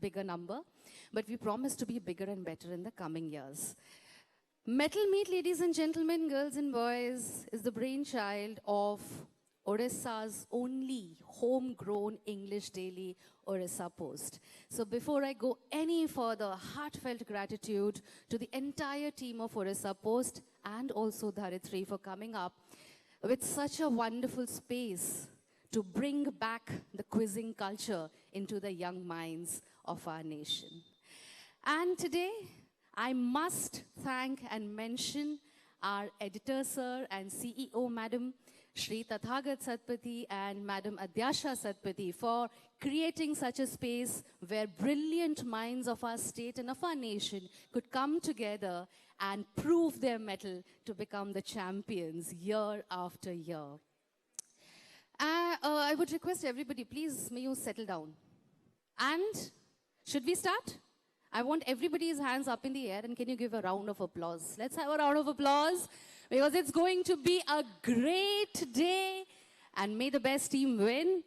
bigger number, but we promise to be bigger and better in the coming years. Mettle Meet, ladies and gentlemen, girls and boys, is the brainchild of Odisha's only homegrown English daily, Odisha Post. So before I go any further, heartfelt gratitude to the entire team of Odisha Post and also Dharitri for coming up with such a wonderful space to bring back the quizzing culture into the young minds of our nation. And today, I must thank and mention our editor, sir, and CEO, Madam Shri Tathagat Satpathy and Madam Adyasha Satpathy for creating such a space where brilliant minds of our state and of our nation could come together and prove their mettle to become the champions year after year. I would request everybody, please, may you settle down. And should we start? I want everybody's hands up in the air, and can you give a round of applause? Let's have a round of applause, because it's going to be a great day, and may the best team win.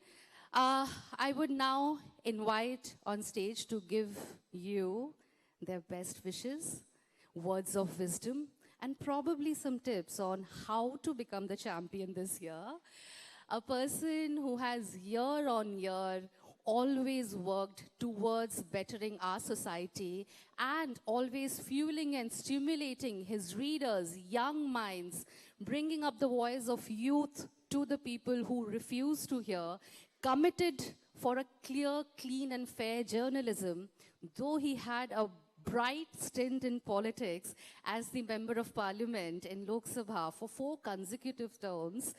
I would now invite on stage to give you their best wishes, words of wisdom, and probably some tips on how to become the champion this year. A person who has year on year always worked towards bettering our society and always fueling and stimulating his readers, young minds, bringing up the voice of youth to the people who refuse to hear, committed for a clear, clean and fair journalism, though he had a bright stint in politics as the Member of Parliament in Lok Sabha for 4 consecutive terms.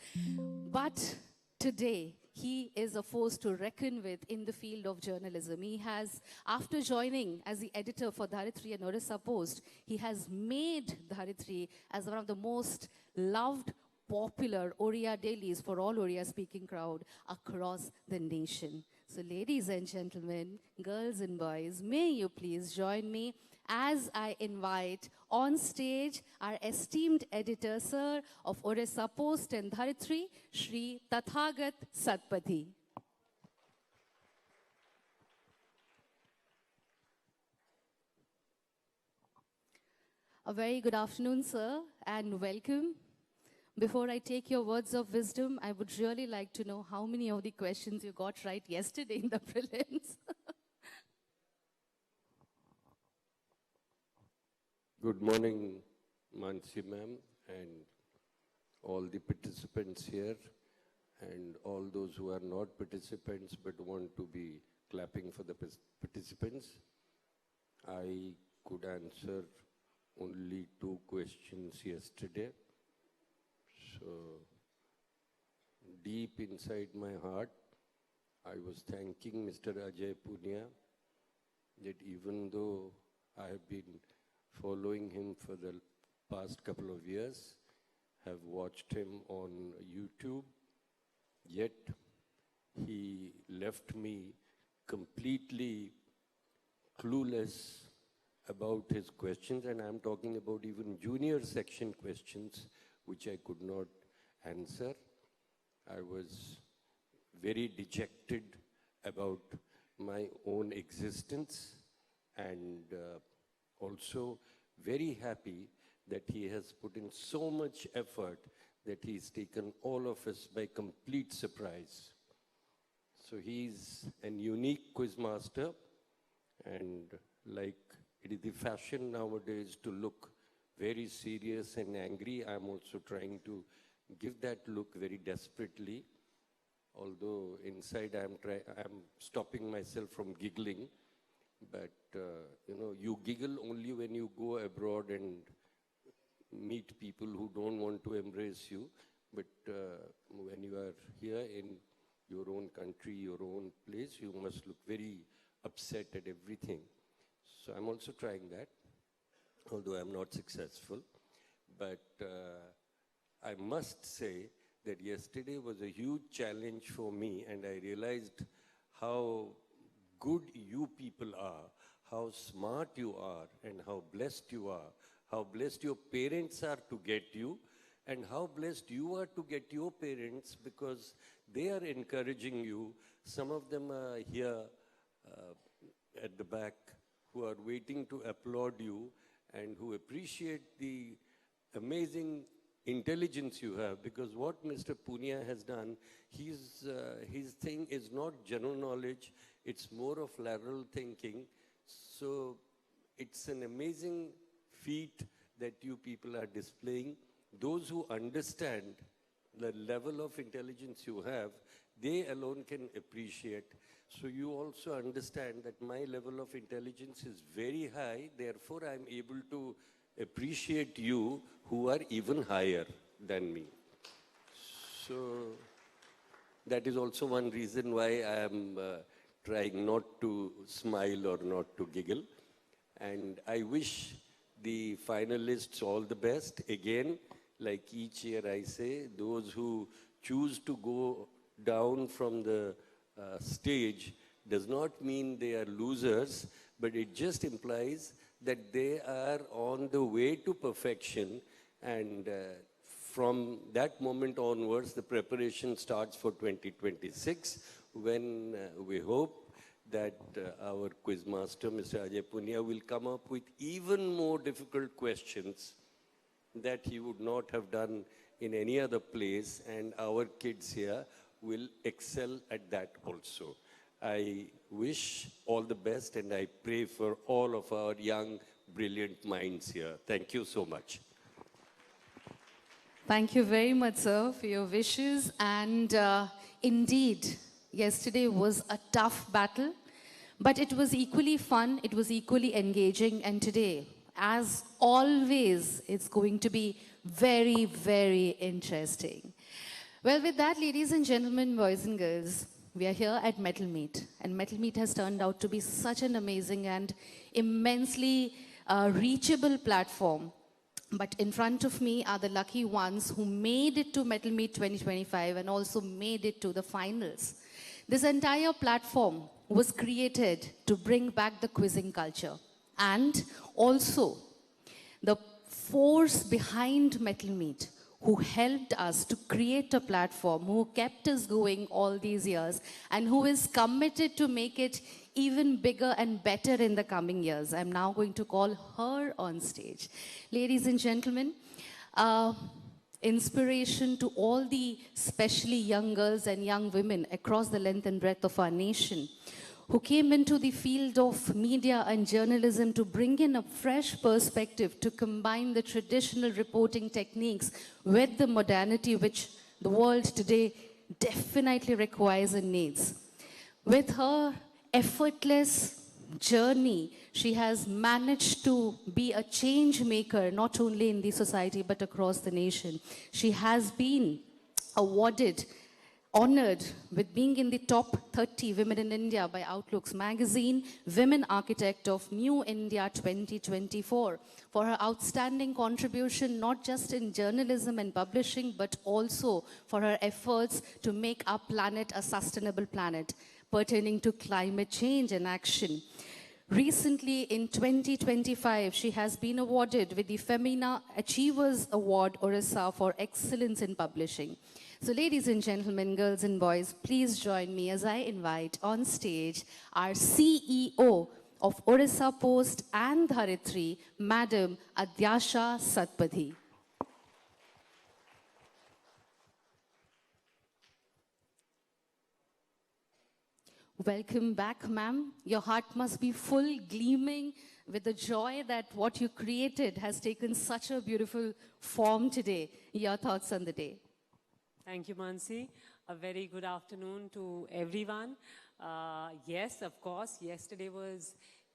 But today, he is a force to reckon with in the field of journalism. He has, after joining as the editor for Dharitri and Odisha Post, he has made Dharitri as one of the most loved, popular Oriya dailies for all Oriya-speaking crowd across the nation. So ladies and gentlemen, girls and boys, may you please join me as I invite on stage our esteemed editor, sir, of Odisha Post and Dharitri, Shri Tathagat Satpathy. A very good afternoon, sir, and welcome. Before I take your words of wisdom, I would really like to know how many of the questions you got right yesterday in the prelims. Good morning, Mansi ma'am, and all the participants here, and all those who are not participants but want to be clapping for the participants. I could answer only 2 questions yesterday. So, deep inside my heart, I was thanking Mr. Ajay Punia that even though I have been following him for the past couple of years, have watched him on YouTube, yet he left me completely clueless about his questions, and I'm talking about even junior section questions which I could not answer. I was very dejected about my own existence, and also very happy that he has put in so much effort that he's taken all of us by complete surprise. So he's an unique quizmaster, and like it is the fashion nowadays to look very serious and angry, I'm also trying to give that look very desperately. Although inside I'm stopping myself from giggling. But, you know, you giggle only when you go abroad and meet people who don't want to embrace you. But when you are here in your own country, your own place, you must look very upset at everything. So I'm also trying that, although I'm not successful. But I must say that yesterday was a huge challenge for me, and I realized how good you people are, how smart you are, and how blessed you are, how blessed your parents are to get you, and how blessed you are to get your parents, because they are encouraging you. Some of them are here at the back who are waiting to applaud you and who appreciate the amazing intelligence you have, because what Mr. Punia has done, his thing is not general knowledge, it's more of lateral thinking. So it's an amazing feat that you people are displaying. Those who understand the level of intelligence you have, they alone can appreciate. So you also understand that my level of intelligence is very high, therefore I'm able to appreciate you who are even higher than me. So that is also one reason why I am trying not to smile or not to giggle. And I wish the finalists all the best. Again, like each year I say, those who choose to go down from the stage does not mean they are losers, but it just implies that they are on the way to perfection, and from that moment onwards, the preparation starts for 2026, when we hope that our quizmaster, Mr. Ajay Punia, will come up with even more difficult questions that he would not have done in any other place, and our kids here will excel at that also. I wish all the best, and I pray for all of our young, brilliant minds here. Thank you so much. Thank you very much, sir, for your wishes. And indeed, yesterday was a tough battle, but it was equally fun, it was equally engaging, and today, as always, it's going to be very, very interesting. Well, with that, ladies and gentlemen, boys and girls, we are here at Mettle Meet, and Mettle Meet has turned out to be such an amazing and immensely reachable platform. But in front of me are the lucky ones who made it to Mettle Meet 2025 and also made it to the finals. This entire platform was created to bring back the quizzing culture, and also the force behind Mettle Meet, who helped us to create a platform, who kept us going all these years, and who is committed to make it even bigger and better in the coming years. I'm now going to call her on stage. Ladies and gentlemen, inspiration to all the especially young girls and young women across the length and breadth of our nation, who came into the field of media and journalism to bring in a fresh perspective, to combine the traditional reporting techniques with the modernity which the world today definitely requires and needs. With her effortless journey, she has managed to be a change maker, not only in the society, but across the nation. She has been awarded, honored with being in the top 30 women in India by Outlook's magazine, Women Architect of New India 2024, for her outstanding contribution, not just in journalism and publishing, but also for her efforts to make our planet a sustainable planet, pertaining to climate change and action. Recently, in 2025, she has been awarded with the Femina Achievers Award, Orissa, for excellence in publishing. So ladies and gentlemen, girls and boys, please join me as I invite on stage our CEO of Orissa Post and Dharitri, Madam Adyasha Satpathy. Welcome back, ma'am. Your heart must be full, gleaming with the joy that what you created has taken such a beautiful form today. Your thoughts on the day? Thank you, Mansi. A very good afternoon to everyone. Yes, of course, yesterday was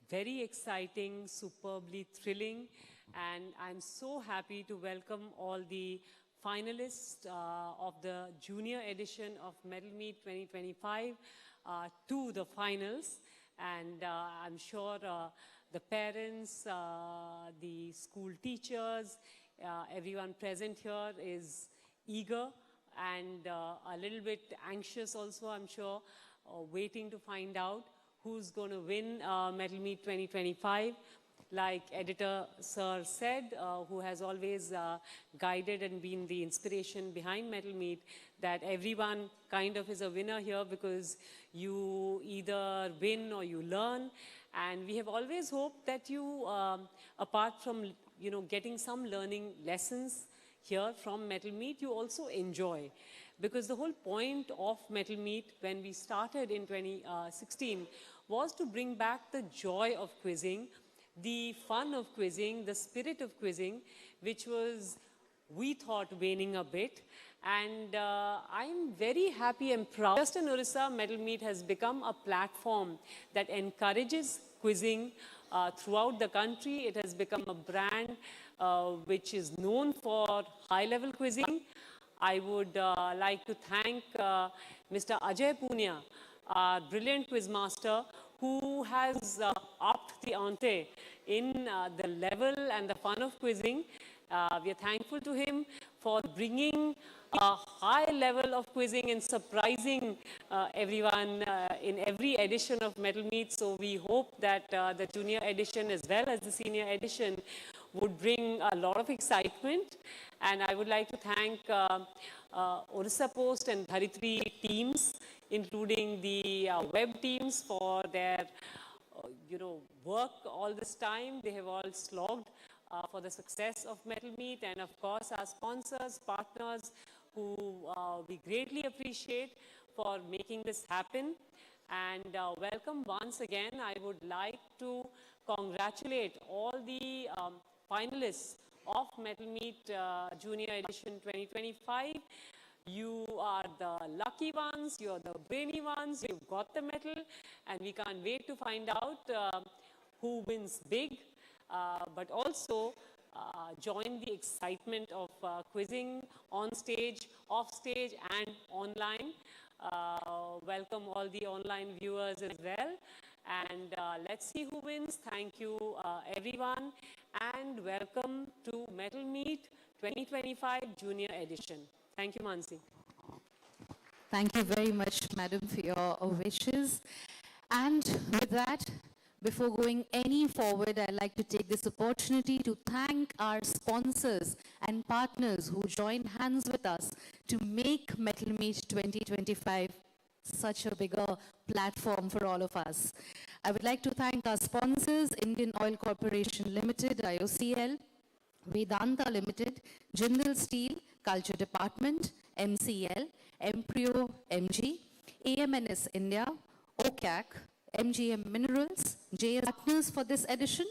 very exciting, superbly thrilling, and I'm so happy to welcome all the finalists of the junior edition of Mettle Meet 2025 to the finals. And I'm sure the parents, the school teachers, everyone present here is eager and a little bit anxious also, I'm sure, waiting to find out who's going to win Mettle Meet 2025. Like editor sir said, who has always guided and been the inspiration behind Mettle Meet, that everyone kind of is a winner here because you either win or you learn. And we have always hoped that you, apart from, getting some learning lessons here from Mettle Meet, you also enjoy. Because the whole point of Mettle Meet when we started in 2016 was to bring back the joy of quizzing, the fun of quizzing, the spirit of quizzing, which was, we thought, waning a bit. And I'm very happy and proud. Just in Orissa, Mettle Meet has become a platform that encourages quizzing throughout the country. It has become a brand which is known for high-level quizzing. I would like to thank Mr. Ajay Punia, our brilliant quizmaster, who has upped the ante in the level and the fun of quizzing. We are thankful to him for bringing a high level of quizzing and surprising everyone in every edition of Mettle Meet. So we hope that the junior edition as well as the senior edition would bring a lot of excitement. And I would like to thank Orissa Post and Dharitri teams, including the web teams, for their work all this time. They have all slogged for the success of Mettle Meet, and of course our sponsors, partners, who we greatly appreciate for making this happen. And welcome once again. I would like to congratulate all the finalists of Mettle Meet Junior Edition 2025. You are the lucky ones, you're the brainy ones, you've got the medal, and we can't wait to find out who wins big, but also join the excitement of quizzing on stage, off stage, and online. Welcome all the online viewers as well. And let's see who wins. Thank you, everyone. And welcome to Mettle Meet 2025 Junior Edition. Thank you, Mansi. Thank you very much, Madam, for your wishes. And with that, before going any forward, I'd like to take this opportunity to thank our sponsors and partners who joined hands with us to make Mettle Meet 2025 such a bigger platform for all of us. I would like to thank our sponsors, Indian Oil Corporation Limited, IOCL, Vedanta Limited, Jindal Steel, Culture Department, MCL, Emprio MG, AMNS India, OCAC, MGM Minerals, JS Partners for this edition,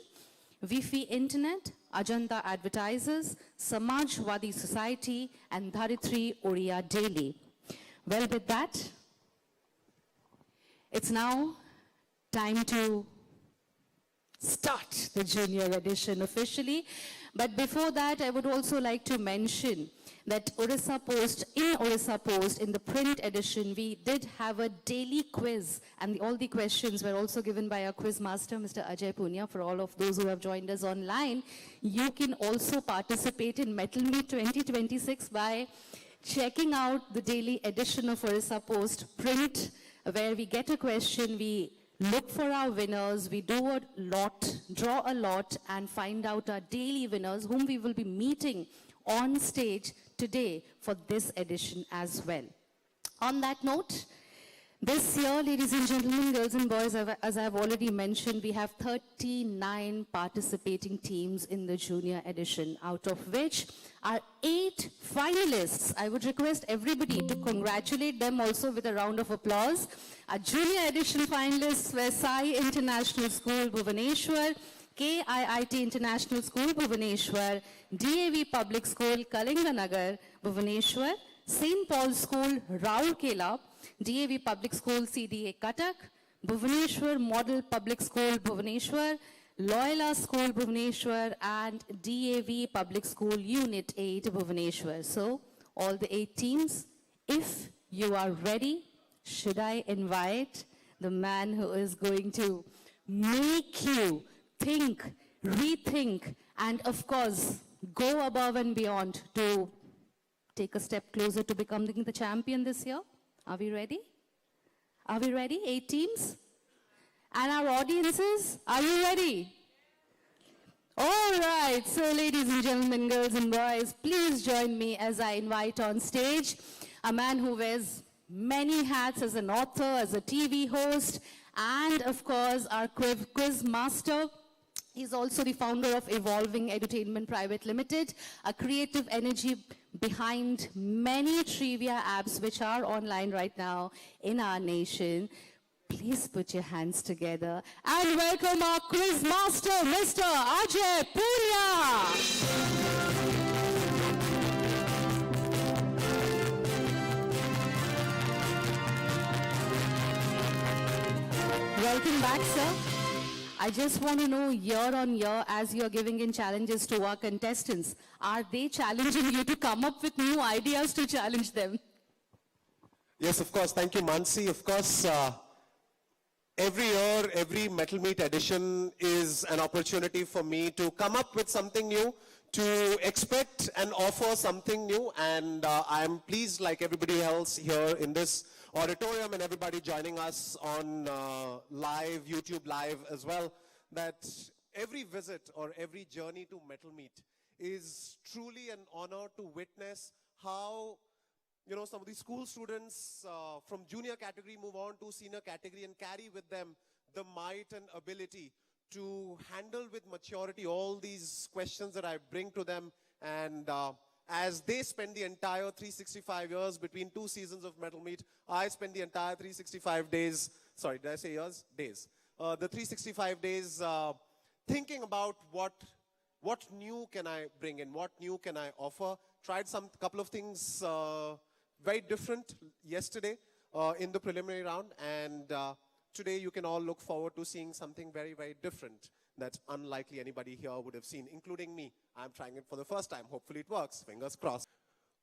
Wi-Fi Internet, Ajanta Advertisers, Samajwadi Society, and Dharitri Oriya Daily. Well, with that, it's now time to start the junior edition officially. But before that, I would also like to mention that Orissa Post, in the print edition, we did have a daily quiz, and all the questions were also given by our quiz master, Mr. Ajay Punia. For all of those who have joined us online, you can also participate in Mettle Meet 2026 by checking out the daily edition of Orissa Post print, where we get a question, we look for our winners, we do a lot, draw a lot, and find out our daily winners, whom we will be meeting on stage today for this edition as well. On that note, this year, ladies and gentlemen, girls and boys, as I've already mentioned, we have 39 participating teams in the junior edition, out of which are 8 finalists. I would request everybody to congratulate them also with a round of applause. Our junior edition finalists were Sai International School, Bhubaneswar, KIIT International School, Bhubaneswar, DAV Public School, Kalinganagar, Bhubaneswar, St. Paul's School, Rourkela, DAV Public School, CDA Cuttack, Bhubaneswar Model Public School, Bhubaneswar, Loyola School, Bhubaneswar, and DAV Public School, Unit 8, Bhubaneswar. So, all the 8 teams, if you are ready, should I invite the man who is going to make you think, rethink, and of course, go above and beyond to take a step closer to becoming the champion this year? Are we ready? Are we ready? 8 teams? And our audiences, are you ready? All right, so ladies and gentlemen, girls and boys, please join me as I invite on stage a man who wears many hats as an author, as a TV host, And of course, our quiz master. He's also the founder of Evolving Edutainment Private Limited, a creative energy behind many trivia apps which are online right now in our nation. Please put your hands together and welcome our quiz master, Mr. Ajay Puria. Welcome back, sir. I just want to know, year on year, as you're giving in challenges to our contestants, are they challenging you to come up with new ideas to challenge them? Yes, of course. Thank you, Mansi. Of course, every year, every Mettle Meet edition is an opportunity for me to come up with something new, to expect and offer something new. And I'm pleased, like everybody else here in this auditorium and everybody joining us on live, YouTube Live as well, that every visit or every journey to Mettle Meet is truly an honor to witness how, you know, some of these school students from junior category move on to senior category and carry with them the might and ability to handle with maturity all these questions that I bring to them. And as they spend the entire 365 years between 2 seasons of Mettle Meet, I spend the entire 365 days, sorry, did I say years? Days. The 365 days thinking about what new can I bring in, what new can I offer. Tried some couple of things very different yesterday in the preliminary round, and today you can all look forward to seeing something very, very different that unlikely anybody here would have seen, including me. I'm trying it for the first time. Hopefully it works. Fingers crossed.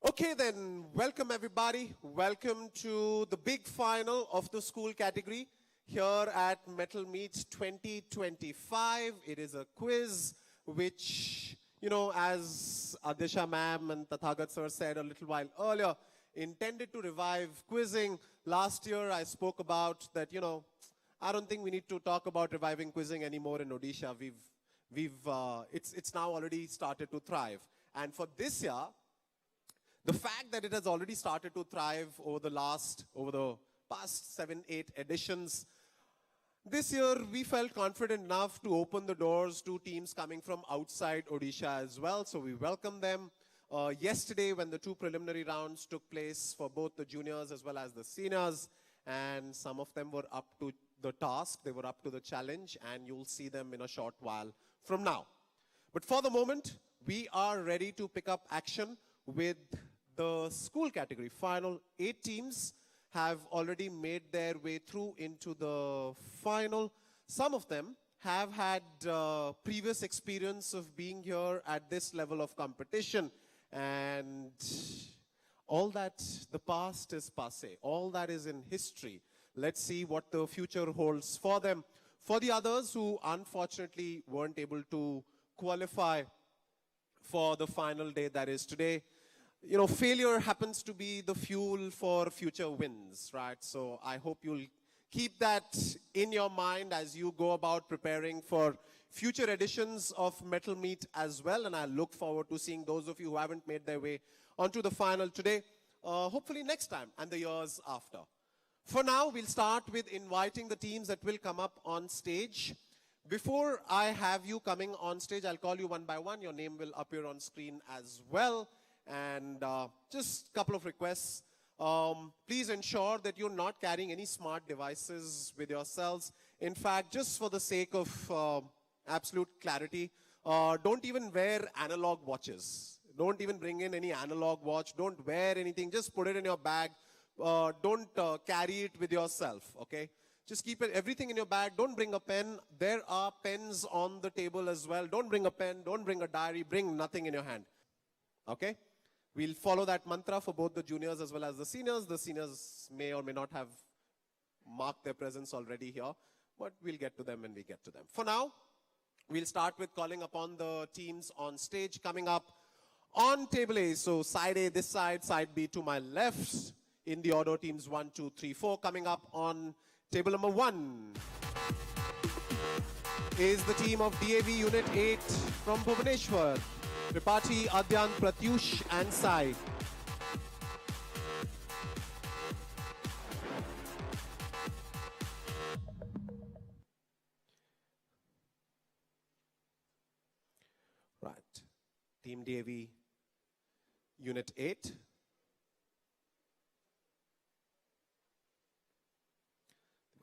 Okay then, welcome everybody. Welcome to the big final of the school category here at Mettle Meet 2025. It is a quiz which, you know, as Adisha ma'am and Tathagat sir said a little while earlier, intended to revive quizzing. Last year I spoke about that, you know, I don't think we need to talk about reviving quizzing anymore in Odisha. It's now already started to thrive. And for this year, the fact that it has already started to thrive over the past 7-8 editions, this year we felt confident enough to open the doors to teams coming from outside Odisha as well. So we welcome them. Yesterday, when the 2 preliminary rounds took place for both the juniors as well as the seniors, and some of them were up to the task, they were up to the challenge, and you'll see them in a short while from now. But for the moment, we are ready to pick up action with the school category final. 8 teams have already made their way through into the final. Some of them have had previous experience of being here at this level of competition, and all that, the past is passé. All that is in history. Let's see what the future holds for them. For the others who unfortunately weren't able to qualify for the final day, that is today, you know, failure happens to be the fuel for future wins, right? So I hope you'll keep that in your mind as you go about preparing for future editions of Mettle Meet as well. And I look forward to seeing those of you who haven't made their way onto the final today, hopefully next time and the years after. For now, we'll start with inviting the teams that will come up on stage. Before I have you coming on stage, I'll call you one by one. Your name will appear on screen as well. And just a couple of requests. Please ensure that you're not carrying any smart devices with yourselves. In fact, just for the sake of absolute clarity, don't even wear analog watches. Don't even bring in any analog watch. Don't wear anything. Just put it in your bag. Don't carry it with yourself, okay? Just keep everything in your bag. Don't bring a pen. There are pens on the table as well. Don't bring a pen. Don't bring a diary. Bring nothing in your hand, okay? We'll follow that mantra for both the juniors as well as the seniors. The seniors may or may not have marked their presence already here, but we'll get to them when we get to them. For now, we'll start with calling upon the teams on stage coming up on table A. So side A this side B to my left. In the order, teams 1, 2, 3, 4. Coming up on table number 1 is the team of DAV Unit 8 from Bhubaneswar. Tripathi, Adyan, Pratyush and Sai. Team DAV Unit 8.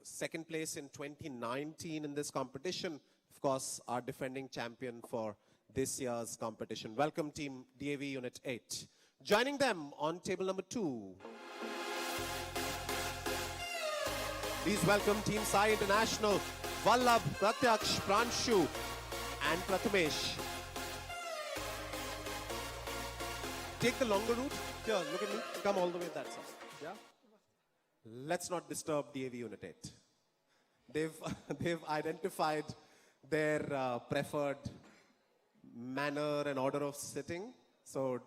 Second place in 2019 in this competition. Of course, our defending champion for this year's competition. Welcome Team DAV Unit 8. Joining them on table number 2. Please welcome Team Sai International, Vallabh, Pratyaksh, Pranshu and Prathamesh. Take the longer route. Here, look at me. Come all the way that side. Yeah? Let's not disturb DAV Unit 8. They've identified their preferred manner and order of sitting. So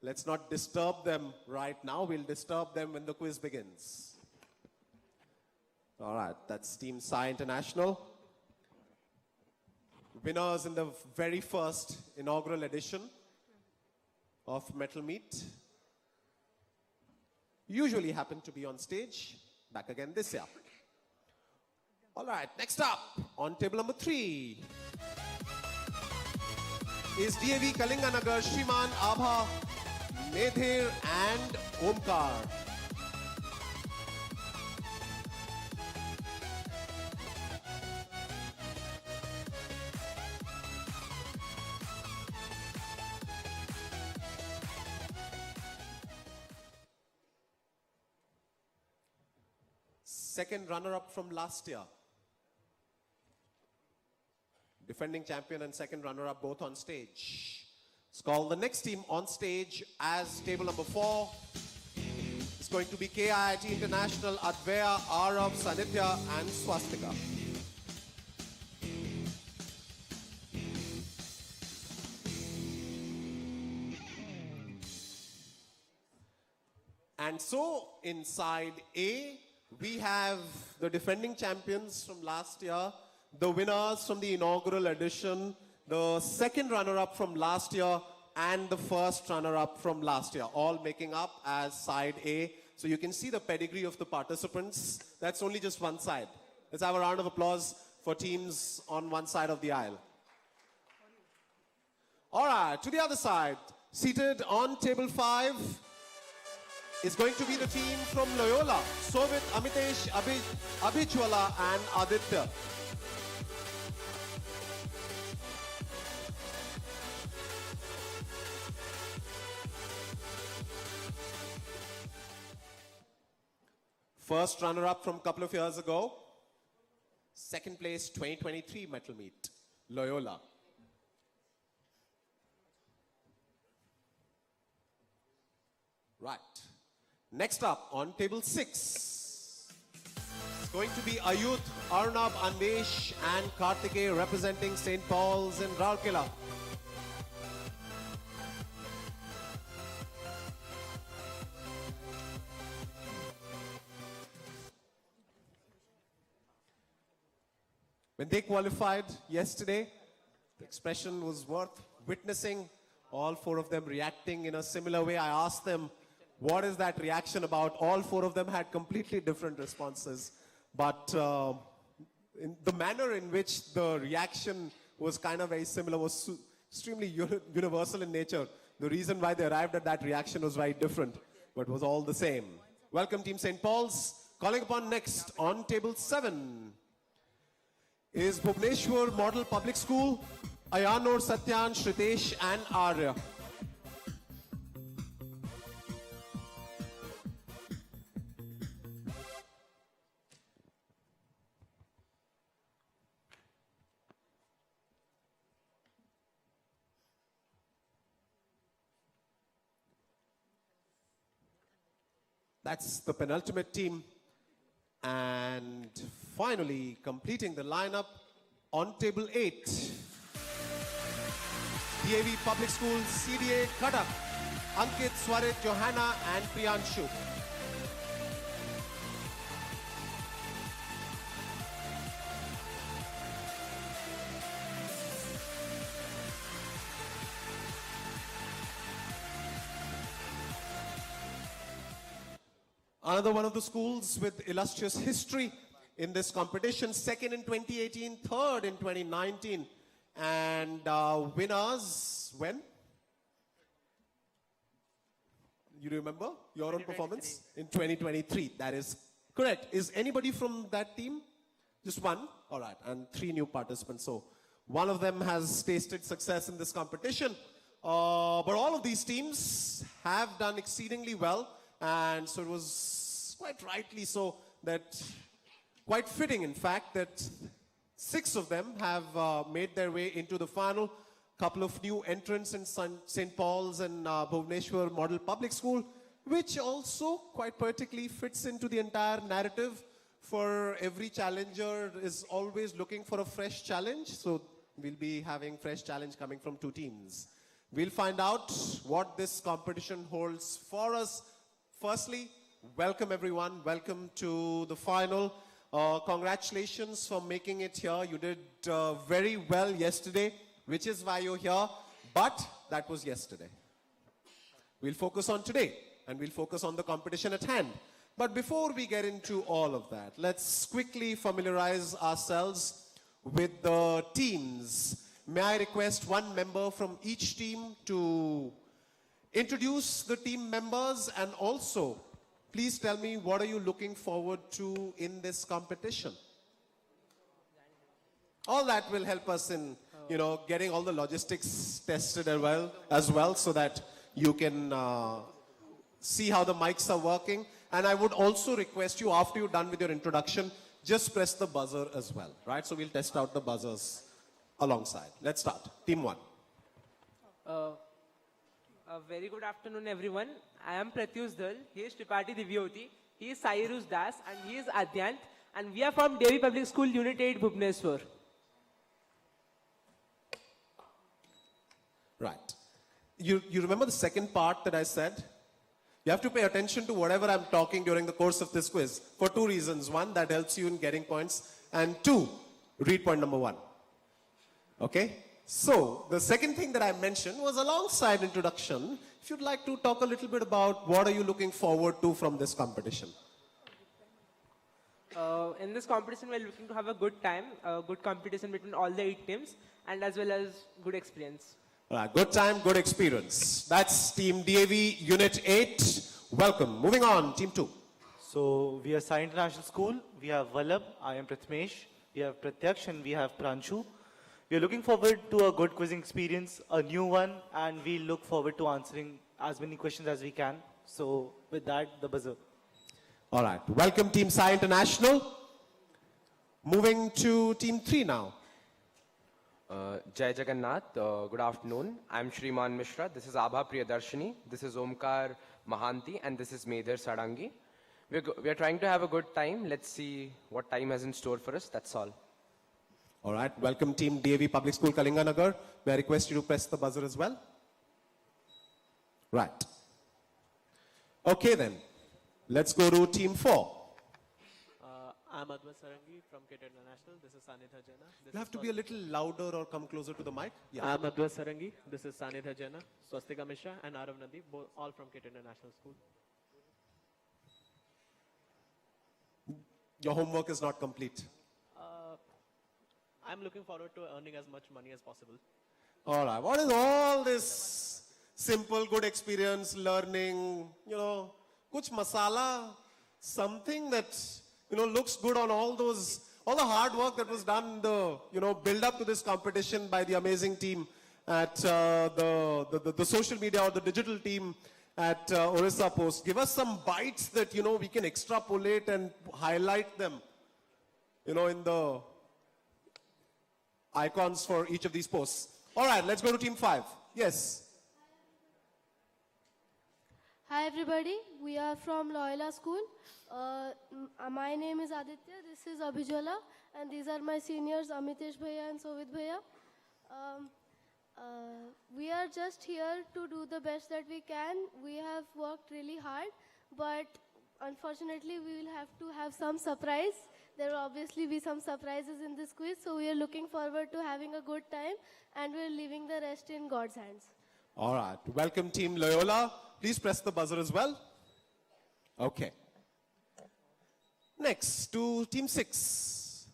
let's not disturb them right now. We'll disturb them when the quiz begins. All right, that's Team Sai International. Winners in the very first inaugural edition of Mettle Meet usually happen to be on stage, back again this year. All right, next up on table number 3 is DAV Kalinganagar, Shriman, Abha, Medhir and Omkar. Second runner-up from last year. Defending champion and second runner-up both on stage. It's called the next team on stage as table number 4. It's going to be KIIT International, Advaya, Arav, Sanidhya and Swastika. And so inside A, we have the defending champions from last year, the winners from the inaugural edition, the second runner-up from last year, and the first runner-up from last year, all making up as side A. So you can see the pedigree of the participants. That's only just one side. Let's have a round of applause for teams on one side of the aisle. All right, to the other side, seated on table 5, is going to be the team from Loyola, Sovit, Amitesh, Abhijwala and Aditya. First runner-up from a couple of years ago. Second place 2023 Mettle Meet, Loyola. Right. Next up on table 6, it's going to be Ayudh, Arnab, Anvesh and Kartikeya representing St. Paul's in Rourkela. When they qualified yesterday, the expression was worth witnessing. All 4 of them reacting in a similar way. I asked them, what is that reaction about? All 4 of them had completely different responses. But in the manner in which the reaction was kind of very similar was extremely universal in nature. The reason why they arrived at that reaction was very different, but was all the same. Welcome Team St. Paul's. Calling upon next on table 7 is Bhubaneswar Model Public School, Ayanur, Satyan, Shritesh and Arya. That's the penultimate team. And finally, completing the lineup on table 8, DAV Public School, CDA, Kadak, Ankit, Swarit, Johanna and Priyanshu. Another one of the schools with illustrious history in this competition, second in 2018, third in 2019. And winners, when? You remember your own performance? In 2023. That is correct. Is anybody from that team? Just one? All right. And 3 new participants. So one of them has tasted success in this competition. But all of these teams have done exceedingly well. And so it was quite rightly so that, quite fitting in fact, that 6 of them have made their way into the final. Couple of new entrants in St. Paul's and Bhubaneswar Model Public School, which also quite particularly fits into the entire narrative. For every challenger is always looking for a fresh challenge. So we'll be having fresh challenge coming from 2 teams. We'll find out what this competition holds for us. Firstly, welcome everyone. Welcome to the final. Congratulations for making it here. You did very well yesterday, which is why you're here, but that was yesterday. We'll focus on today, and we'll focus on the competition at hand. But before we get into all of that, let's quickly familiarize ourselves with the teams. May I request one member from each team to introduce the team members, and also, please tell me, what are you looking forward to in this competition? All that will help us in getting all the logistics tested as well, so that you can see how the mics are working. And I would also request you, after you're done with your introduction, just press the buzzer as well, right? So we'll test out the buzzers alongside. Let's start. Team 1. A very good afternoon, everyone. I am Pratyush Dal. He is Tripathi Divyoti. He is Sairus Das, and he is Adyant. And we are from Devi Public School, Unit 8, Bhubaneswar. Right. You remember the second part that I said? You have to pay attention to whatever I'm talking during the course of this quiz for 2 reasons. 1, that helps you in getting points. And 2, read point number 1. Okay? So, the second thing that I mentioned was alongside introduction. If you'd like to talk a little bit about what are you looking forward to from this competition? In this competition, we are looking to have a good time, a good competition between all the 8 teams, and as well as good experience. All right, good time, good experience. That's Team DAV Unit 8. Welcome. Moving on, Team 2. So we are Sai International School. We have Vallabh, I am Prathamesh. We have Pratyaksh and we have Pranshu. We are looking forward to a good quizzing experience, a new one, and we look forward to answering as many questions as we can. So with that, the buzzer. All right, welcome Team Sai International. Moving to Team 3 now. Jai Jagannath, good afternoon. I'm Shriman Mishra. This is Abha Priyadarshini. This is Omkar Mahanti, and this is Medher Sarangi. We are trying to have a good time. Let's see what time has in store for us. That's all. All right, welcome Team DAV Public School Kalinganagar. May I request you to press the buzzer as well? Right. Okay then, let's go to Team 4. I'm Advait Sarangi from KT International. This is Sanidha Jaina. You have to be a little louder or come closer to the mic. Yeah. I'm Advait Sarangi. This is Sanidha Jaina, Swastika Mishra, and Arav Nadi, all from KT International School. Your homework is not complete. I'm looking forward to earning as much money as possible. All right, what is all this simple, good experience, learning, kuch masala, something that, looks good on all the hard work that was done, the, build up to this competition by the amazing team at the social media or the digital team at Orissa Post. Give us some bites that, we can extrapolate and highlight them, in the icons for each of these posts. All right, let's go to Team 5. Yes. Hi everybody, we are from Loyola School. My name is Aditya, this is Abhijala, and these are my seniors Amitesh Bhaiya and Sovit Bhaiya. We are just here to do the best that we can. We have worked really hard, but unfortunately we will have to have some surprise. There will obviously be some surprises in this quiz, so we are looking forward to having a good time, and we're leaving the rest in God's hands. All right, welcome Team Loyola. Please press the buzzer as well. Okay. Next to Team 6.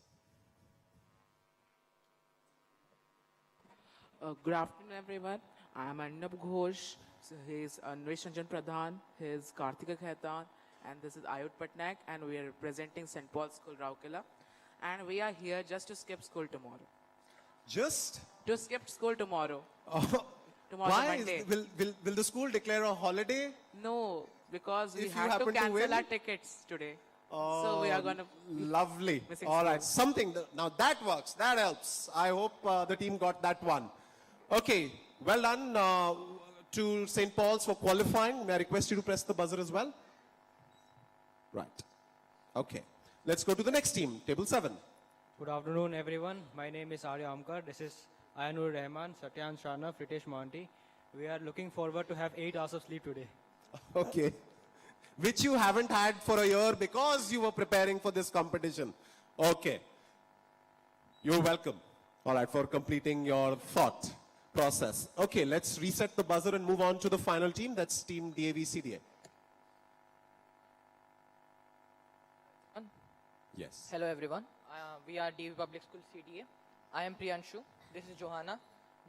Good afternoon, everyone. I am Arnab Ghosh, So he is Anvesh Ranjan Pradhan, he is Kartika Khaitan, and this is Ayut Patnaik, and we are representing St. Paul's School, Rourkela. And we are here just to skip school tomorrow. Just? To skip school tomorrow. Tomorrow, Why? Monday. Will the school declare a holiday? No, because we If you have to happen to cancel win? our tickets today. So we are going to... Lovely. missing All right. school. Now that works. That helps. I hope the team got that one. Okay. Well done to St. Paul's for qualifying. May I request you to press the buzzer as well? Right. Okay. Let's go to the next team. Table 7. Good afternoon, everyone. My name is Arya Amkar. This is Ayanur Rahman, Satyan Shana, Pritesh Monty. We are looking forward to have 8 hours of sleep today. Okay. Which you haven't had for a year because you were preparing for this competition. Okay. You're welcome. All right, for completing your thought process. Okay, let's reset the buzzer and move on to the final team. That's Team DAV-CDA. Yes. Hello everyone. We are DV Public School CDA. I am Priyanshu. This is Johanna.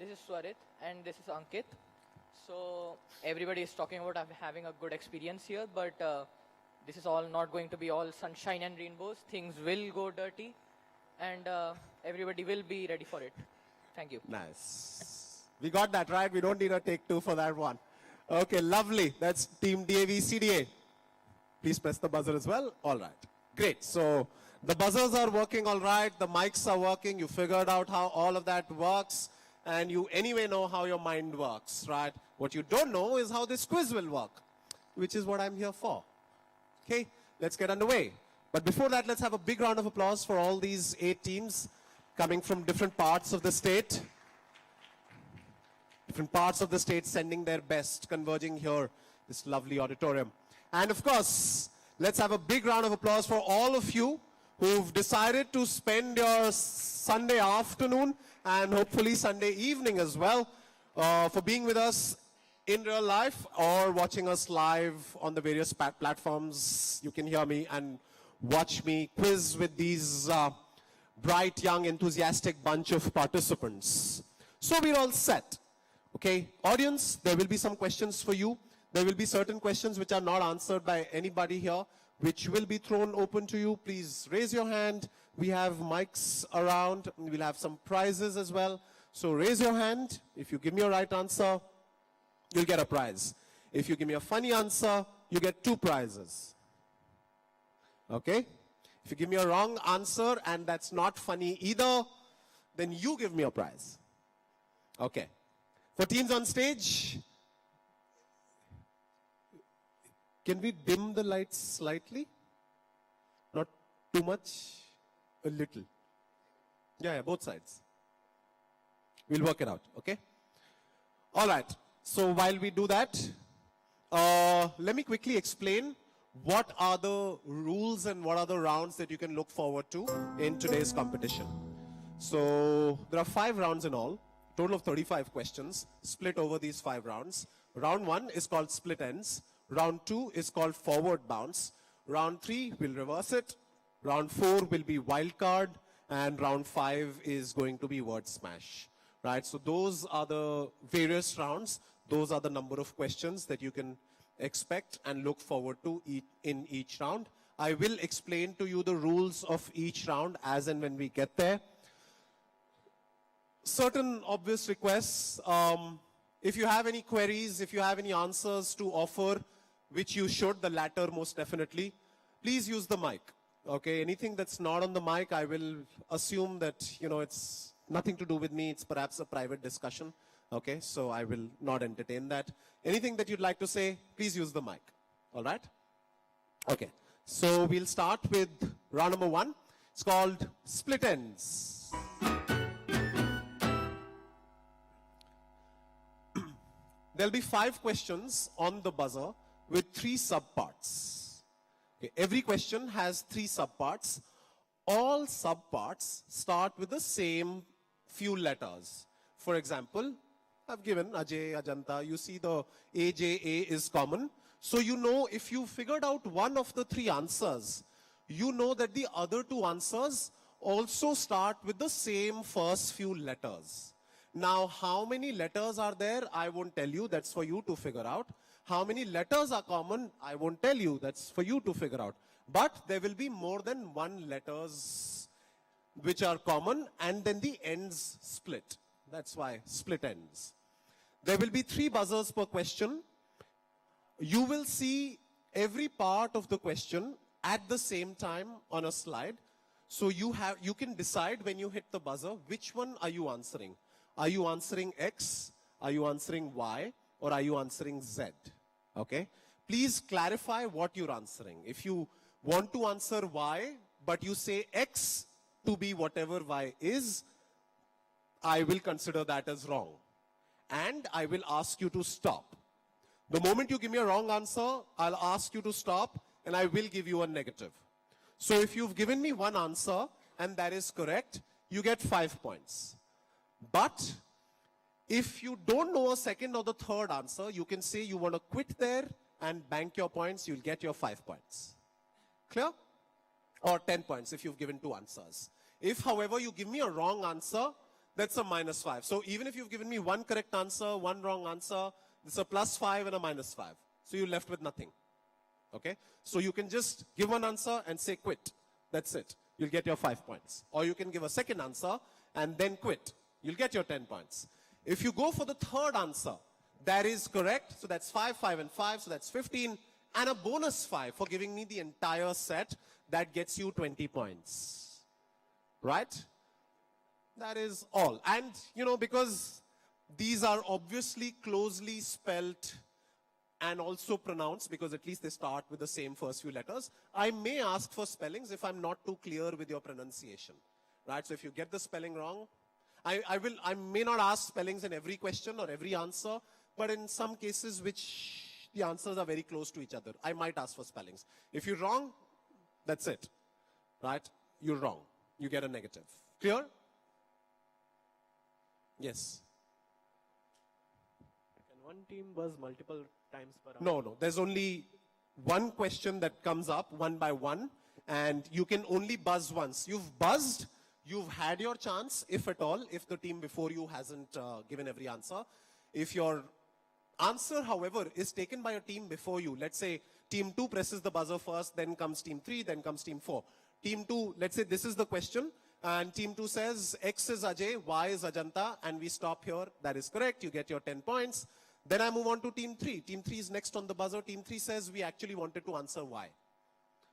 This is Swarit. And this is Ankit. So everybody is talking about having a good experience here, but this is all not going to be all sunshine and rainbows. Things will go dirty, and everybody will be ready for it. Thank you. Nice. We got that right. We don't need a take 2 for that one. Okay, lovely. That's Team DAV-CDA. Please press the buzzer as well. All right. Great. So the buzzers are working all right. The mics are working. You figured out how all of that works. And you anyway know how your mind works, right? What you don't know is how this quiz will work, which is what I'm here for. Okay, let's get underway. But before that, let's have a big round of applause for all these 8 teams coming from different parts of the state. Different parts of the state sending their best, converging here, this lovely auditorium. And of course, let's have a big round of applause for all of you who've decided to spend your Sunday afternoon and hopefully Sunday evening as well for being with us in real life or watching us live on the various platforms. You can hear me and watch me quiz with these bright, young, enthusiastic bunch of participants. So we're all set. Okay, audience, there will be some questions for you. There will be certain questions which are not answered by anybody here, which will be thrown open to you. Please raise your hand. We have mics around. We'll have some prizes as well. So raise your hand. If you give me a right answer, you'll get a prize. If you give me a funny answer, you get 2 prizes. Okay? If you give me a wrong answer and that's not funny either, then you give me a prize. Okay. For teams on stage, can we dim the lights slightly? Not too much, a little. Yeah, both sides. We'll work it out, okay? All right, so while we do that, let me quickly explain what are the rules and what are the rounds that you can look forward to in today's competition. So there are 5 rounds in all, total of 35 questions, split over these 5 rounds. Round 1 is called split ends. Round 2 is called forward bounce. Round 3 will reverse it. Round 4 will be wild card. And round 5 is going to be word smash. Right? So those are the various rounds. Those are the number of questions that you can expect and look forward to in each round. I will explain to you the rules of each round as and when we get there. Certain obvious requests. If you have any queries, if you have any answers to offer, which you should, the latter most definitely, please use the mic. Okay, anything that's not on the mic, I will assume that, it's nothing to do with me. It's perhaps a private discussion. Okay, so I will not entertain that. Anything that you'd like to say, please use the mic. All right? Okay, so we'll start with round number 1. It's called split ends. There'll be 5 questions on the buzzer with 3 subparts. Okay, every question has 3 subparts. All subparts start with the same few letters. For example, I've given Ajay, Ajanta. You see the AJA is common. So you know if you figured out one of the 3 answers, you know that the other 2 answers also start with the same first few letters. Now, how many letters are there? I won't tell you. That's for you to figure out. How many letters are common? I won't tell you. That's for you to figure out. But there will be more than one letters which are common, and then the ends split. That's why split ends. There will be 3 buzzers per question. You will see every part of the question at the same time on a slide. So you can decide when you hit the buzzer, which one are you answering? Are you answering X? Are you answering Y? Or are you answering Z? Okay? Please clarify what you're answering. If you want to answer Y, but you say X to be whatever Y is, I will consider that as wrong. And I will ask you to stop. The moment you give me a wrong answer, I'll ask you to stop and I will give you a negative. So if you've given me one answer and that is correct, you get 5 points. But if you don't know a second or the third answer, you can say you want to quit there and bank your points, you'll get your 5 points. Clear? Or 10 points if you've given 2 answers. If, however, you give me a wrong answer, that's a -5. So even if you've given me 1 correct answer, 1 wrong answer, it's a +5 and a -5. So you're left with nothing. Okay? So you can just give one answer and say quit. That's it. You'll get your 5 points. Or you can give a second answer and then quit. You'll get your 10 points. If you go for the third answer, that is correct. So that's 5, 5, and 5. So that's 15. And a bonus 5 for giving me the entire set. That gets you 20 points. Right? That is all. And, because these are obviously closely spelt and also pronounced, because at least they start with the same first few letters, I may ask for spellings if I'm not too clear with your pronunciation. Right? So if you get the spelling wrong, I may not ask spellings in every question or every answer, but in some cases which the answers are very close to each other, I might ask for spellings. If you're wrong, that's it. Right? You're wrong. You get a negative. Clear? Yes. Can one team buzz multiple times per round? No. There's only one question that comes up one by one, and you can only buzz once. You've buzzed, you've had your chance, if at all, if the team before you hasn't given every answer. If your answer, however, is taken by a team before you, let's say team 2 presses the buzzer first, then comes team 3, then comes team 4. Team 2, let's say this is the question, and team 2 says X is Ajay, Y is Ajanta, and we stop here. That is correct. You get your 10 points. Then I move on to team 3. Team 3 is next on the buzzer. Team 3 says we actually wanted to answer Y.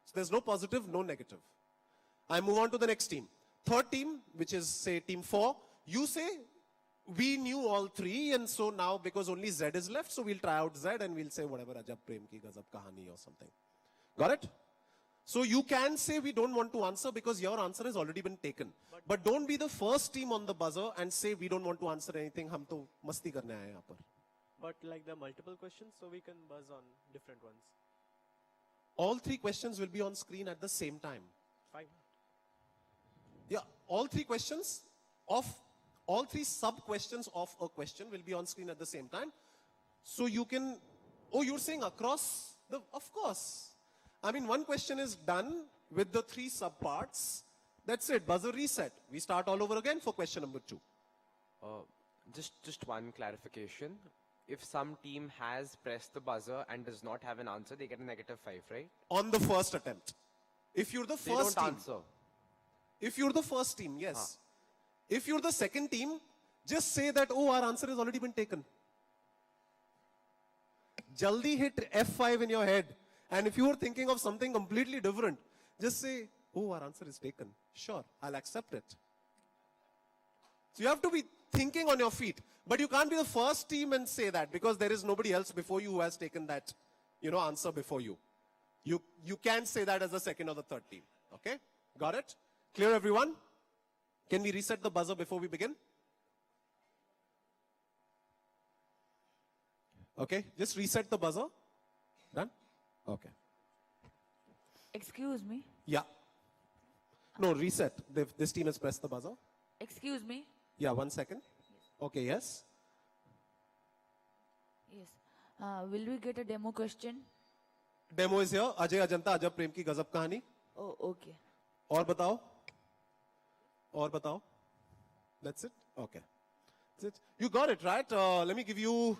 So there's no positive, no negative. I move on to the next team. Third team, which is say team 4, you say we knew all 3, and so now because only Z is left, so we'll try out Z and we'll say whatever Ajab Prem Ki Gazab Kahani or something. Got it? So you can say we don't want to answer because your answer has already been taken. But don't be the first team on the buzzer and say we don't want to answer anything. Hum to masti karne aaye yahan par. But like the multiple questions, so we can buzz on different ones. All 3 questions will be on screen at the same time. Fine. Yeah, all 3 questions of all 3 sub-questions of a question will be on screen at the same time. So you can, you're saying across the, of course. I mean, one question is done with the 3 sub-parts. That's it, buzzer reset. We start all over again for question number 2. Just one clarification. If some team has pressed the buzzer and does not have an answer, they get a -5, right? On the first attempt. If you're the first they don't team. answer. If you're the first team, yes. If you're the second team, just say that, our answer has already been taken. Jaldi hit F5 in your head. And if you were thinking of something completely different, just say, our answer is taken. Sure, I'll accept it. So you have to be thinking on your feet. But you can't be the first team and say that because there is nobody else before you who has taken that, answer before you. You can say that as the second or the third team. Okay? Got it? Clear, everyone? Can we reset the buzzer before we begin? Okay, just reset the buzzer. Done? Okay. Excuse me. Yeah. No, reset. This team has pressed the buzzer. Excuse me. Yeah, 1 second. Okay, yes. Yes. Will we get a demo question? Demo is here. Ajay Ajanta, Ajab Prem Ki Gazab Kahani. Oh, okay. और बताओ? That's it? Okay. Is it? You got it, right? Let me give you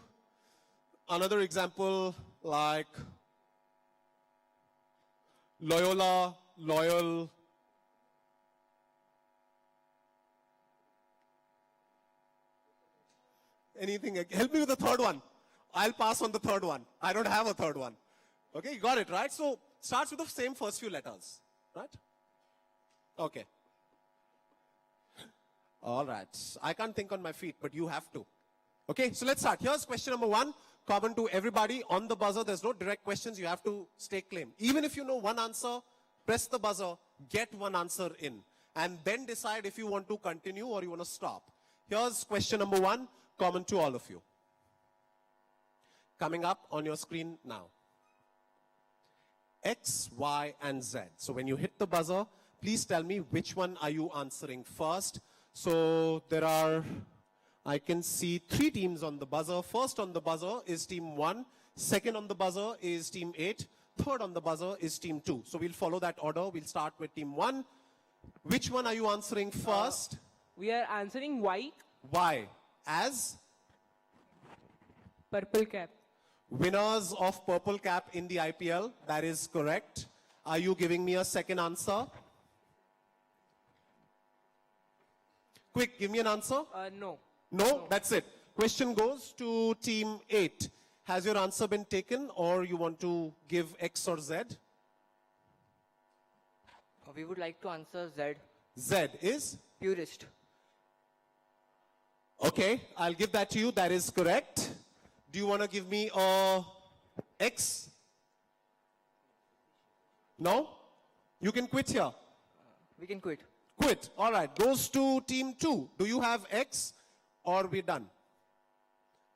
another example like Loyola, Loyal. Anything? Help me with the third one. I'll pass on the third one. I don't have a third one. Okay, you got it, right? So, starts with the same first few letters, right? Okay. All right. I can't think on my feet, but you have to. Okay, so let's start. Here's question number 1, common to everybody. On the buzzer, there's no direct questions. You have to stake claim. Even if you know one answer, press the buzzer, get one answer in, and then decide if you want to continue or you want to stop. Here's question number 1, common to all of you. Coming up on your screen now. X, Y, and Z. So when you hit the buzzer, please tell me which one are you answering first. So there are, I can see 3 teams on the buzzer. First on the buzzer is team 1. Second on the buzzer is team 8. Third on the buzzer is team 2. So we'll follow that order. We'll start with team 1. Which one are you answering first? We are answering Y. Y. As? Purple cap. Winners of purple cap in the IPL. That is correct. Are you giving me a second answer? Quick, give me an answer. No. No, that's it. Question goes to team 8. Has your answer been taken or you want to give X or Z? We would like to answer Z. Z is? Purist. Okay, I'll give that to you. That is correct. Do you want to give me a X? No? You can quit here. We can quit. Quit. All right. Goes to team 2. Do you have X or we're done?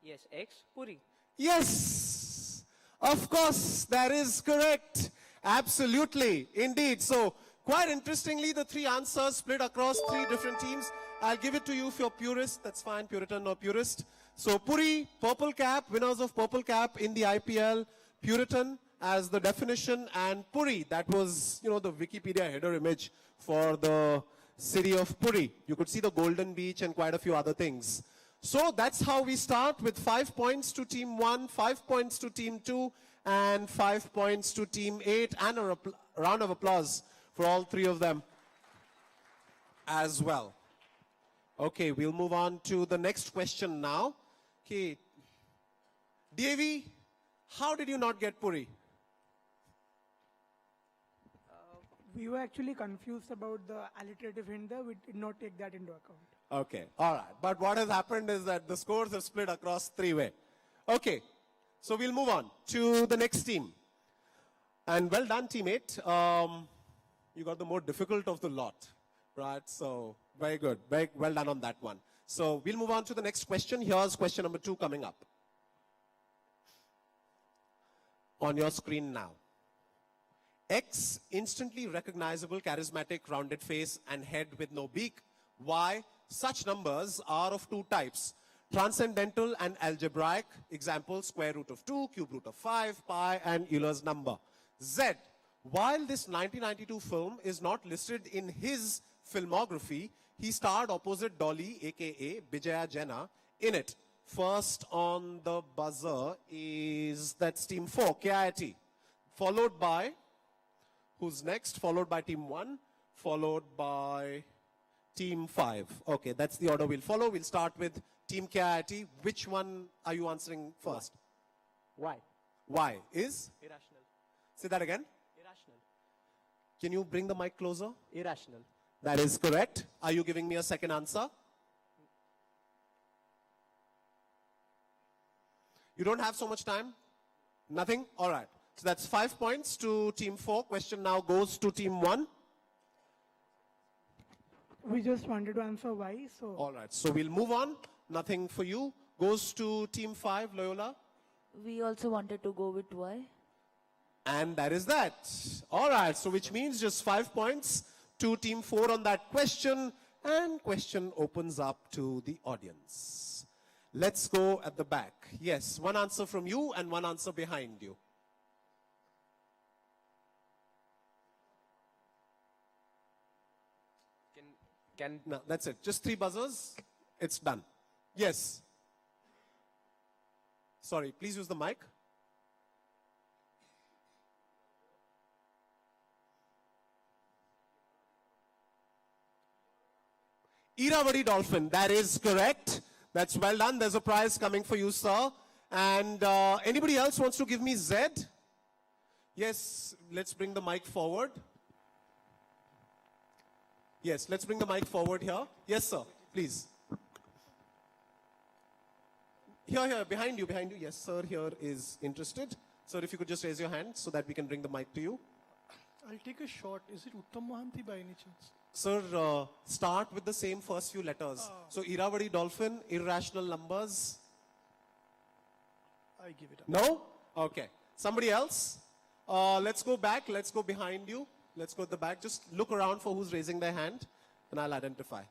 Yes, X. Puri. Yes. Of course, that is correct. Absolutely. Indeed. So, quite interestingly, the 3 answers split across 3 different teams. I'll give it to you if you're purist. That's fine. Puritan or purist. So, Puri, purple cap, winners of purple cap in the IPL. Puritan as the definition, and Puri, that was, you know, the Wikipedia header image for the city of Puri. You could see the Golden Beach and quite a few other things. So that's how we start, with 5 points to team 1, 5 points to team 2, and 5 points to team 8, and a round of applause for all 3 of them as well. Okay, we'll move on to the next question now. Okay, Devi, how did you not get Puri? We were actually confused about the alliterative hint there. We did not take that into account. Okay, all right. But what has happened is that the scores have split across 3-way. Okay, so we'll move on to the next team. And well done, teammate. You got the more difficult of the lot, right? So very good. Very well done on that one. So we'll move on to the next question. Here's question number 2 coming up on your screen now. X, instantly recognizable, charismatic, rounded face and head with no beak. Y, such numbers are of 2 types, transcendental and algebraic. Example, square root of 2, cube root of 5, pi, and Euler's number. Z, while this 1992 film is not listed in his filmography, he starred opposite Dolly, aka Bijaya Jena, in it. First on the buzzer is, that's team 4, KIT, followed by, who's next? Followed by team 1, followed by team 5. Okay, that's the order we'll follow. We'll start with team KIT. Which one are you answering first? Y. Y is? Irrational. Say that again. Irrational. Can you bring the mic closer? Irrational. That is correct. Are you giving me a second answer? You don't have so much time? Nothing? All right. So that's 5 points to team 4. Question now goes to team 1. We just wanted to answer why, so... All right. So we'll move on. Nothing for you. Goes to team 5, Loyola. We also wanted to go with Y. And that is that. All right. So which means just 5 points to team 4 on that question. And question opens up to the audience. Let's go at the back. Yes, one answer from you and one answer behind you. No, that's it. Just 3 buzzers. It's done. Yes. Sorry, please use the mic. Irrawaddy dolphin, that is correct. That's well done. There's a prize coming for you, sir. And anybody else wants to give me Z? Yes, let's bring the mic forward. Yes, let's bring the mic forward here. Yes, sir, please. Here, behind you. Yes, sir, here is interested. Sir, if you could just raise your hand so that we can bring the mic to you. I'll take a shot. Is it Uttam Mohanty by any chance? Sir, start with the same first few letters. So, Irrawaddy dolphin, irrational numbers. I give it up. No? Okay. Somebody else? Let's go back. Let's go behind you. Let's go at the back. Just look around for who's raising their hand, and I'll identify.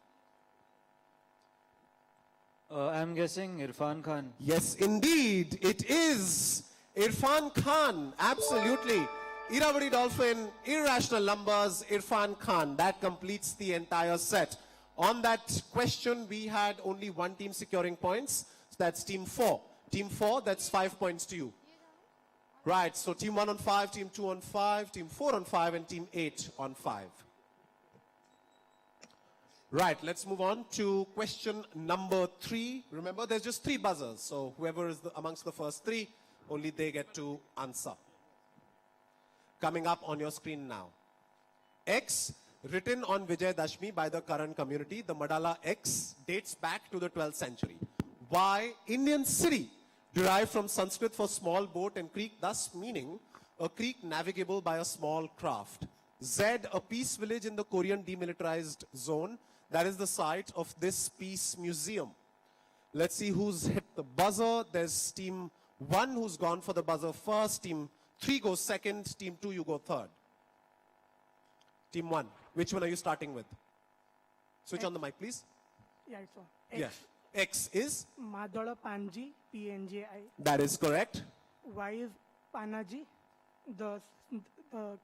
I'm guessing Irfan Khan. Yes, indeed. It is Irfan Khan. Absolutely. Irrawaddy dolphin, irrational numbers, Irfan Khan. That completes the entire set. On that question, we had only one team securing points. So that's team 4. Team 4, that's 5 points to you. Right, so team 1 on 5, team 2 on 5, team 4 on 5, and team 8 on 5. Right, let's move on to question number 3. Remember, there's just 3 buzzers. So whoever is amongst the first 3, only they get to answer. Coming up on your screen now. X, written on Vijay Dashmi by the current community, the Madala X dates back to the 12th century. Y, Indian city, derived from Sanskrit for small boat and creek, thus meaning a creek navigable by a small craft. Z, a peace village in the Korean demilitarized zone, that is the site of this peace museum. Let's see who's hit the buzzer. There's team 1 who's gone for the buzzer first, team 3 goes second, team 2 you go third. Team 1, which one are you starting with? Switch on the mic, please. Yeah, it's on. X. Yeah. X is? Madala Panji, P-N-J-I. That is correct. Y is Panaji, the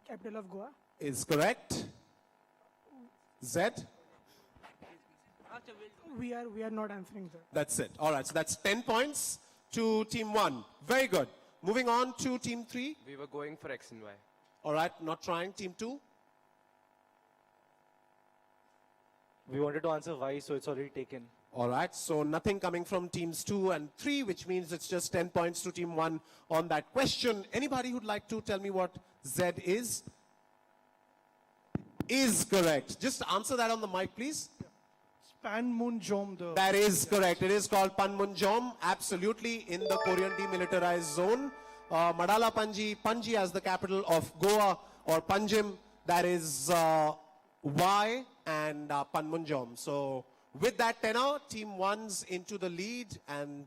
capital of Goa. Is correct. Z? We are not answering, sir. That's it. All right, so that's 10 points to team 1. Very good. Moving on to team 3. We were going for X and Y. All right, not trying. Team 2. We wanted to answer Y, so it's already taken. All right, so nothing coming from teams 2 and 3, which means it's just 10 points to team 1 on that question. Anybody who'd like to tell me what Z is? Is correct. Just answer that on the mic, please. Panmunjom. That is correct. It is called Panmunjom, absolutely, in the Korean demilitarized zone. Madala Panji as the capital of Goa, or Panjim, that is Y, and Panmunjom. So with that tenor, team 1's into the lead, and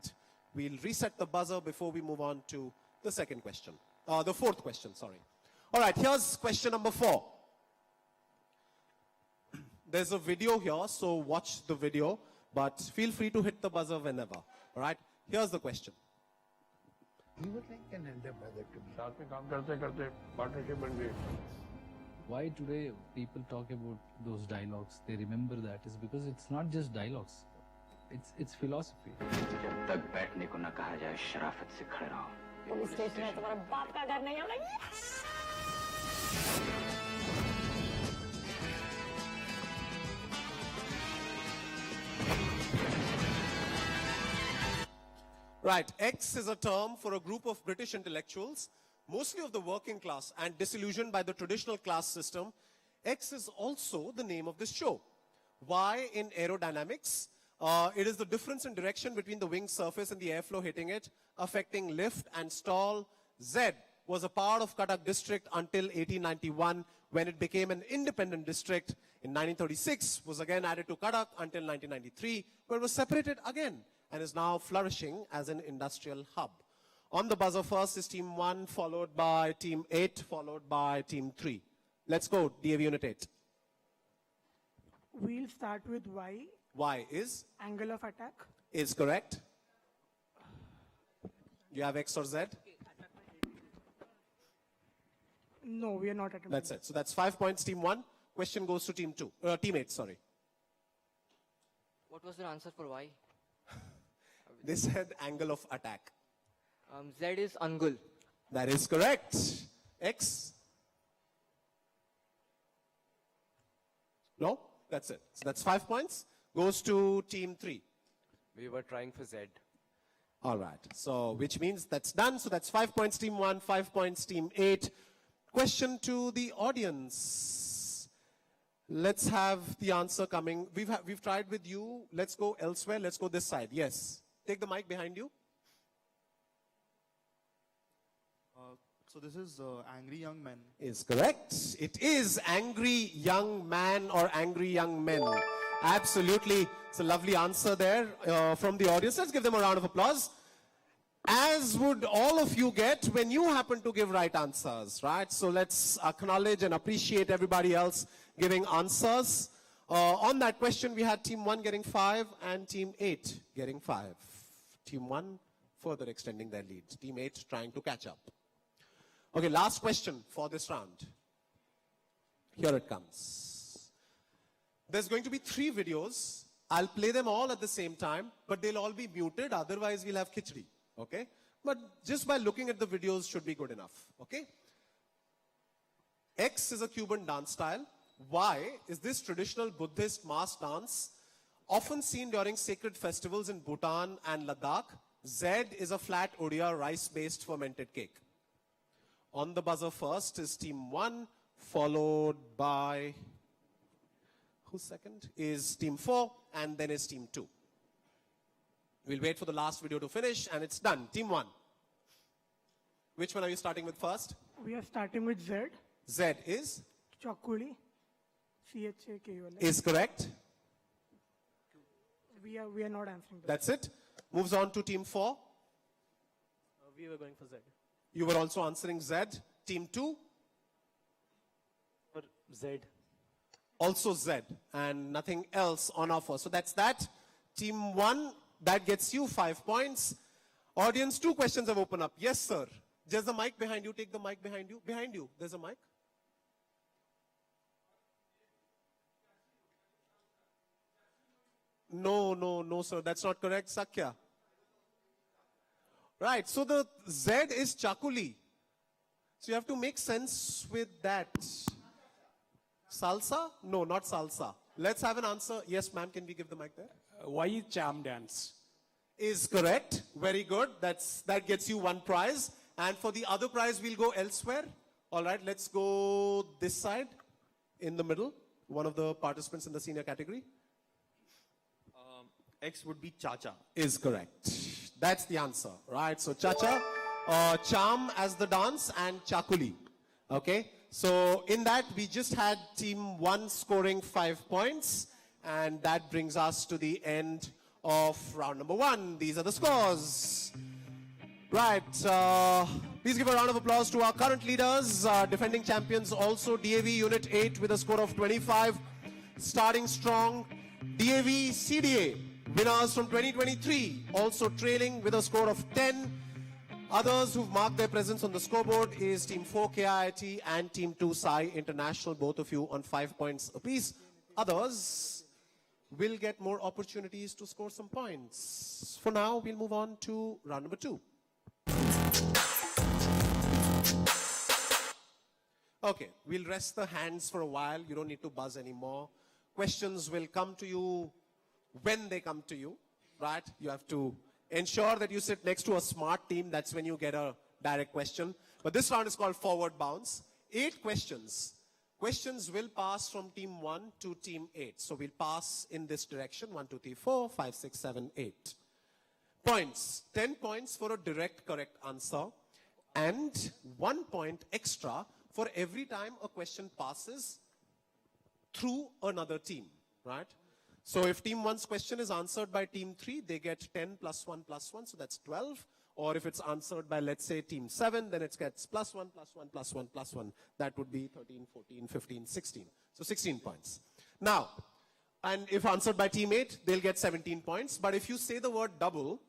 we'll reset the buzzer before we move on to the second question. The fourth question, sorry. All right, here's question number 4. There's a video here, so watch the video, but feel free to hit the buzzer whenever. All right, here's the question. He was like an elder brother to me. साथ में काम करते करते partnership बन गई. Why today people talk about those dialogues, they remember that, is because it's not just dialogues, it's philosophy. जब तक बैठने को न कहा जाए शराफत से खड़े रहो. पुलिस स्टेशन है, तुम्हारे बाप का घर नहीं है. Right, X is a term for a group of British intellectuals, mostly of the working class and disillusioned by the traditional class system. X is also the name of this show. Y in aerodynamics, it is the difference in direction between the wing surface and the airflow hitting it, affecting lift and stall. Z was a part of Cuttack district until 1891, when it became an independent district. In 1936, was again added to Cuttack until 1993, where it was separated again and is now flourishing as an industrial hub. On the buzzer first is team 1, followed by team 8, followed by team 3. Let's go, DAV unit 8. We'll start with Y. Y is? Angle of attack. Is correct. You have X or Z? No, we are not attempting. That's it. So that's 5 points, team 1. Question goes to team 2. Team 8, sorry. What was the answer for Y? They said angle of attack. Z is Angul. That is correct. X? No? That's it. So that's 5 points. Goes to team 3. We were trying for Z. All right. So, which means that's done. So that's 5 points team 1, 5 points team 8. Question to the audience. Let's have the answer coming. We've tried with you. Let's go elsewhere. Let's go this side. Yes. Take the mic behind you. So this is Angry Young Men. Is correct. It is Angry Young Man or Angry Young Men. Absolutely. It's a lovely answer there from the audience. Let's give them a round of applause. As would all of you get when you happen to give right answers, right? So let's acknowledge and appreciate everybody else giving answers. On that question, we had team 1 getting 5 and team 8 getting 5. Team 1 further extending their lead. Team 8 trying to catch up. Okay, last question for this round. Here it comes. There's going to be 3 videos. I'll play them all at the same time, but they'll all be muted. Otherwise, we'll have khichdi. Okay? But just by looking at the videos should be good enough. Okay? X is a Cuban dance style. Y is this traditional Buddhist mass dance, often seen during sacred festivals in Bhutan and Ladakh. Z is a flat Odia rice-based fermented cake. On the buzzer first is team 1, followed by, who's second? Is team 4, and then is team 2. We'll wait for the last video to finish, and it's done. Team 1. Which one are you starting with first? We are starting with Z. Z is? Chakuli. CHAKUL. Is correct. We are not answering that. That's it. Moves on to team 4. We were going for Z. You were also answering Z. Team 2? For Z. Also Z. And nothing else on offer. So that's that. Team 1, that gets you 5 points. Audience, 2 questions have opened up. Yes, sir. There's a mic behind you. Take the mic behind you. Behind you, there's a mic. No, sir. That's not correct. Sakya. Right. So the Z is Chakuli. So you have to make sense with that. Salsa? No, not salsa. Let's have an answer. Yes, ma'am. Can we give the mic there? Why is charm dance? Is correct. Very good. That gets you 1 prize. And for the other prize, we'll go elsewhere. All right. Let's go this side in the middle. One of the participants in the senior category. X would be Cha-Cha. Is correct. That's the answer, right? So Cha-Cha, charm as the dance, and Chakuli. Okay? So in that, we just had team 1 scoring 5 points, and that brings us to the end of round number 1. These are the scores. Right. Please give a round of applause to our current leaders, defending champions also, DAV Unit 8 with a score of 25. Starting strong, DAV CDA. Winners from 2023, also trailing with a score of 10. Others who've marked their presence on the scoreboard is Team 4 KIIT and Team 2 Sai International, both of you on 5 points apiece. Others will get more opportunities to score some points. For now, we'll move on to round number 2. Okay, we'll rest the hands for a while. You don't need to buzz anymore. Questions will come to you when they come to you, right? You have to ensure that you sit next to a smart team. That's when you get a direct question. But this round is called forward bounce. 8 questions. Questions will pass from team 1 to team 8. So we'll pass in this direction. 1, 2, 3, 4, 5, 6, 7, 8. Points. 10 points for a direct correct answer. And 1 point extra for every time a question passes through another team, right? So if team 1's question is answered by team 3, they get 10 plus 1 plus 1, so that's 12. Or if it's answered by, let's say, team 7, then it gets plus 1 plus 1 plus 1 plus 1. That would be 13, 14, 15, 16. So 16 points. Now, and if answered by team 8, they'll get 17 points. But if you say the word double,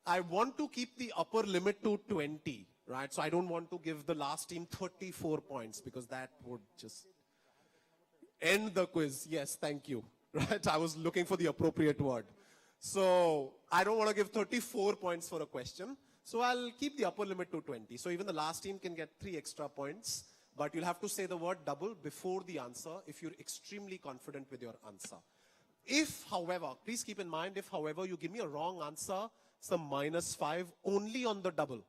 I want to keep the upper limit to 20, right? So I don't want to give the last team 34 points because that would just end the quiz. Yes, thank you. Right, I was looking for the appropriate word. So I don't want to give 34 points for a question. So I'll keep the upper limit to 20. So even the last team can get 3 extra points. But you'll have to say the word double before the answer if you're extremely confident with your answer. If, however, please keep in mind, if, however, you give me a wrong answer, it's a -5 only on the double.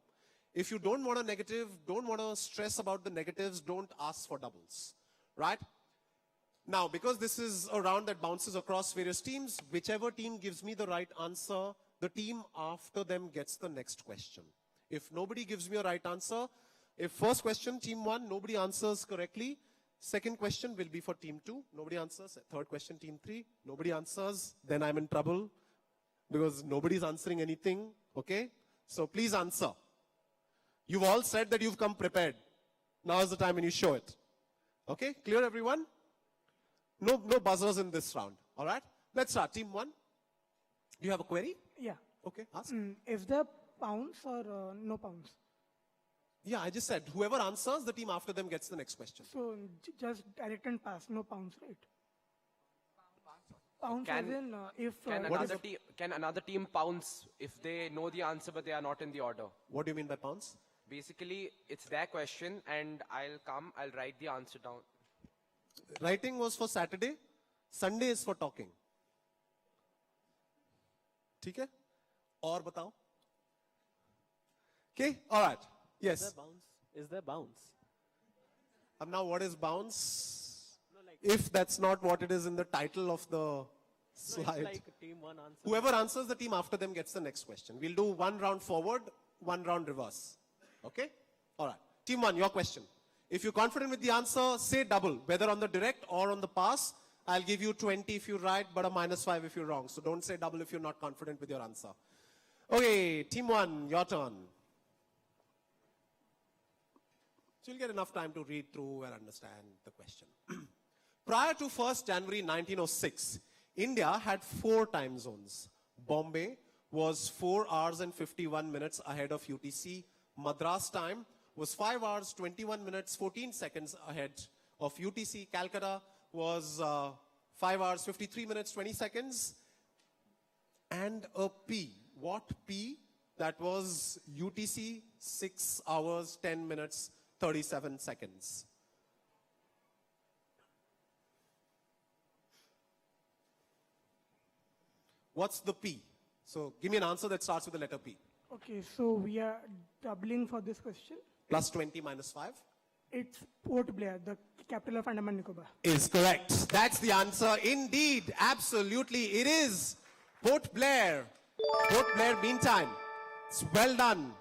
If you don't want a negative, don't want to stress about the negatives, don't ask for doubles, right? Now, because this is a round that bounces across various teams, whichever team gives me the right answer, the team after them gets the next question. If nobody gives me a right answer, if first question, team 1, nobody answers correctly, second question will be for team 2, nobody answers. Third question, team 3, nobody answers, then I'm in trouble because nobody's answering anything, okay? So please answer. You've all said that you've come prepared. Now is the time when you show it. Okay, clear everyone? No buzzers in this round, all right? Let's start. Team 1, do you have a query? Yeah. Okay, ask. Is there pounds or no pounds? Yeah, I just said, whoever answers, the team after them gets the next question. So just direct and pass, no pounds, right? Pounds Can- as in if... Can another team pounce if they know the answer but they are not in the order? What do you mean by pounce? Basically, it's their question and I'll write the answer down. Writing was for Saturday, Sunday is for talking. ठीक है? और बताओ? Okay, all right. Yes. Is there bounce? Now what is bounce? If that's not what it is in the title of the slide. It's like team 1 answer. Whoever answers, the team after them gets the next question. We'll do 1 round forward, 1 round reverse. Okay? All right. Team 1, your question. If you're confident with the answer, say double, whether on the direct or on the pass. I'll give you 20 if you're right, but a -5 if you're wrong. So don't say double if you're not confident with your answer. Okay, team 1, your turn. So you'll get enough time to read through and understand the question. Prior to 1st January 1906, India had 4 time zones. Bombay was 4 hours and 51 minutes ahead of UTC. Madras time was 5 hours, 21 minutes, 14 seconds ahead of UTC. Calcutta was 5 hours, 53 minutes, 20 seconds. And a P. What P? That was UTC, 6 hours, 10 minutes, 37 seconds. What's the P? So give me an answer that starts with the letter P. Okay, so we are doubling for this question. Plus 20 minus 5. It's Port Blair, the capital of Andaman Nicobar. Is correct. That's the answer. Indeed, absolutely, it is Port Blair. Port Blair, meantime, it's well done.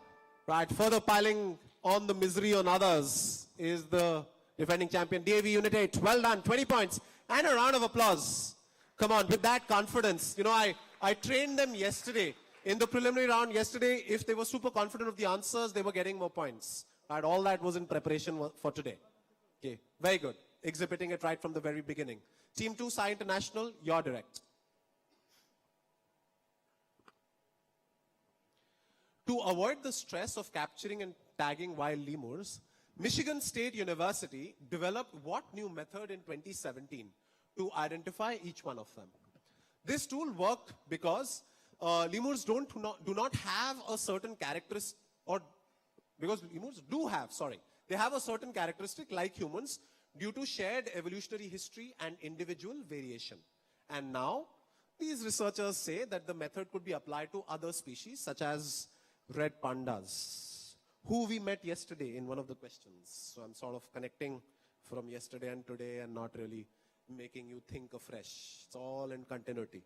Right, further piling on the misery on others is the defending champion, DAV Unit 8. Well done, 20 points. And a round of applause. Come on, with that confidence. You know, I trained them yesterday. In the preliminary round yesterday, if they were super confident of the answers, they were getting more points. Right, all that was in preparation for today. Okay, very good. Exhibiting it right from the very beginning. Team 2, Sai International, you're direct. To avoid the stress of capturing and tagging wild lemurs, Michigan State University developed what new method in 2017 to identify each one of them? This tool worked because lemurs do not have a certain characteristic, or because lemurs do have, they have a certain characteristic like humans due to shared evolutionary history and individual variation. And now, these researchers say that the method could be applied to other species such as red pandas, who we met yesterday in one of the questions. So I'm sort of connecting from yesterday and today and not really making you think afresh. It's all in continuity.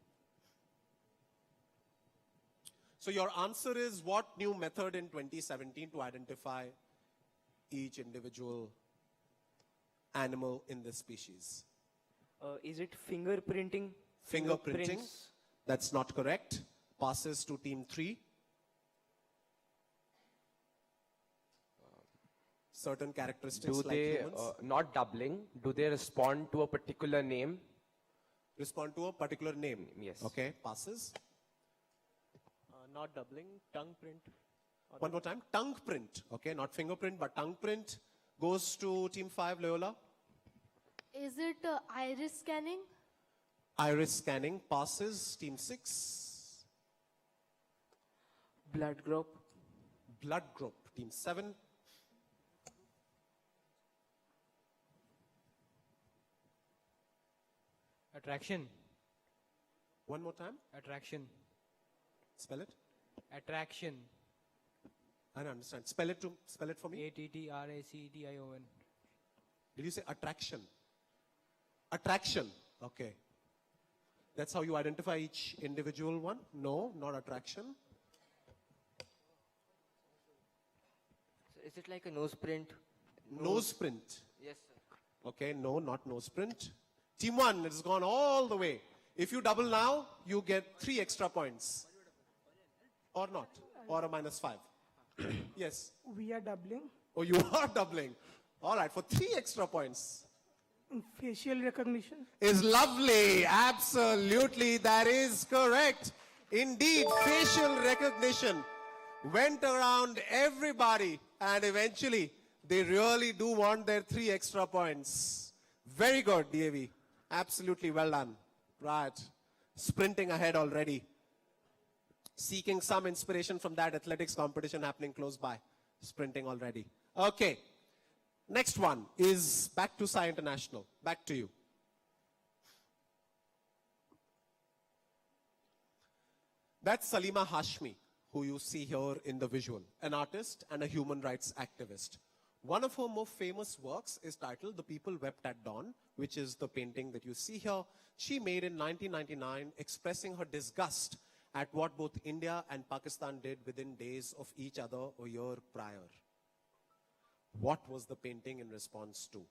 So your answer is what new method in 2017 to identify each individual animal in this species? Is it fingerprinting? Fingerprinting. Fingerprints? That's not correct. Passes to team 3. Certain characteristics Do like they, humans. not doubling, do they respond to a particular name? Respond to a particular name. Yes. Okay, passes. Not doubling, tongue print. One more time, tongue print. Okay, not fingerprint, but tongue print goes to team 5, Loyola. Is it iris scanning? Iris scanning passes, team 6. Blood group. Blood group, team 7. Attraction. One more time. Attraction. Spell it. Attraction. I don't understand. Spell it for me. Attraction. Did you say attraction? Attraction. Okay. That's how you identify each individual one? No, not attraction. So is it like a nose print? Nose print. Yes, sir. Okay, no, not nose print. Team 1, it's gone all the way. If you double now, you get 3 extra points. Or not. Or a -5. Yes. We are doubling. Oh, you are doubling. All right, for 3 extra points. Facial recognition. Is lovely. Absolutely, that is correct. Indeed, facial recognition went around everybody, and eventually they really do want their 3 extra points. Very good, DAV. Absolutely well done. Right. Sprinting ahead already. Seeking some inspiration from that athletics competition happening close by. Sprinting already. Okay. Next one is back to Sai International. Back to you. That's Salima Hashmi, who you see here in the visual, an artist and a human rights activist. One of her more famous works is titled The People Wept at Dawn, which is the painting that you see here. She made in 1999, expressing her disgust at what both India and Pakistan did within days of each other a year prior. What was the painting in response to?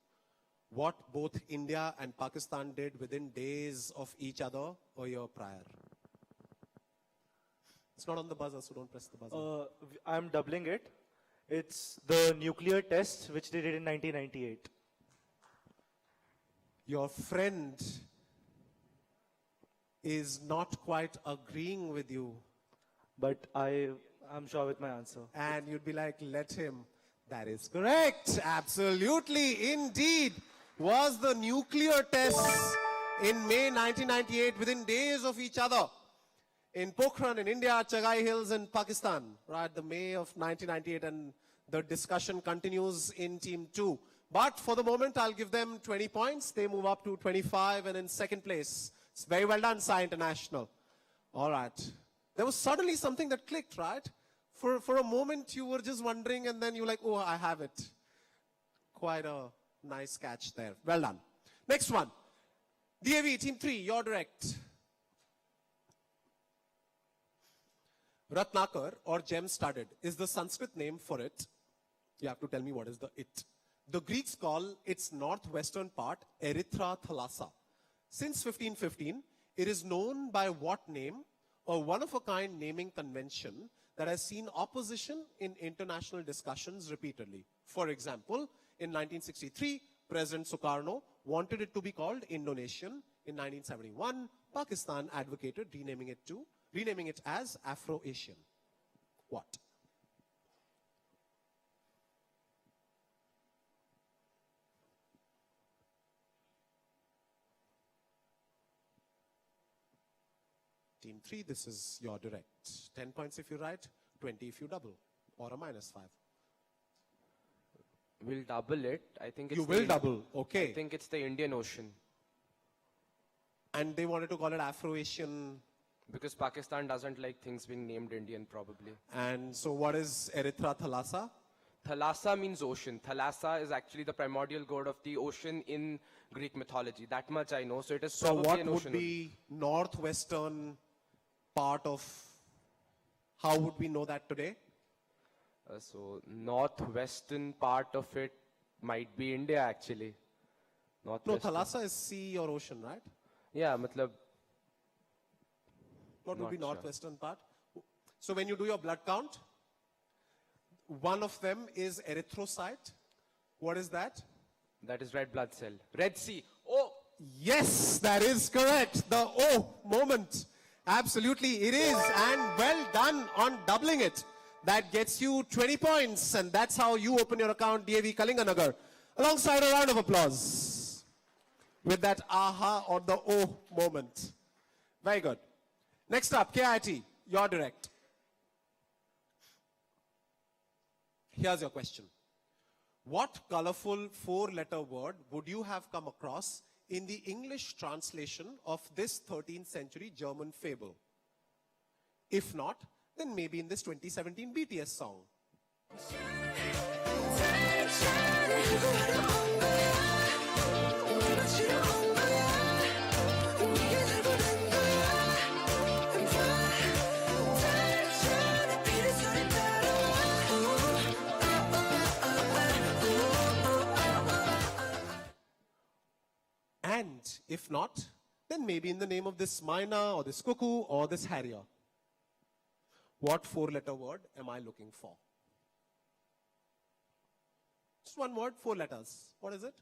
What both India and Pakistan did within days of each other a year prior. It's not on the buzzer, so don't press the buzzer. I'm doubling it. It's the nuclear test which they did in 1998. Your friend is not quite agreeing with you. But I'm sure with my answer. And you'd be like, let him. That is correct. Absolutely, indeed. Was the nuclear tests in May 1998 within days of each other. In Pokhran in India, Chagai Hills in Pakistan. Right, the May of 1998, and the discussion continues in Team 2. But for the moment, I'll give them 20 points. They move up to 25 and in second place. It's very well done, Sai International. All right. There was suddenly something that clicked, right? For a moment, you were just wondering, and then you're like, oh, I have it. Quite a nice catch there. Well done. Next one. DAV, Team 3, you're direct. Ratnakar, or gem-studded, is the Sanskrit name for it. You have to tell me what is the it. The Greeks call its northwestern part Erythra Thalassa. Since 1515, it is known by what name? A one-of-a-kind naming convention that has seen opposition in international discussions repeatedly. For example, in 1963, President Sukarno wanted it to be called Indonesian. In 1971, Pakistan advocated renaming it as Afro-Asian. What? Team 3, this is your direct. 10 points if you write, 20 if you double, or a -5. We'll double it. I think it's You will double, okay. I think it's the Indian Ocean. And they wanted to call it Afro-Asian. Because Pakistan doesn't like things being named Indian, probably. And so what is Erythra Thalassa? Thalassa means ocean. Thalassa is actually the primordial god of the ocean in Greek mythology. That much I know. So it is So probably what an would ocean. be northwestern part of, how would we know that today? So northwestern part of it might be India, actually. No, Northwestern. Thalassa is sea or ocean, right? Yeah, matlab. What would Not be sure. northwestern part? So when you do your blood count, one of them is erythrocyte. What is that? That is red blood cell. Red Sea. Oh! Yes, that is correct. The oh moment. Absolutely, it is. And well done on doubling it. That gets you 20 points. And that's how you open your account, DAV Kalinganagar. Alongside a round of applause. With that aha or the oh moment. Very good. Next up, KIT, your direct. Here's your question. What colorful four-letter word would you have come across in the English translation of this 13th century German fable? If not, then maybe in this 2017 BTS song. And if not, then maybe in the name of this myna or this cuckoo or this harrier. What four-letter word am I looking for? Just one word, 4 letters. What is it?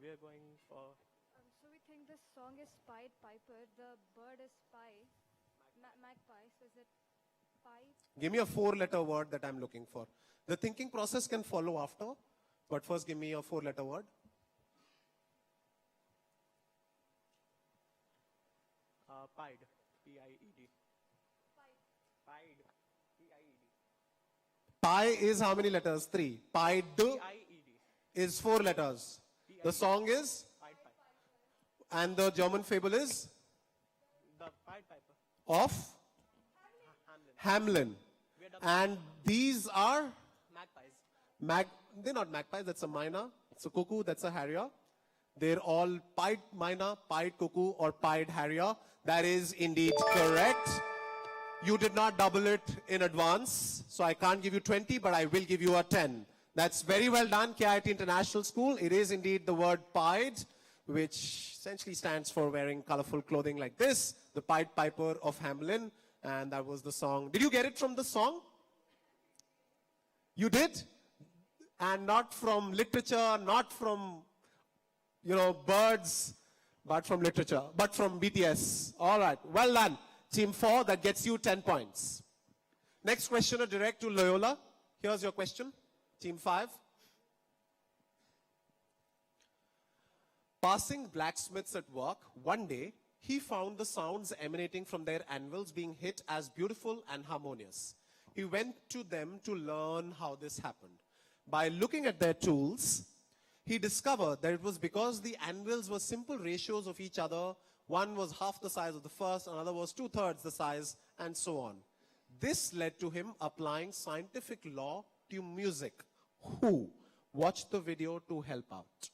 We are going for So we think this song is Pied Piper. The bird is pie, magpie. So is it pie? Give me a 4-letter word that I'm looking for. The thinking process can follow after, but first give me a 4-letter word. pied. P-I-E-D. Pied. P-I-E-D. Pi is how many letters? 3. Pied P-I-E-D. is 4 letters. The song is? Pied Piper. And the German fable is? The Pied Piper. Of? Hamlin. And these are? Magpies. They're not magpies, that's a myna. It's a cuckoo, that's a harrier. They're all pied myna, pied cuckoo, or pied harrier. That is indeed correct. You did not double it in advance, so I can't give you 20, but I will give you a 10. That's very well done, KIT International School. It is indeed the word pied, which essentially stands for wearing colorful clothing like this, the Pied Piper of Hamelin, and that was the song. Did you get it from the song? You did? And not from literature, not from, birds, but from literature, but from BTS. All right, well done. Team 4, that gets you 10 points. Next questioner direct to Loyola. Here's your question. Team 5. Passing blacksmiths at work, one day, he found the sounds emanating from their anvils being hit as beautiful and harmonious. He went to them to learn how this happened. By looking at their tools, he discovered that it was because the anvils were simple ratios of each other. One was half the size of the first, another was 2/3 the size, and so on. This led to him applying scientific law to music. Who? Watch the video to help out.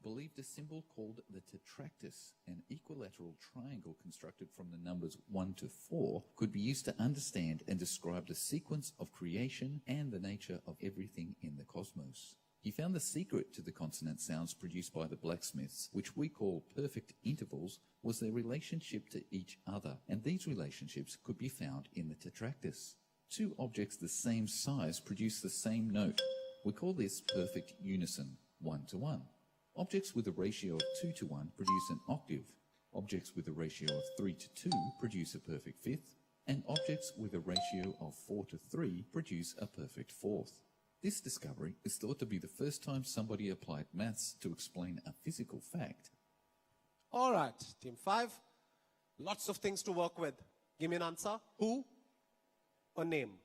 Believed a symbol called the tetractys, an equilateral triangle constructed from the numbers 1 to 4, could be used to understand and describe the sequence of creation and the nature of everything in the cosmos. He found the secret to the consonant sounds produced by the blacksmiths, which we call perfect intervals, was their relationship to each other, and these relationships could be found in the tetractys. Two objects the same size produce the same note. We call this perfect unison, 1 to 1. Objects with a ratio of 2 to 1 produce an octave. Objects with a ratio of 3 to 2 produce a perfect fifth. And objects with a ratio of 4 to 3 produce a perfect fourth. This discovery is thought to be the first time somebody applied maths to explain a physical fact. All right, Team 5. Lots of things to work with. Give me an answer. Who? A name.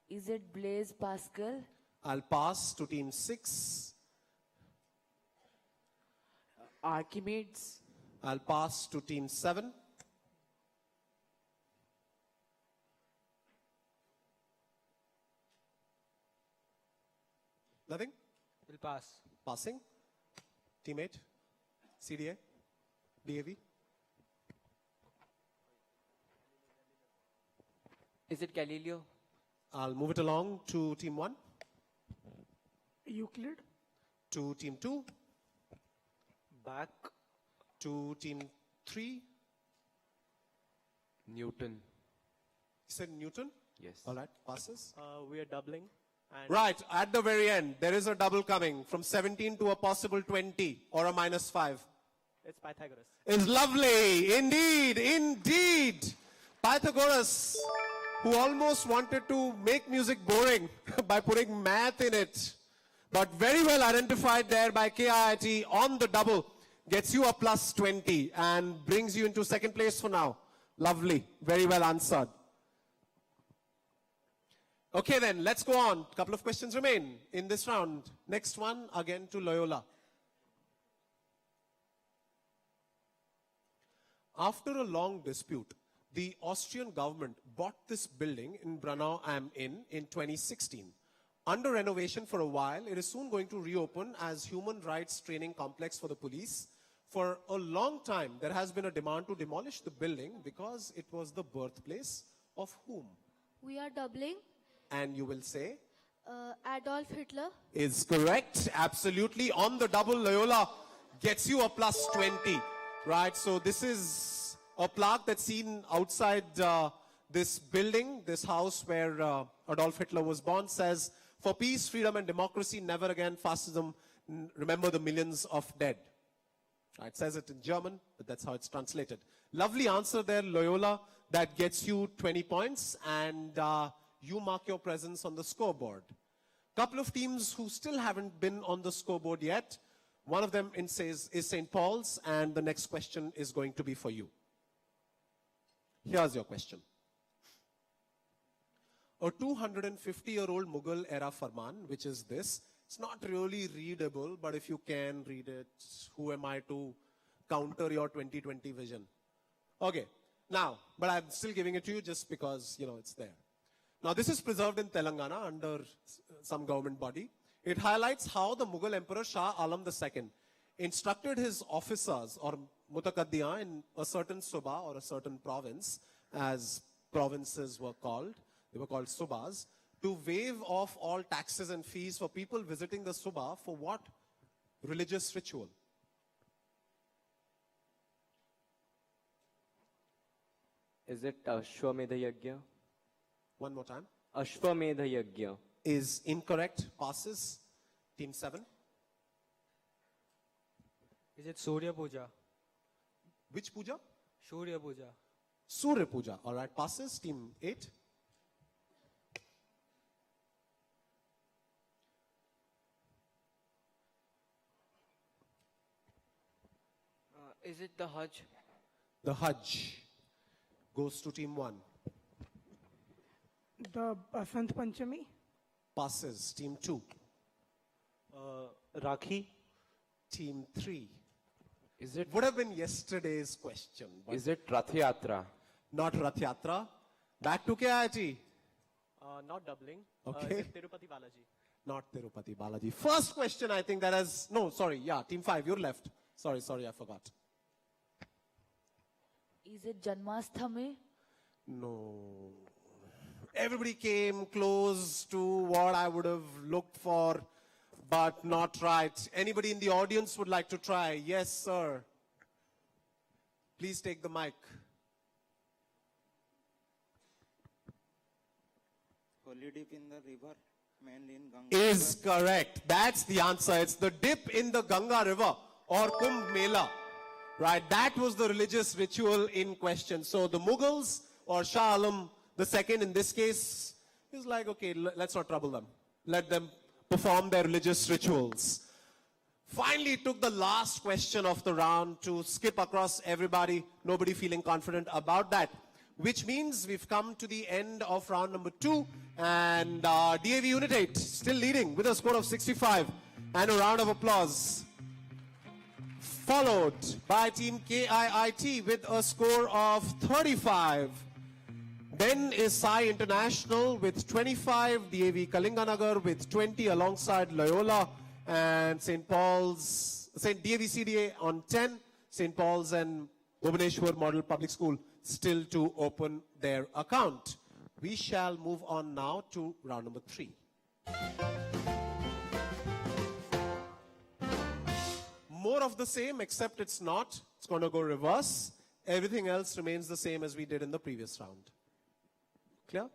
Is it Blaise Pascal? I'll pass to Team 6. Archimedes. I'll pass to Team 7. Nothing? We'll pass. Passing. Team 8. CDA. DAV. Is it Galileo? I'll move it along to Team 1. Euclid. To Team 2. Back. To Team 3. Newton. You said Newton? Yes. All right, passes. We are doubling. And Right, at the very end, there is a double coming from 17 to a possible 20 or a -5. it's Pythagoras. It's lovely. Indeed, indeed. Pythagoras, who almost wanted to make music boring by putting math in it, but very well identified there by KIT on the double. gets you a plus 20 and brings you into second place for now. Lovely. Very well answered. Okay then, let's go on. A couple of questions remain in this round. Next one, again to Loyola. After a long dispute, the Austrian government bought this building in Brunau am Inn in 2016. Under renovation for a while, it is soon going to reopen as human rights training complex for the police. For a long time, there has been a demand to demolish the building because it was the birthplace of whom? We are doubling. And you will say? Adolf Hitler. Is correct. Absolutely. On the double, Loyola gets you a plus 20. Right. So this is a plaque that's seen outside this building, this house where Adolf Hitler was born. Says, for peace, freedom and democracy, never again fascism. Remember the millions of dead. Right. Says it in German, but that's how it's translated. Lovely answer there, Loyola. That gets you 20 points. And you mark your presence on the scoreboard. Couple of teams who still haven't been on the scoreboard yet. One of them is St. Paul's, and the next question is going to be for you. Here's your question. A 250-year-old Mughal era farman, which is this. It's not really readable, but if you can read it, who am I to counter your 2020 vision? Okay, now, but I'm still giving it to you just because, you know, it's there. Now, this is preserved in Telangana under some government body. It highlights how the Mughal Emperor Shah Alam II instructed his officers or mutakaddiyan in a certain suba or a certain province, as provinces were called, they were called subas, to waive off all taxes and fees for people visiting the suba for what religious ritual? Is it Ashwamedha Yajna? One more time. Ashwamedha Yajna. Is incorrect. Passes. Team 7. Is it Surya Puja? Which puja? Surya Puja. Surya Puja. All right. Passes. Team 8. Is it the Hajj? The Hajj goes to team 1. The Basant Panchami. Passes. Team 2. Rakhi. Team 3. Is it? Would have been yesterday's question. Is it Rath Yatra? Not Rath Yatra. Back to KIIT. Not doubling. Okay. Is it Tirupati Balaji? Not Tirupati Balaji. First question, I think that has... No, sorry. Yeah, team 5. You're left. Sorry, I forgot. Is it Janmasthami? No. Everybody came close to what I would have looked for, but not right. Anybody in the audience would like to try? Yes, sir. Please take the mic. Holy dip in the river, mainly in Ganga. Is correct. That's the answer. It's the dip in the Ganga river or Kumbh Mela. Right, that was the religious ritual in question. So the Mughals or Shah Alam II in this case is like, okay, let's not trouble them. Let them perform their religious rituals. Finally, it took the last question of the round to skip across everybody, nobody feeling confident about that. Which means we've come to the end of round number 2 and DAV Unit 8 still leading with a score of 65 and a round of applause. Followed by Team KIIT with a score of 35. Then is Sai International with 25, DAV Kalinganagar with 20 alongside Loyola and St. Paul's, St. DAV CDA on 10, St. Paul's and Bhubaneswar Model Public School still to open their account. We shall move on now to round number 3. More of the same, except it's not. It's going to go reverse. Everything else remains the same as we did in the previous round. Clear?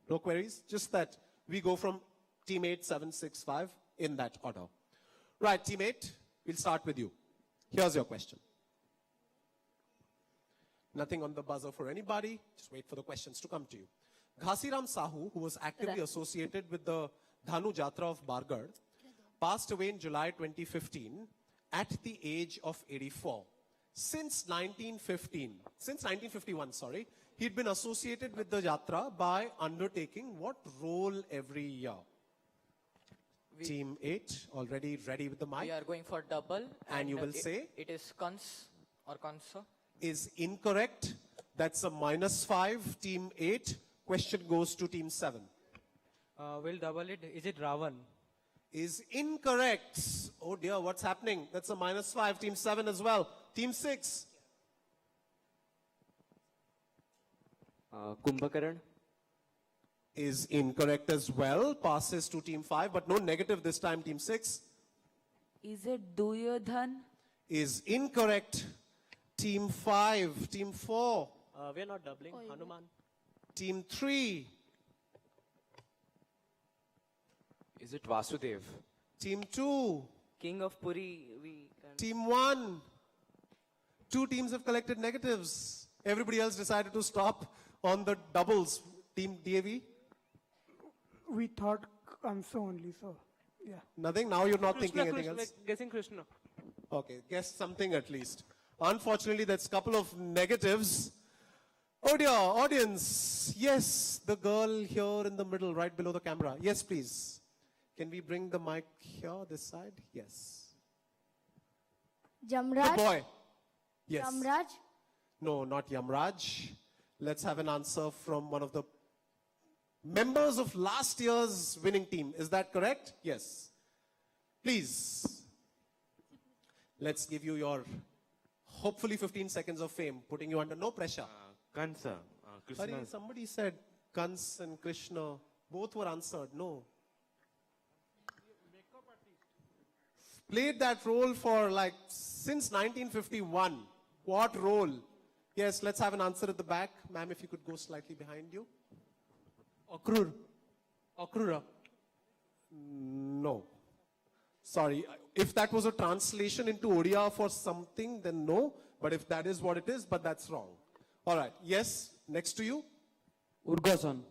No queries? Just that we go from team 8, 7, 6, 5 in that order. Right, team 8, we'll start with you. Here's your question. Nothing on the buzzer for anybody. Just wait for the questions to come to you. Ghasiram Sahu, who was actively associated with the Dhanu Jatra of Bargarh, passed away in July 2015. at the age of 84. Since 1951, sorry, he'd been associated with the Yatra by undertaking what role every year? Team 8, already ready with the mic. We are going for double. And you will say? It is Kans or Kansa. Is incorrect. That's a -5, Team 8. Question goes to Team 7. We'll double it. Is it Ravan? Is incorrect. Oh dear, what's happening? That's a -5, Team 7 as well. Team 6. Kumbhakaran. Is incorrect as well. Passes to Team 5, but no negative this time, Team 6. Is it Duryodhan? Is incorrect. Team 5. Team 4. We are not doubling. Hanuman. Team 3. Is it Vasudev? Team 2. King of Puri. Team 1. 2 teams have collected negatives. Everybody else decided to stop on the doubles. Team DAV? We thought Kansa only, so yeah. Nothing? Now you're not thinking anything Krishna, else? guessing Krishna. Okay, guess something at least. Unfortunately, that's a couple of negatives. Oh dear, audience. Yes, the girl here in the middle, right below the camera. Yes, please. Can we bring the mic here, this side? Yes. Jamraj. Good boy. Yes. Jamraj. No, not Yamraj. Let's have an answer from one of the members of last year's winning team. Is that correct? Yes. Please. Let's give you your, hopefully 15 seconds of fame, putting you under no pressure. Kansa. Sorry, somebody said Kans and Krishna. Both were answered. No. Played that role for like since 1951. What role? Yes, let's have an answer at the back. Ma'am, if you could go slightly behind you. Akrura. No. Sorry. If that was a translation into Odia for something, then no. But if that is what it is, but that's wrong. All right. Yes. Next to you. Urgasan.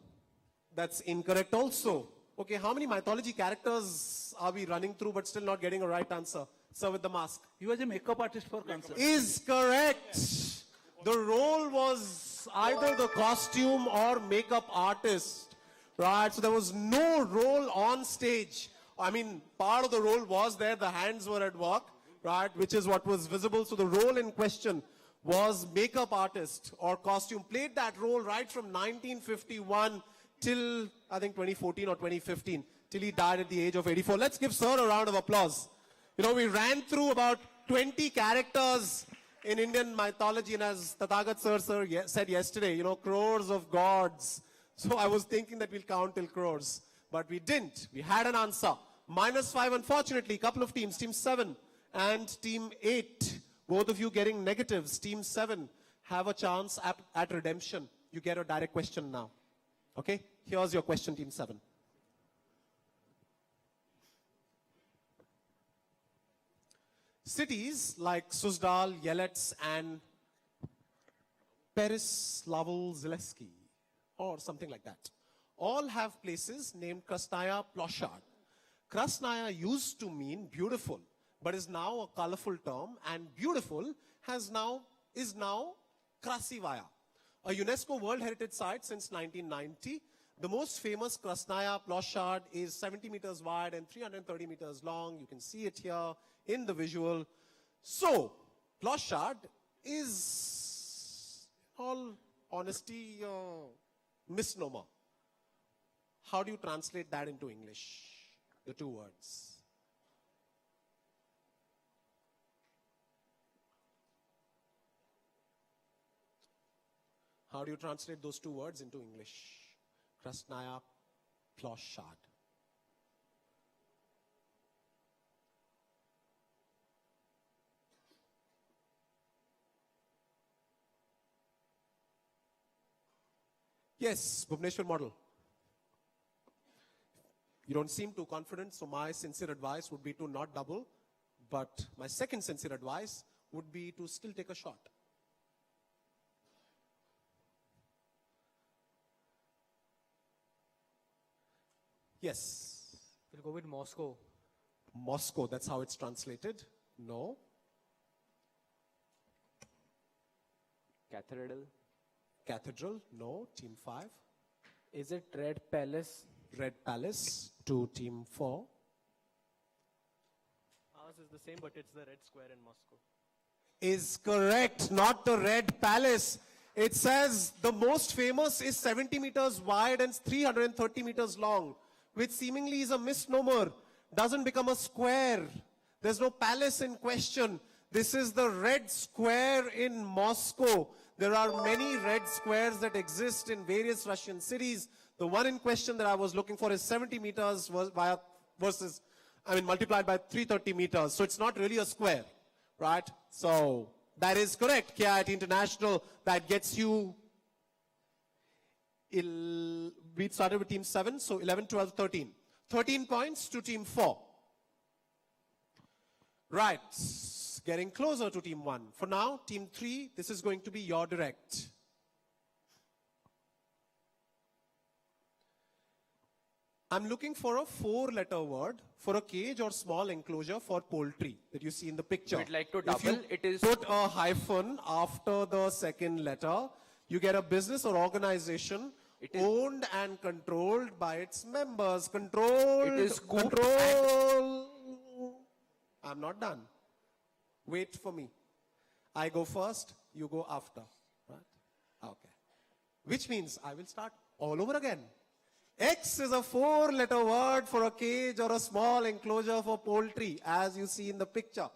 That's incorrect also. Okay, how many mythology characters are we running through but still not getting a right answer? Sir with the mask. He was a makeup artist for Kansa. Is correct. The role was either the costume or makeup artist. Right, so there was no role on stage. I mean, part of the role was there, the hands were at work, right, which is what was visible. So the role in question was makeup artist or costume. Played that role right from 1951 till, I think, 2014 or 2015, till he died at the age of 84. Let's give Sir a round of applause. You know, we ran through about 20 characters in Indian mythology, and as Tathagat sir said yesterday, you know, crores of gods. So I was thinking that we'll count till crores, but we didn't. We had an answer. -5, unfortunately, couple of teams, Team 7 and Team 8. Both of you getting negatives. Team 7 have a chance at redemption. You get a direct question now. Okay, here's your question, Team 7. Cities like Suzdal, Yelets, and Pereslavl-Zaleski, or something like that, all have places named Krasnaya Ploshad. Krasnaya used to mean beautiful, but is now a colorful term, and beautiful is now Krasivaya, a UNESCO World Heritage Site since 1990. The most famous Krasnaya Ploshad is 70 meters wide and 330 meters long. You can see it here in the visual. So, Ploshad is, in all honesty, misnomer. How do you translate that into English? The two words. How do you translate those two words into English? Krasnaya Ploshad. Yes, Bhubaneswar model. You don't seem too confident, so my sincere advice would be to not double, but my second sincere advice would be to still take a shot. Yes. We'll go with Moscow. Moscow, that's how it's translated. No. Cathedral. Cathedral? No. Team 5. Is it Red Palace? Red Palace to Team 4. Ours is the same, but it's the Red Square in Moscow. Is correct, not the Red Palace. It says the most famous is 70 meters wide and 330 meters long, which seemingly is a misnomer. Doesn't become a square. There's no palace in question. This is the Red Square in Moscow. There are many red squares that exist in various Russian cities. The one in question that I was looking for is 70 meters multiplied by 330 meters. So it's not really a square, right? So that is correct. KIIT International, that gets you, we started with team 7, so 11, 12, 13. 13 points to team 4. Right, getting closer to team 1. For now, team 3, this is going to be your direct. I'm looking for a 4-letter word for a cage or small enclosure for poultry that you see in the picture. We'd like to If double. you It is put a hyphen after the second letter, you get a business or organization owned and controlled by its members. Controlled. It is coop control. I'm not done. Wait for me. I go first, you go after. Right? Okay. Which means I will start all over again. X is a 4-letter word for a cage or a small enclosure for poultry, as you see in the picture.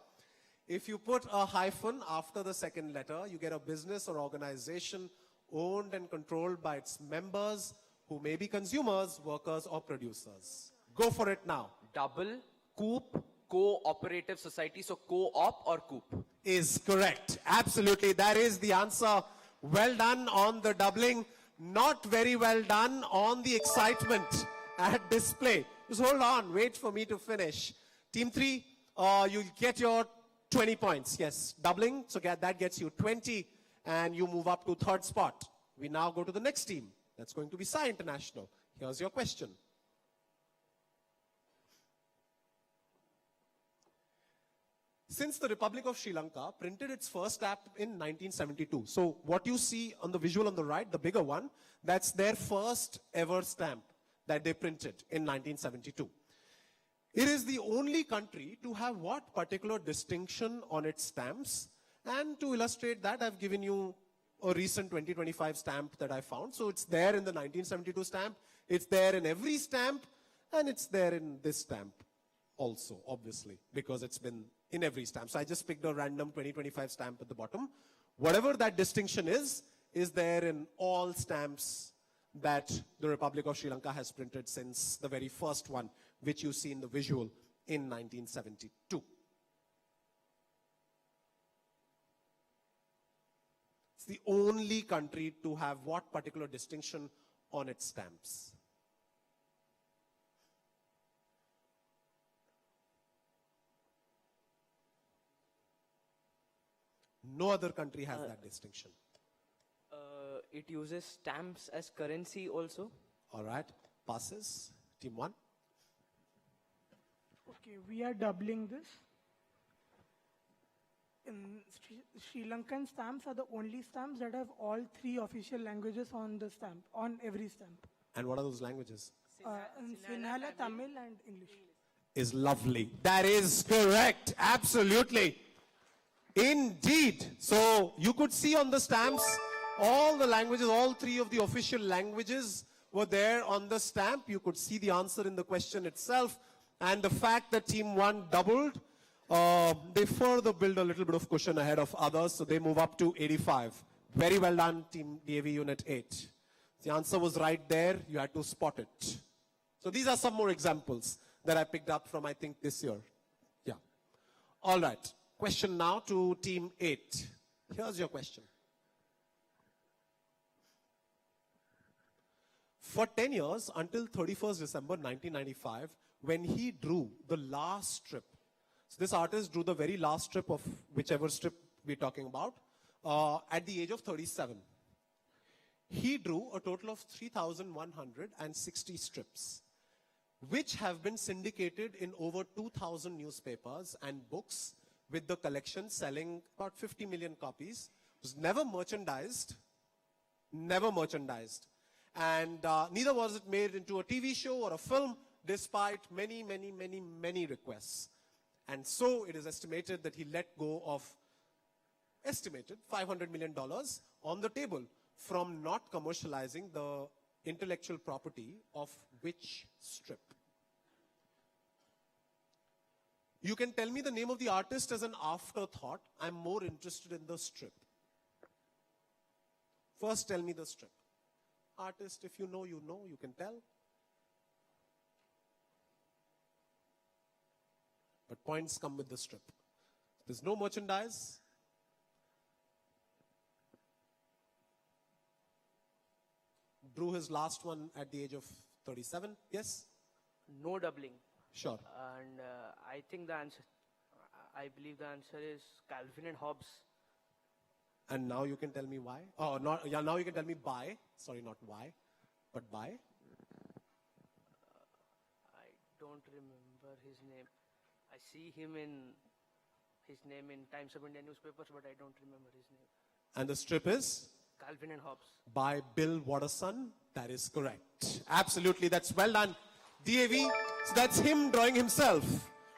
If you put a hyphen after the second letter, you get a business or organization owned and controlled by its members, who may be consumers, workers, or producers. Go for it now. double, coop, cooperative society. So co-op or coop? Is correct. Absolutely. That is the answer. Well done on the doubling. Not very well done on the excitement at display. Just hold on. Wait for me to finish. Team 3, you'll get your 20 points. Yes, doubling. So that gets you 20. And you move up to 3rd spot. We now go to the next team. That's going to be Sai International. Here's your question. Since the Republic of Sri Lanka printed its first stamp in 1972. So what you see on the visual on the right, the bigger one, that's their first ever stamp that they printed in 1972. It is the only country to have what particular distinction on its stamps? And to illustrate that, I've given you a recent 2025 stamp that I found. So it's there in the 1972 stamp, it's there in every stamp, and it's there in this stamp also, obviously, because it's been in every stamp. So I just picked a random 2025 stamp at the bottom. Whatever that distinction is there in all stamps that the Republic of Sri Lanka has printed since the very first one, which you see in the visual in 1972. It's the only country to have what particular distinction on its stamps? No other country has that distinction. It uses stamps as currency also. All right, passes. Team 1. Okay, we are doubling this. In Sri Lankan stamps are the only stamps that have all 3 official languages on the stamp, on every stamp. And what are those languages? Sinhala, Tamil, and English. Is lovely. That is correct. Absolutely. Indeed. So you could see on the stamps all the languages, all 3 of the official languages were there on the stamp. You could see the answer in the question itself. And the fact that team 1 doubled, they further build a little bit of cushion ahead of others. So they move up to 85. Very well done, team DAV Unit 8. The answer was right there. You had to spot it. So these are some more examples that I picked up from, I think, this year. Yeah. All right. Question now to team 8. Here's your question. For 10 years, until 31st December 1995, when he drew the last strip. So this artist drew the very last strip of whichever strip we're talking about at the age of 37. He drew a total of 3,160 strips, which have been syndicated in over 2,000 newspapers and books with the collection selling about 50 million copies. It was never merchandised. Never merchandised. And neither was it made into a TV show or a film, despite many, many, many, many requests. And so it is estimated that he let go of estimated $500 million on the table from not commercializing the intellectual property of which strip? You can tell me the name of the artist as an afterthought. I'm more interested in the strip. First, tell me the strip. Artist, if you know, you can tell. But points come with the strip. There's no merchandise. Drew his last one at the age of 37. Yes? No doubling. Sure. And I think the answer, I believe the answer is Calvin and Hobbes. And now you can tell me why? Oh, not, yeah, now you can tell me by. Sorry, not why, but by. I don't remember his name. I see him in his name in Times of India newspapers, but I don't remember his name. And the strip is? Calvin and Hobbes. By Bill Watterson. That is correct. Absolutely, that's well done. DAV, so that's him drawing himself.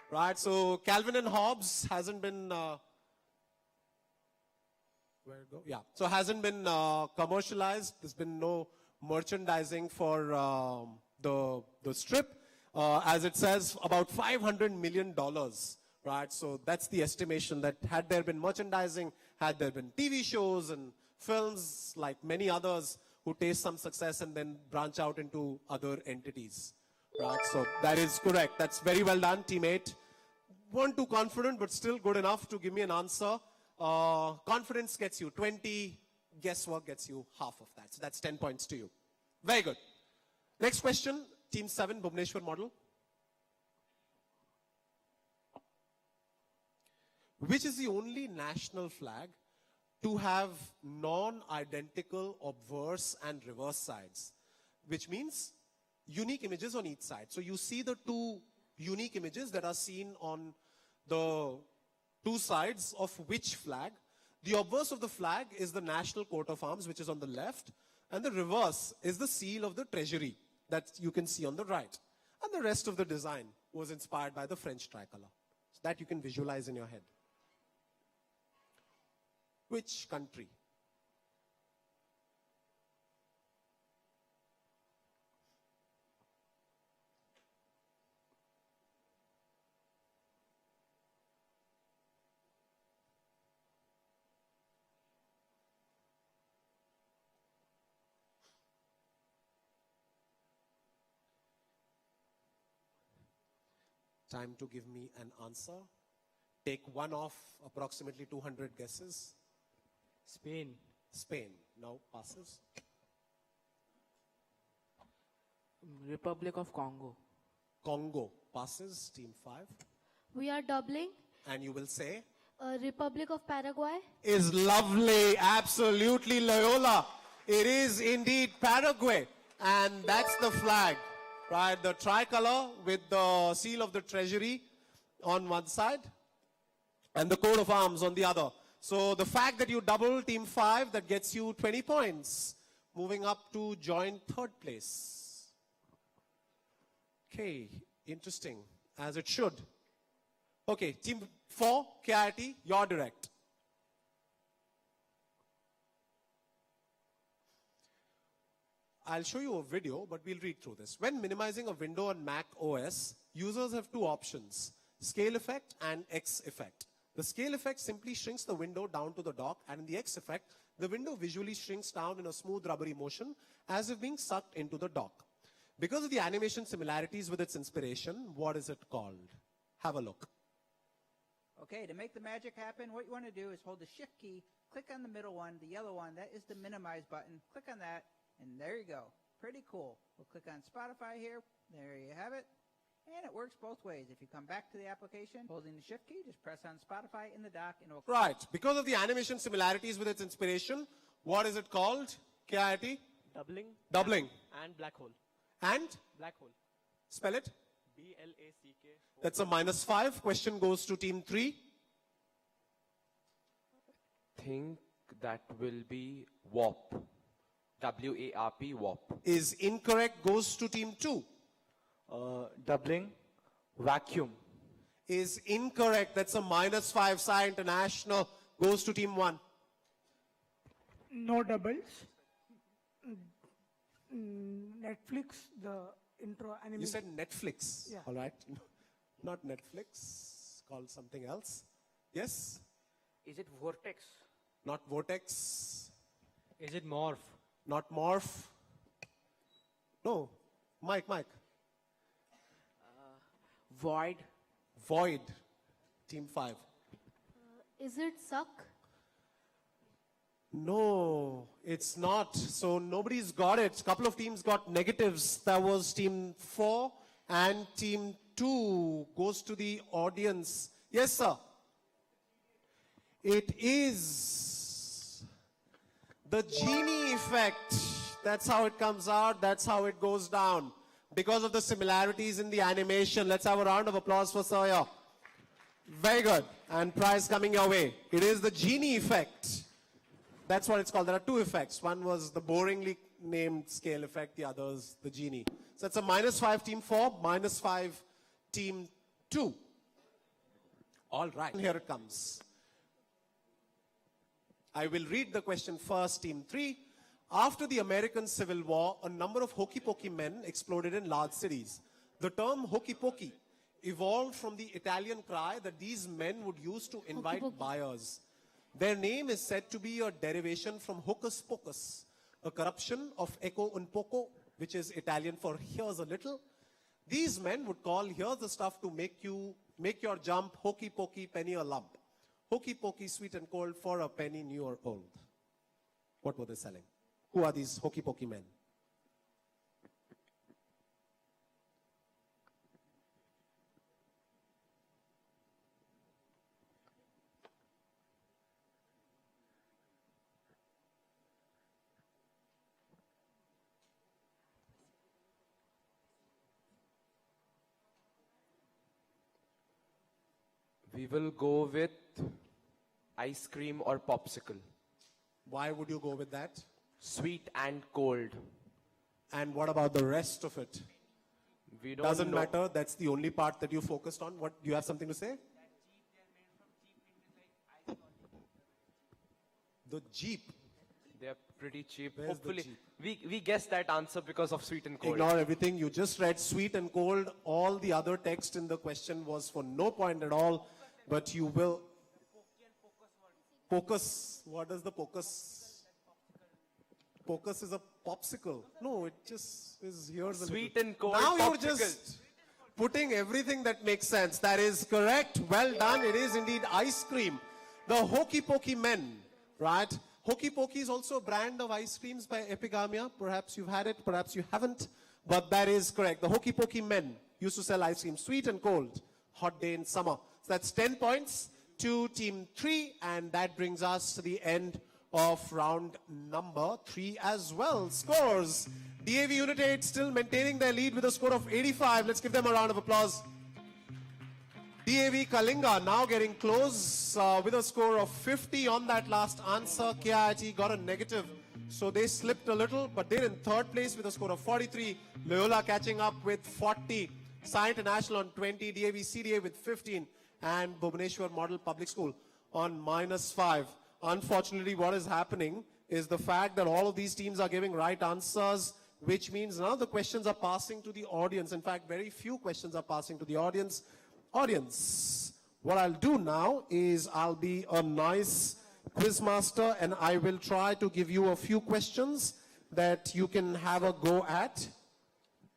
Right, so Calvin and Hobbes hasn't been... where go? Yeah, so hasn't been commercialized. There's been no merchandising for the strip. As it says, about $500 million, right? So that's the estimation that had there been merchandising, had there been TV shows and films like many others who taste some success and then branch out into other entities, right? So that is correct. That's very well done, teammate. Weren't too confident, but still good enough to give me an answer. Confidence gets you 20, guesswork gets you half of that. So that's 10 points to you. Very good. Next question, Team 7, Bhubaneswar model. Which is the only national flag to have non-identical obverse and reverse sides? Which means unique images on each side. So you see the two unique images that are seen on the two sides of which flag? The obverse of the flag is the National Coat of Arms, which is on the left, and the reverse is the seal of the Treasury that you can see on the right. And the rest of the design was inspired by the French tricolor. So that you can visualize in your head. Which country? Time to give me an answer. Take one off approximately 200 guesses. Spain. Spain. No, passes. Republic of Congo. Congo. Passes. Team 5. We are doubling. And you will say? Republic of Paraguay. Is lovely. Absolutely, Loyola. It is indeed Paraguay. And that's the flag. Right, the tricolor with the seal of the Treasury on one side and the coat of arms on the other. So the fact that you double Team 5, that gets you 20 points. Moving up to joint third place. Okay, interesting, as it should. Okay, Team 4, KIT, you're direct. I'll show you a video, but we'll read through this. When minimizing a window on Mac OS, users have two options, scale effect and X effect. The scale effect simply shrinks the window down to the dock, and in the X effect, the window visually shrinks down in a smooth rubbery motion as if being sucked into the dock. Because of the animation similarities with its inspiration, what is it called? Have a look. Okay, to make the magic happen, what you want to do is hold the Shift key, click on the middle one, the yellow one, that is the minimize button, click on that, and there you go. Pretty cool. We'll click on Spotify here. There you have it. And it works both ways. If you come back to the application, holding the Shift key, just press on Spotify in the dock and it'll... Right. Because of the animation similarities with its inspiration, what is it called? KIT? Doubling. Doubling. And black hole. And? Black hole. Spell it. BLACK. That's a -5. Question goes to Team 3. think that will be WARP. W-A-R-P, WARP. Is incorrect, goes to team 2. Doubling, vacuum. Is incorrect, that's a -5. Sai International goes to team 1. No doubles. Netflix, the intro animation. You said Netflix, Yeah. all right? Not Netflix, called something else. Yes? Is it Vortex? Not Vortex. Is it Morph? Not Morph. No. Mike. Void. Void. Team 5. Is it suck? No, it's not. So nobody's got it. A couple of teams got negatives. That was team 4 and team 2 goes to the audience. Yes, sir. It is the genie effect. That's how it comes out. That's how it goes down. Because of the similarities in the animation. Let's have a round of applause for Sawyer. Very good. And prize coming your way. It is the genie effect. That's what it's called. There are 2 effects. One was the boringly named scale effect. The other is the genie. So it's a -5 team 4, -5 team 2. All right. Here it comes. I will read the question first, team 3. After the American Civil War, a number of hokey-pokey men exploded in large cities. The term hokey-pokey evolved from the Italian cry that these men would use to invite buyers. Their name is said to be a derivation from hocus pocus, a corruption of echo un poco, which is Italian for here's a little. These men would call here's the stuff to make your jump, hokey pokey, penny a lump. Hokey pokey, sweet and cold, for a penny new or old. What were they selling? Who are these hokey pokey men? We will go with ice cream or popsicle. Why would you go with that? Sweet and cold. And what about the rest of it? We don't Doesn't know. matter. That's the only part that you focused on. What, do you have something to say? The Jeep. They are pretty cheap. Where's the Hopefully, Jeep? we guessed that answer because of sweet and cold. Ignore everything. You just read sweet and cold. All the other text in the question was for no point at all. But you will. Pocus. What does the pocus? Pocus is a popsicle. No, it just is here's a Sweet little. and cold Now you're popsicle. just putting everything that makes sense. That is correct. Well done. It is indeed ice cream. The Hokey Pokey Men, right? Hokey Pokey is also a brand of ice creams by Epigamia. Perhaps you've had it, perhaps you haven't. But that is correct. The Hokey Pokey Men used to sell ice cream, sweet and cold, hot day in summer. So that's 10 points to team 3. And that brings us to the end of round number 3 as well. Scores. DAV Unit 8 still maintaining their lead with a score of 85. Let's give them a round of applause. DAV Kalinga now getting close with a score of 50 on that last answer. KIIT got a negative, so they slipped a little, but they're in third place with a score of 43. Loyola catching up with 40. Sai International on 20. DAV CDA with 15. And Bhubaneswar Model Public School on -5. Unfortunately, what is happening is the fact that all of these teams are giving right answers, which means none of the questions are passing to the audience. In fact, very few questions are passing to the audience. Audience, what I'll do now is I'll be a nice quiz master and I will try to give you a few questions that you can have a go at.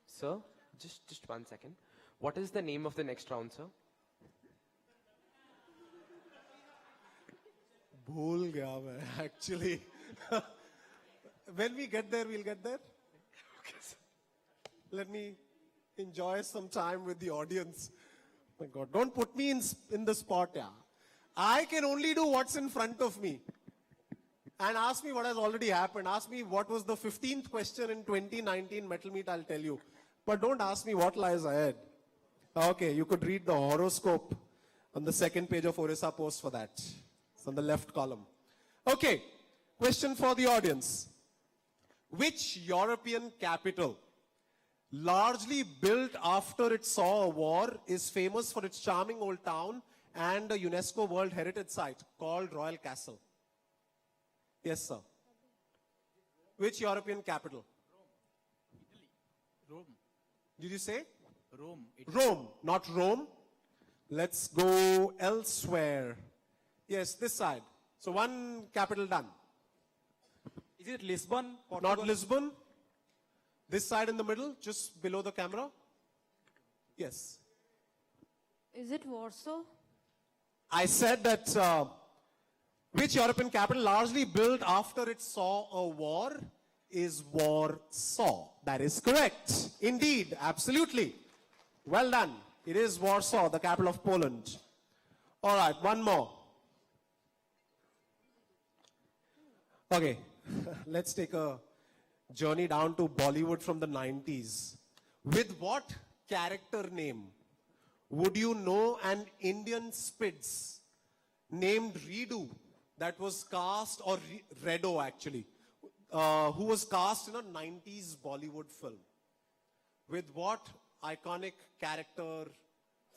Sir, just 1 second. What is the name of the next round, sir? Bhul gaya main, actually. When we get there, we'll get there. Let me enjoy some time with the audience. My God, don't put me in the spot, yeah. I can only do what's in front of me. And ask me what has already happened. Ask me what was the 15th question in 2019 Mettle Meet, I'll tell you. But don't ask me what lies ahead. Okay, you could read the horoscope on the second page of Orissa Post for that. It's on the left column. Okay, question for the audience. Which European capital, largely built after it saw a war, is famous for its charming old town and a UNESCO World Heritage Site called Royal Castle? Yes, sir. Which European capital? Rome. Did you say? Rome. Rome, not Rome. Let's go elsewhere. Yes, this side. So one capital done. Is it Lisbon? Not Lisbon. This side in the middle, just below the camera. Yes. Is it Warsaw? I said that which European capital, largely built after it saw a war, is Warsaw. That is correct. Indeed, absolutely. Well done. It is Warsaw, the capital of Poland. All right, one more. Okay, let's take a journey down to Bollywood from the 90s. With what character name would you know an Indian Spids named Redu that was cast, or Redo actually, who was cast in a 90s Bollywood film? With what iconic character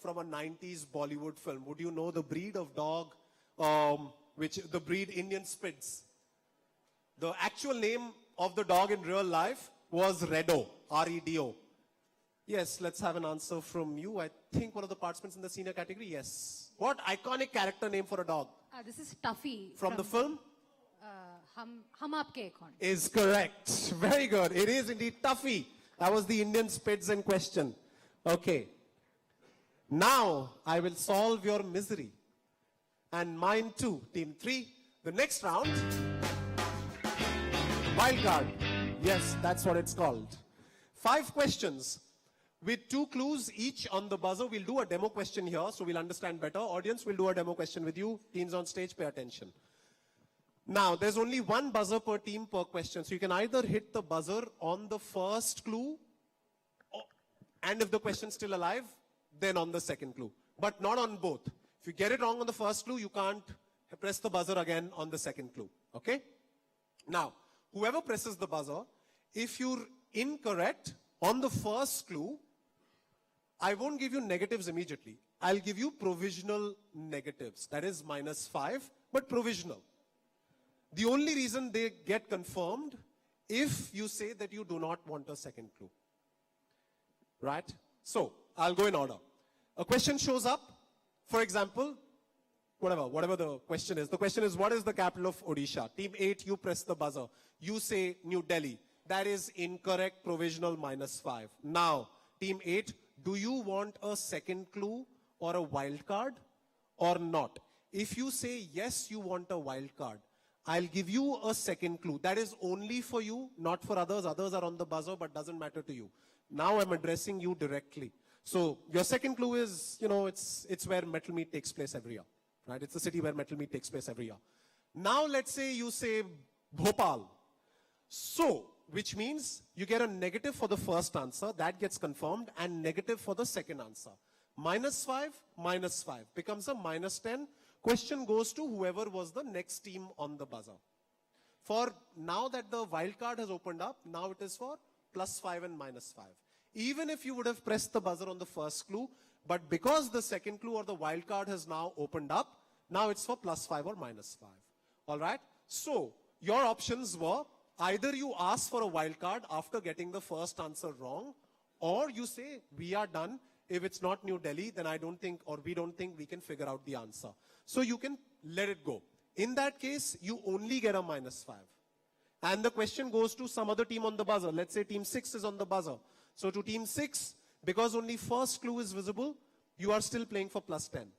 from a 90s Bollywood film would you know the breed of dog, the breed Indian Spids? The actual name of the dog in real life was Redo, R-E-D-O. Yes, let's have an answer from you. I think one of the participants in the senior category, yes. What iconic character name for a dog? This is Tuffy. From the film? Hum Aapke Kaun. Is correct. Very good. It is indeed Tuffy. That was the Indian Spids in question. Okay. Now, I will solve your misery. And mine too. Team 3. The next round, wild card. Yes, that's what it's called. 5 questions with 2 clues each on the buzzer. We'll do a demo question here so we'll understand better. Audience, we'll do a demo question with you. Teams on stage, pay attention. Now, there's only 1 buzzer per team per question. So you can either hit the buzzer on the first clue, and if the question's still alive, then on the second clue. But not on both. If you get it wrong on the first clue, you can't press the buzzer again on the second clue. Okay? Now, whoever presses the buzzer, if you're incorrect on the first clue, I won't give you negatives immediately. I'll give you provisional negatives. That is -5, but provisional. The only reason they get confirmed if you say that you do not want a second clue. Right? So, I'll go in order. A question shows up. For example, whatever the question is. The question is, what is the capital of Odisha? Team 8, you press the buzzer. You say New Delhi. That is incorrect, provisional, -5. Now, Team 8, do you want a second clue or a wild card or not? If you say yes, you want a wild card, I'll give you a second clue. That is only for you, not for others. Others are on the buzzer, but doesn't matter to you. Now I'm addressing you directly. So your second clue is, it's where Mettle Meet takes place every year. Right? It's the city where Mettle Meet takes place every year. Now let's say you say Bhopal. So, which means you get a negative for the first answer. That gets confirmed, and negative for the second answer. -5, -5 becomes a -10. Question goes to whoever was the next team on the buzzer. For now that the wild card has opened up, now it is for +5 and -5. Even if you would have pressed the buzzer on the first clue, but because the second clue or the wild card has now opened up, now it's for +5 or -5. All right? So, your options were either you ask for a wild card after getting the first answer wrong, or you say, we are done. If it's not New Delhi, then I don't think, or we don't think we can figure out the answer. So you can let it go. In that case, you only get a -5. And the question goes to some other team on the buzzer. Let's say team 6 is on the buzzer. So to team 6, because only first clue is visible, you are still playing for +10.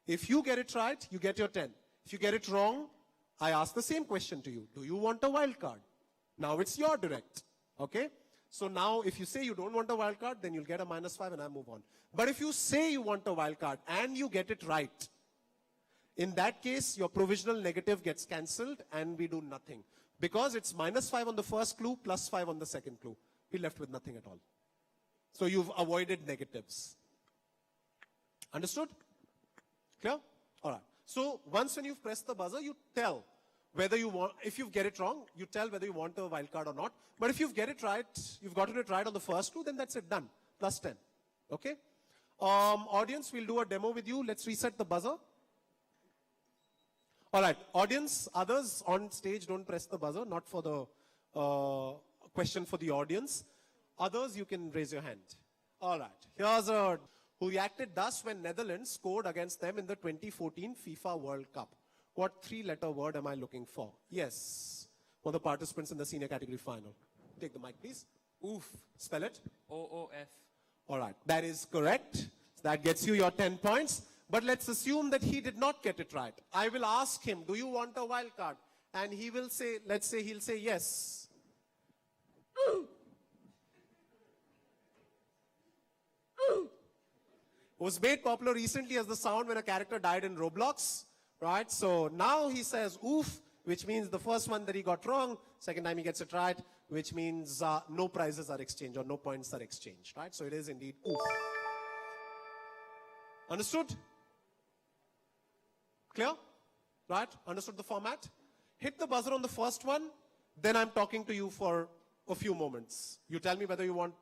If you get it right, you get your 10. If you get it wrong, I ask the same question to you. Do you want a wild card? Now it's your direct. Okay? So now if you say you don't want a wild card, then you'll get a -5 and I move on. But if you say you want a wild card and you get it right, in that case, your provisional negative gets cancelled and we do nothing. Because it's -5 on the first clue, +5 on the second clue. We're left with nothing at all. So you've avoided negatives. Understood? Clear? All right. So once when you've pressed the buzzer, you tell whether you want, if you get it wrong, you tell whether you want a wild card or not. But if you get it right, you've gotten it right on the first clue, then that's it, done. Plus 10. Okay? Audience, we'll do a demo with you. Let's reset the buzzer. All right, audience, others on stage, don't press the buzzer, not for the question for the audience. Others, you can raise your hand. All right, here's who reacted thus when Netherlands scored against them in the 2014 FIFA World Cup. What three-letter word am I looking for? Yes, for the participants in the senior category final. Take the mic, please. Oof, spell it. OOF. All right, that is correct. So that gets you your 10 points. But let's assume that he did not get it right. I will ask him, do you want a wild card? And he will say, let's say he'll say yes. Was made popular recently as the sound when a character died in Roblox, right? So now he says oof, which means the first one that he got wrong, second time he gets it right, which means no prizes are exchanged or no points are exchanged, right? So it is indeed oof. Understood? Clear? Right? Understood the format? Hit the buzzer on the first one, then I'm talking to you for a few moments. You tell me whether you want,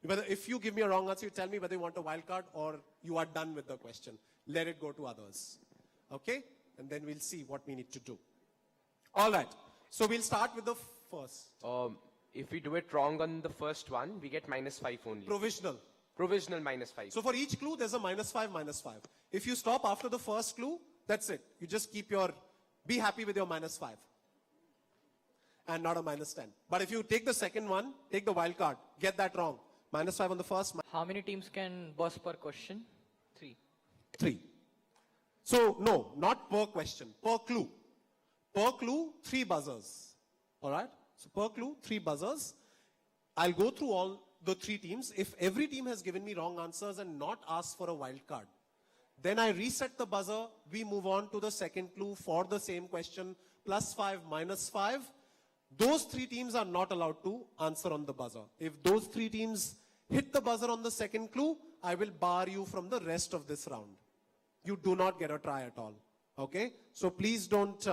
if you give me a wrong answer, you tell me whether you want a wild card or you are done with the question. Let it go to others. Okay? And then we'll see what we need to do. All right. So we'll start with the first. If we do it wrong on the first one, we get -5 only. Provisional. Provisional -5. So for each clue, there's a -5, -5. If you stop after the first clue, that's it. You just keep be happy with your -5. And not a -10. But if you take the second one, take the wild card, get that wrong. -5 on the first. How many teams can buzz per question? 3. 3. So no, not per question, per clue. Per clue, 3 buzzers. All right? So per clue, 3 buzzers. I'll go through all the 3 teams. If every team has given me wrong answers and not asked for a wild card, then I reset the buzzer. We move on to the second clue for the same question, +5, -5. Those 3 teams are not allowed to answer on the buzzer. If those 3 teams hit the buzzer on the second clue, I will bar you from the rest of this round. You do not get a try at all. Okay? So please don't,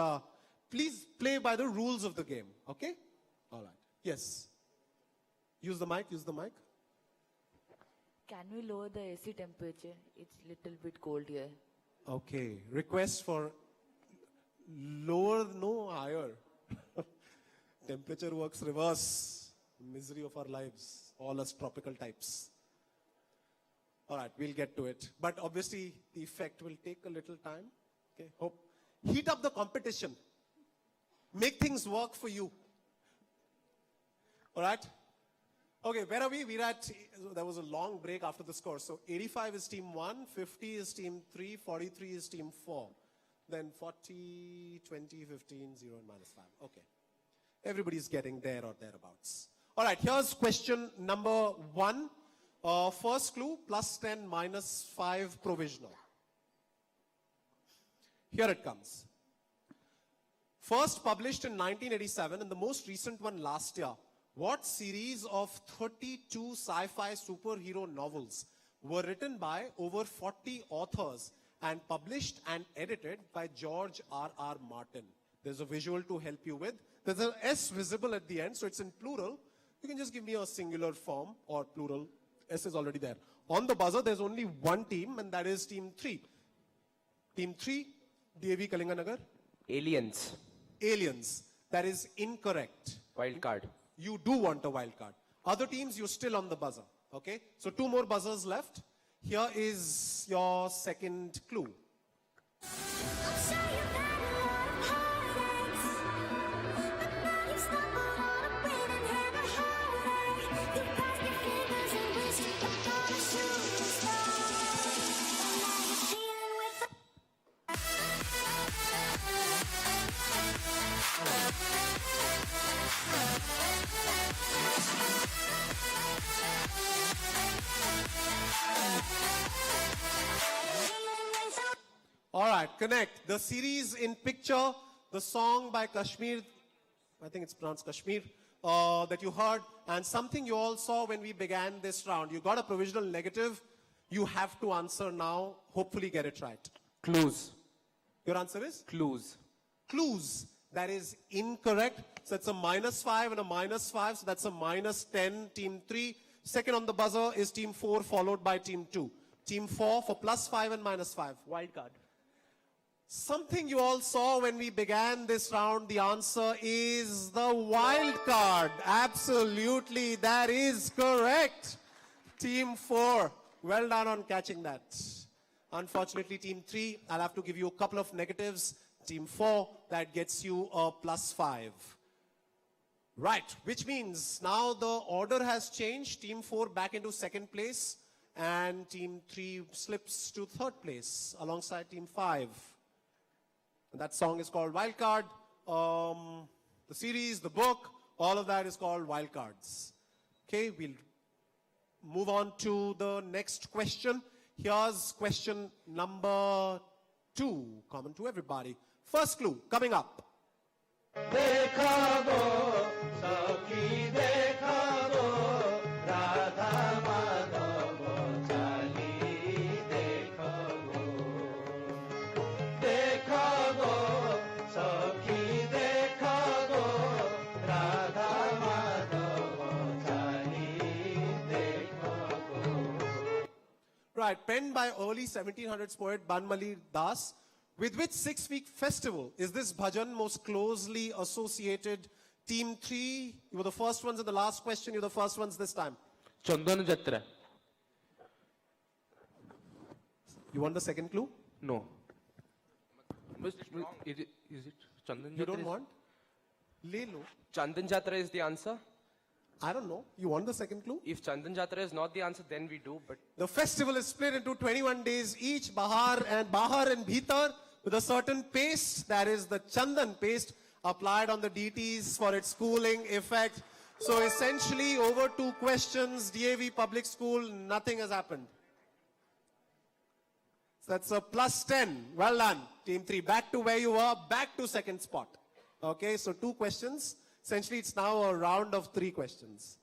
please play by the rules of the game. Okay? All right. Yes. Use the mic, use the mic. Can we lower the AC temperature? It's little bit cold here. Okay. Request for lower, no higher. Temperature works reverse. Misery of our lives. All us tropical types. All right, we'll get to it. But obviously, the effect will take a little time. Okay, hope. Heat up the competition. Make things work for you. All right? Okay, where are we? We're at, there was a long break after the score. So 85 is team 1, 50 is team 3, 43 is team 4. Then 40, 20, 15, 0, and -5. Okay. Everybody's getting there or thereabouts. All right, here's question number 1. First clue, +10, -5 provisional. Here it comes. First published in 1987 and the most recent one last year. What series of 32 sci-fi superhero novels were written by over 40 authors and published and edited by George R.R. Martin? There's a visual to help you with. There's an S visible at the end, so it's in plural. You can just give me a singular form or plural. S is already there. On the buzzer, there's only one team, and that is team 3. Team 3, DAV Kalinganagar. Aliens. Aliens. That is incorrect. Wild card. You do want a wild card. Other teams, you're still on the buzzer. Okay? So 2 more buzzers left. Here is your second clue. All right, connect. The series in picture, the song by Kashmir, I think it's pronounced Kashmir, that you heard, and something you all saw when we began this round. You got a provisional negative. You have to answer now. Hopefully get it right. Clues. Your answer is? Clues. Clues. That is incorrect. So it's a -5 and a -5. So that's a -10, team 3. Second on the buzzer is team 4, followed by team 2. Team 4 for +5 and -5. Wild card. Something you all saw when we began this round. The answer is the wild card. Absolutely, that is correct. Team 4, well done on catching that. Unfortunately, team 3, I'll have to give you a couple of negatives. Team 4, that gets you a +5. Right, which means now the order has changed. Team 4 back into second place, and team 3 slips to third place alongside team 5. And that song is called Wildcard. The series, the book, all of that is called Wildcards. Okay, we'll move on to the next question. Here's question number 2, common to everybody. First clue coming up. Right, penned by early 1700s poet Banmali Das. With which 6-week festival is this bhajan most closely associated? Team 3, you were the first ones in the last question. You're the first ones this time. Chandan Jatra. You want the second clue? No. Is it Chandan Jatra? You don't want? Le lo. Chandan Jatra is the answer. I don't know. You want the second clue? If Chandan Jatra is not the answer, then we do. But the festival is split into 21 days each, Bahar and Bhitar, with a certain paste, that is the Chandan paste, applied on the deities for its cooling effect. So essentially, over 2 questions, DAV Public School, nothing has happened. So that's a +10. Well done, Team 3. Back to where you were, back to second spot. Okay, so 2 questions. Essentially, it's now a round of 3 questions.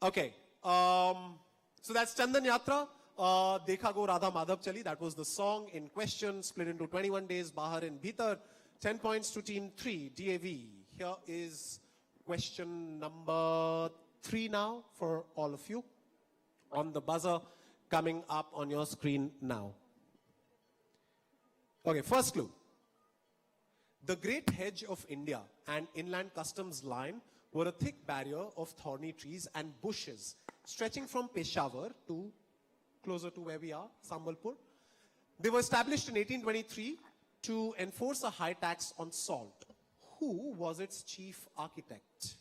Okay, so that's Chandan Yatra. Dekha Go Radha Madhav Chali, that was the song in question, split into 21 days, Bahar and Bhitar. 10 points to team 3, DAV. Here is question number 3 now for all of you. On the buzzer, coming up on your screen now. Okay, first clue. The great hedge of India and inland customs line were a thick barrier of thorny trees and bushes stretching from Peshawar to closer to where we are, Sambalpur. They were established in 1823 to enforce a high tax on salt. Who was its chief architect?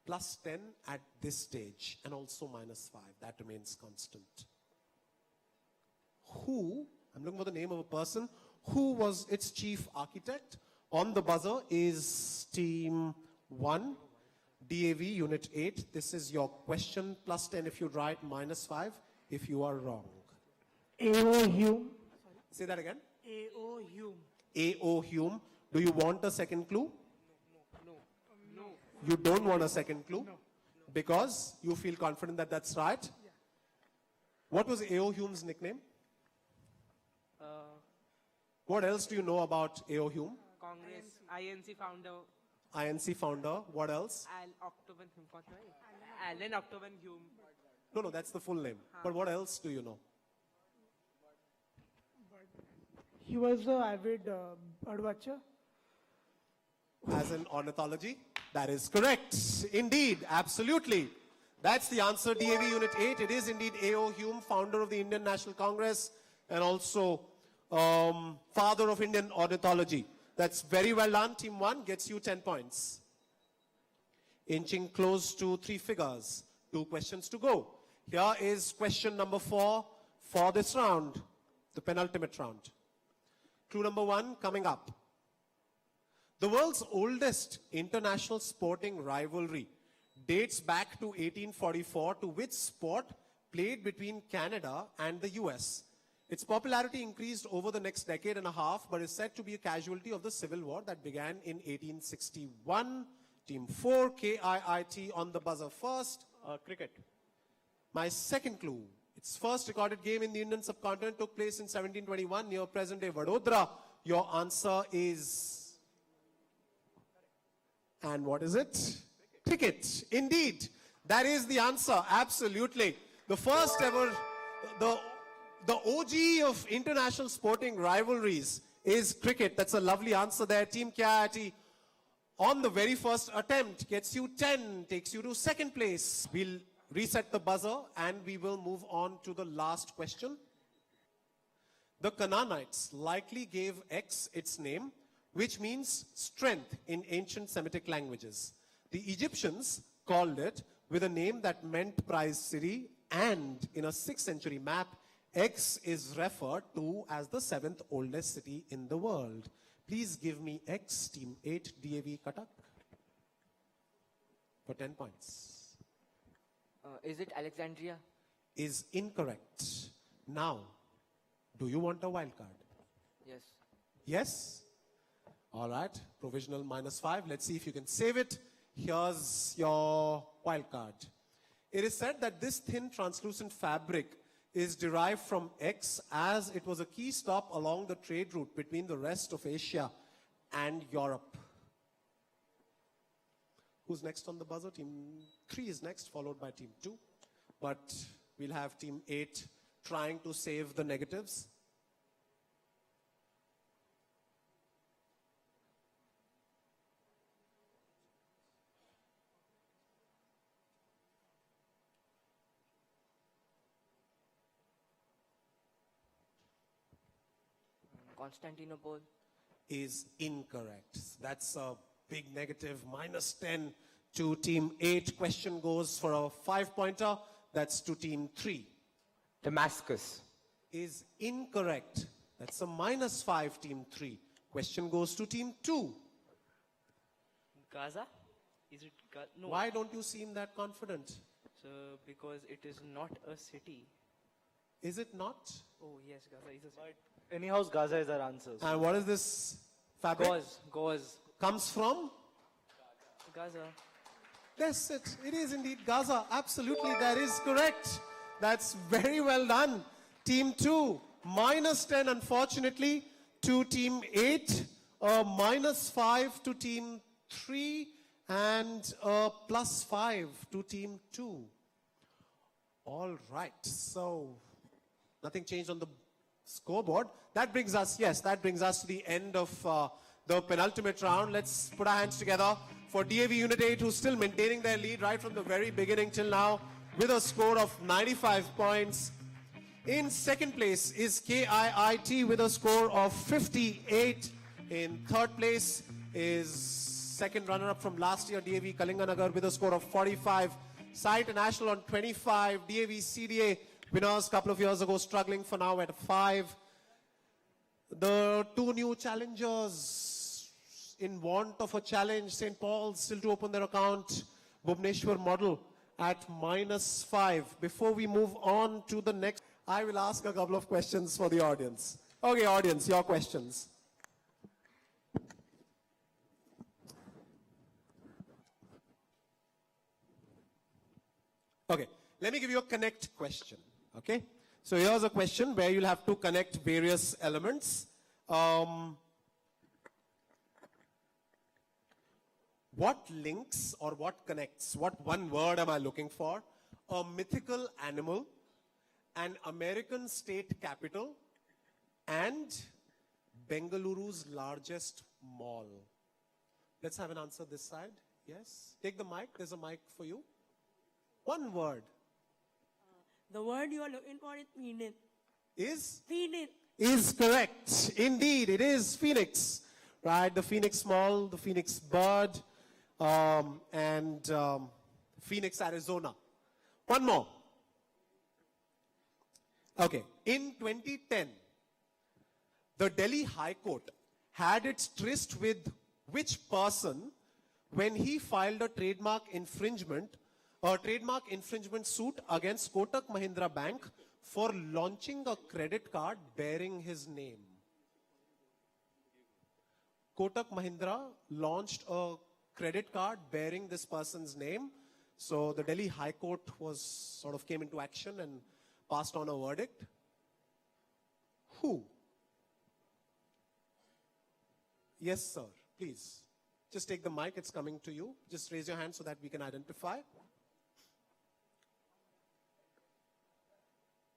+10 at this stage and also -5. That remains constant. Who, I'm looking for the name of a person, who was its chief architect? On the buzzer is team 1, DAV Unit 8. This is your question, +10 if you write, -5 if you are wrong. A.O. Hume. Say that again. A.O. Hume. A.O. Hume. Do you want a second clue? No. You don't want a second clue? No. Because you feel confident that that's right? Yeah. What was A.O. Hume's nickname? What else do you know about A.O. Hume? Congress, INC founder. INC founder. What else? Alan October Hume. No, that's the full name. But what else do you know? He was an avid bird watcher. As in ornithology? That is correct. Indeed, absolutely. That's the answer, DAV Unit 8. It is indeed A.O. Hume, founder of the Indian National Congress and also father of Indian ornithology. That's very well done. Team 1 gets you 10 points. Inching close to 3 figures. 2 questions to go. Here is question number 4 for this round, the penultimate round. Clue number 1 coming up. The world's oldest international sporting rivalry dates back to 1844, to which sport played between Canada and the US. Its popularity increased over the next decade and a half, but is said to be a casualty of the Civil War that began in 1861. Team 4, KIIT on the buzzer first. Cricket. My second clue. Its first recorded game in the Indian subcontinent took place in 1721 near present-day Vadodara. Your answer is And what is it? Cricket. Indeed. That is the answer. Absolutely. The first ever, the OG of international sporting rivalries is cricket. That's a lovely answer there. Team Kya on the very first attempt gets you 10, takes you to second place. We'll reset the buzzer and we will move on to the last question. The Canaanites likely gave X its name, which means strength in ancient Semitic languages. The Egyptians called it with a name that meant prize city, and in a 6th century map, X is referred to as the 7th oldest city in the world. Please give me X, Team 8, DAV Cuttack, for 10 points. Is it Alexandria? Is incorrect. Now, do you want a wild card? Yes. Yes? All right, provisional -5. Let's see if you can save it. Here's your wild card. It is said that this thin translucent fabric is derived from X, as it was a key stop along the trade route between the rest of Asia and Europe. Who's next on the buzzer? Team 3 is next, followed by Team 2. But we'll have Team 8 trying to save the negatives. Constantinople? Is incorrect. That's a big negative, -10 to Team 8. Question goes for a 5-pointer. That's to Team 3. Damascus. Is incorrect. That's a -5, Team 3. Question goes to Team 2. Gaza? Is it no? Why don't you seem that confident? So, because it is not a city. Is it not? Oh, yes, Gaza is a city. Anyhow, Gaza is our answer. And what is this fabric? Gauze. Comes from? Gaza. Yes, it is indeed Gaza. Absolutely, that is correct. That's very well done. Team 2, -10, unfortunately, to Team 8. -5 to Team 3. And +5 to Team 2. All right, so nothing changed on the scoreboard. That brings us to the end of the penultimate round. Let's put our hands together for DAV Unit 8, who's still maintaining their lead right from the very beginning till now with a score of 95 points. In second place is KIIT with a score of 58. In third place is second runner-up from last year, DAV Kalinganagar, with a score of 45. Sai International on 25. DAV CDA winners a couple of years ago, struggling for now at 5. The two new challengers in want of a challenge, St. Paul's still to open their account. Bhubaneswar model at -5. Before we move on to the next, I will ask a couple of questions for the audience. Okay, audience, your questions. Okay, let me give you a connect question. Okay, so here's a question where you'll have to connect various elements. What links or what connects? What one word am I looking for? A mythical animal, an American state capital, and Bengaluru's largest mall. Let's have an answer this side. Yes, take the mic. There's a mic for you. One word. The word you are looking for is Phoenix. Is? Phoenix. Is correct. Indeed, it is Phoenix. Right, the Phoenix Mall, the Phoenix Bird, and Phoenix, Arizona. One more. Okay, in 2010, the Delhi High Court had its tryst with which person when he filed a trademark infringement suit against Kotak Mahindra Bank for launching a credit card bearing his name. Kotak Mahindra launched a credit card bearing this person's name. So the Delhi High Court came into action and passed on a verdict. Who? Yes, sir. Please. Just take the mic, it's coming to you. Just raise your hand so that we can identify.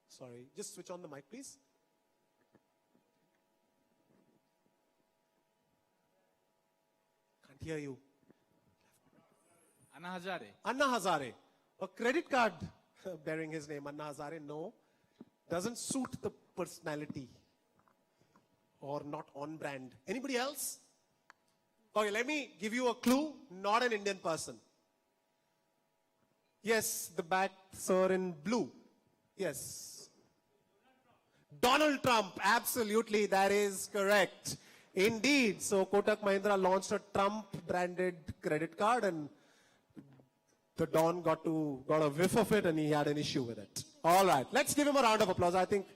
Sorry, just switch on the mic, please. Can't hear you. Anna Hazare. Anna Hazare. A credit card bearing his name, Anna Hazare, no. Doesn't suit the personality. Or not on brand. Anybody else? Okay, let me give you a clue. Not an Indian person. Yes, the back sir in blue. Yes. Donald Trump. Absolutely, that is correct. Indeed. So Kotak Mahindra launched a Trump branded credit card and the Don got a whiff of it and he had an issue with it. All right, let's give him a round of applause. I think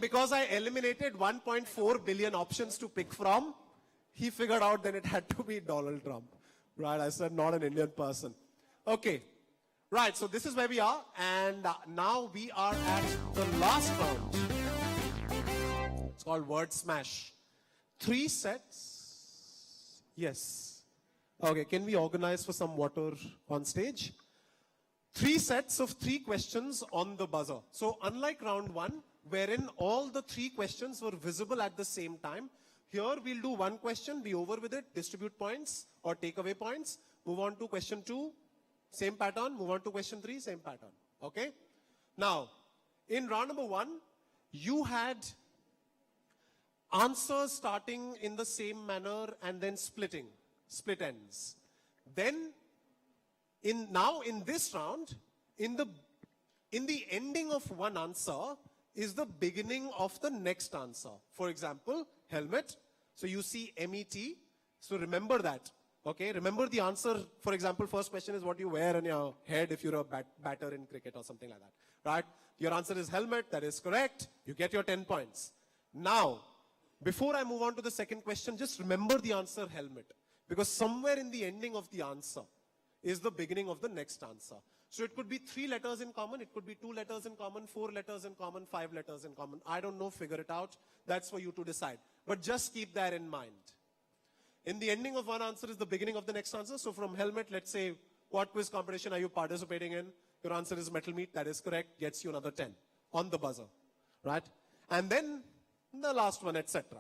because I eliminated 1.4 billion options to pick from, he figured out that it had to be Donald Trump. Right, I said not an Indian person. Okay, right, so this is where we are. And now we are at the last round. It's called Word Smash. 3 sets. Yes. Okay, can we organize for some water on stage? 3 sets of 3 questions on the buzzer. So unlike round 1, wherein all the 3 questions were visible at the same time, here we'll do 1 question, be over with it, distribute points or take away points, move on to question 2, same pattern, move on to question 3, same pattern. Okay? Now, in round number 1, you had answers starting in the same manner and then split ends. Then, in this round, in the ending of one answer is the beginning of the next answer. For example, helmet. So you see MET. So remember that. Okay, remember the answer. For example, first question is what you wear on your head if you're a batter in cricket or something like that. Right? Your answer is helmet. That is correct. You get your 10 points. Now, before I move on to the second question, just remember the answer helmet. Because somewhere in the ending of the answer is the beginning of the next answer. So it could be 3 letters in common, it could be 2 letters in common, 4 letters in common, 5 letters in common. I don't know, figure it out. That's for you to decide. But just keep that in mind. In the ending of one answer is the beginning of the next answer. So from helmet, let's say, what quiz competition are you participating in? Your answer is Mettle Meet, that is correct, gets you another 10 on the buzzer, right? And then the last one, etc.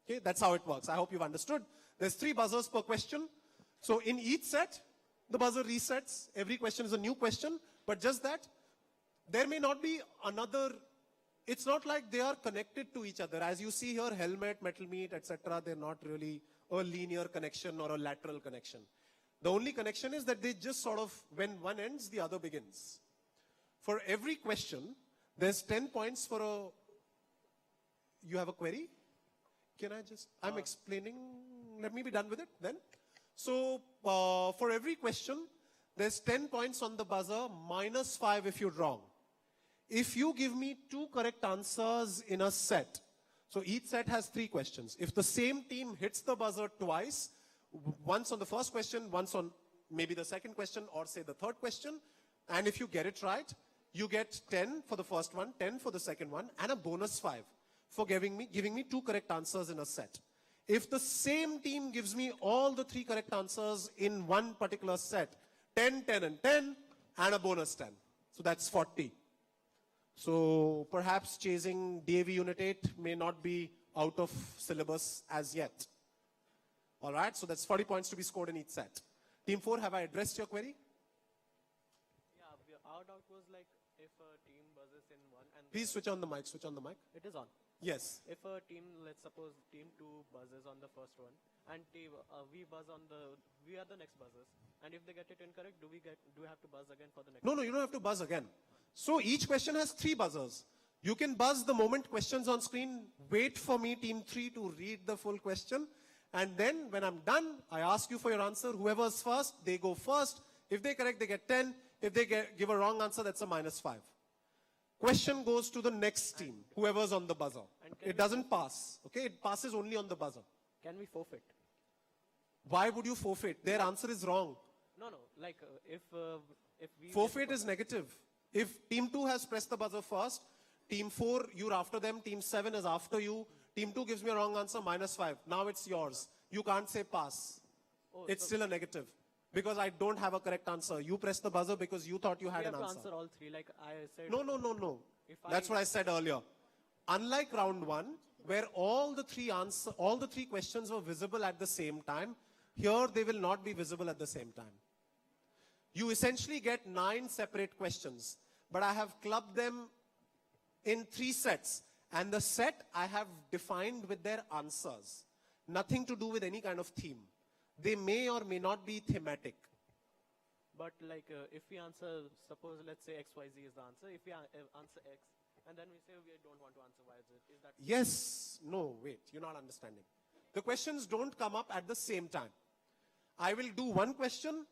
Okay, that's how it works. I hope you've understood. There's 3 buzzers per question. So in each set, the buzzer resets. Every question is a new question. But just that, there may not be another. It's not like they are connected to each other. As you see here, helmet, Mettle Meet, etc. They're not really a linear connection or a lateral connection. The only connection is that they just sort of, when one ends, the other begins. For every question, there's 10 points for a. You have a query? Can I just, I'm explaining, let me be done with it then. So, for every question, there's 10 points on the buzzer, minus 5 if you're wrong. If you give me 2 correct answers in a set, so each set has 3 questions. If the same team hits the buzzer twice, once on the first question, once on maybe the second question, or say the third question, and if you get it right, you get 10 for the first one, 10 for the second one, and a bonus 5 for giving me 2 correct answers in a set. If the same team gives me all the 3 correct answers in one particular set, 10, 10, and 10, and a bonus 10. So that's 40. So perhaps chasing DAV Unit 8 may not be out of syllabus as yet. All right, so that's 40 points to be scored in each set. Team 4, have I addressed your query? Yeah, our doubt was like if a team buzzes in one and... Please switch on the mic, switch on the mic. It is on. Yes. If a team, let's suppose team 2 buzzes on the first one, and we buzz on we are the next buzzers, and if they get it incorrect, do we have to buzz again for the next? No, you don't have to buzz again. So each question has 3 buzzers. You can buzz the moment question's on screen, wait for me, team 3, to read the full question, and then when I'm done, I ask you for your answer. Whoever's first, they go first. If they're correct, they get 10. If they give a wrong answer, that's a minus 5. Question goes to the next team, whoever's on the buzzer. It doesn't pass, okay? It passes only on the buzzer. Can we forfeit? Why would you forfeit? Their answer is wrong. No, like if we... Forfeit is negative. If team 2 has pressed the buzzer first, team 4, you're after them, team 7 is after you, Team 2 gives me a wrong answer, -5. Now it's yours. You can't say pass. Oh, It's so still a negative. Because I don't have a correct answer. You pressed the buzzer because you thought you we had have an to answer. answer all three. Like I said. No. If That's what I said earlier. Unlike round 1, where all the three questions were visible at the same time, here they will not be visible at the same time. You essentially get 9 separate questions, but I have clubbed them in 3 sets. And the set I have defined with their answers. Nothing to do with any kind of theme. They may or may not be thematic. But like if we answer, suppose let's say XYZ is the answer. If we answer X, and then we say we don't want to answer Y, is that? Yes. No, wait. You're not understanding. The questions don't come up at the same time. I will do one question.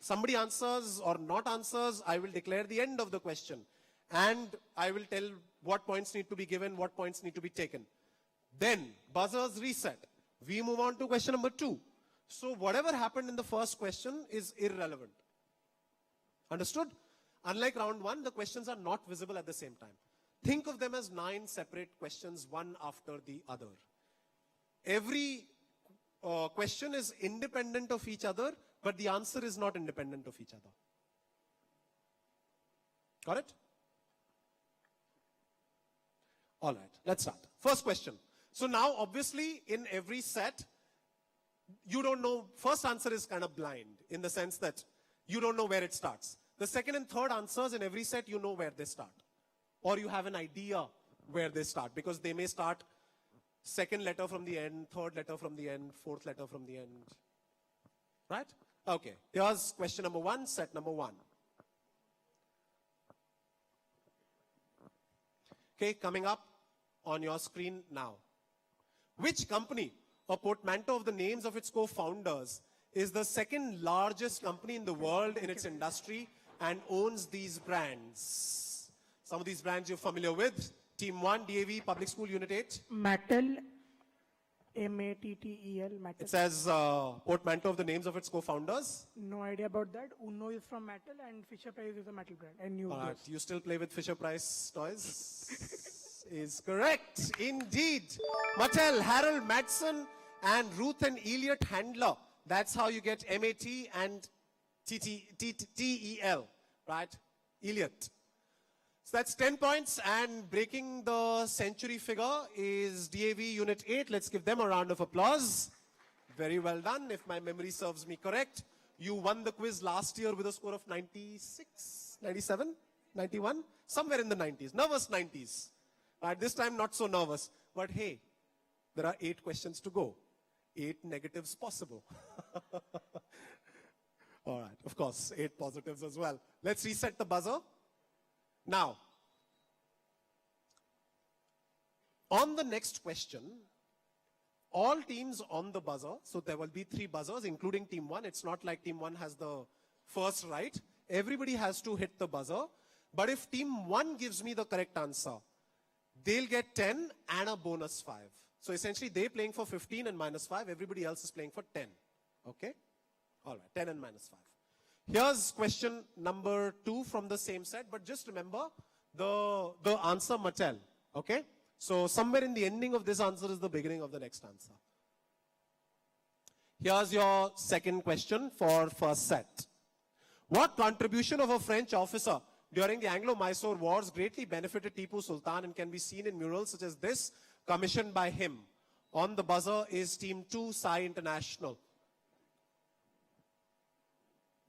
Somebody answers or not answers, I will declare the end of the question. And I will tell what points need to be given, what points need to be taken. Then, buzzers reset. We move on to question number 2. So whatever happened in the first question is irrelevant. Understood? Unlike round 1, the questions are not visible at the same time. Think of them as 9 separate questions, one after the other. Every question is independent of each other, but the answer is not independent of each other. Got it? All right, let's start. First question. So now, obviously, in every set, you don't know, first answer is kind of blind in the sense that you don't know where it starts. The second and third answers in every set, you know where they start. Or you have an idea where they start because they may start second letter from the end, third letter from the end, fourth letter from the end. Right? Okay, here's question number 1, set number 1. Okay, coming up on your screen now. Which company, a portmanteau of the names of its co-founders, is the second largest company in the world in its industry and owns these brands? Some of these brands you're familiar with. Team 1, DAV, Public School Unit 8. Mattel, M-A-T-T-E-L, Mattel. It says portmanteau of the names of its co-founders. No idea about that. Uno is from Mattel and Fisher Price is a Mattel brand. I knew All right, this. you still play with Fisher Price toys? Is correct, indeed. Mattel, Harold Madsen, and Ruth and Elliot Handler. That's how you get M-A-T and T-E-L, right? Elliot. So that's 10 points, and breaking the century figure is DAV Unit 8. Let's give them a round of applause. Very well done, if my memory serves me correct. You won the quiz last year with a score of 96, 97, 91, somewhere in the 90s, nervous 90s. This time, not so nervous. But hey, there are 8 questions to go. 8 negatives possible. All right, of course, 8 positives as well. Let's reset the buzzer. Now, on the next question, all teams on the buzzer, so there will be 3 buzzers, including Team 1. It's not like Team 1 has the first right. Everybody has to hit the buzzer. But if Team 1 gives me the correct answer, they'll get 10 and a bonus 5. So essentially, they're playing for 15 and -5. Everybody else is playing for 10. Okay? All right, 10 and -5. Here's question number 2 from the same set. But just remember the answer Mattel. Okay? So somewhere in the ending of this answer is the beginning of the next answer. Here's your second question for first set. What contribution of a French officer during the Anglo-Mysore Wars greatly benefited Tipu Sultan and can be seen in murals such as this, commissioned by him? On the buzzer is Team 2, Sai International.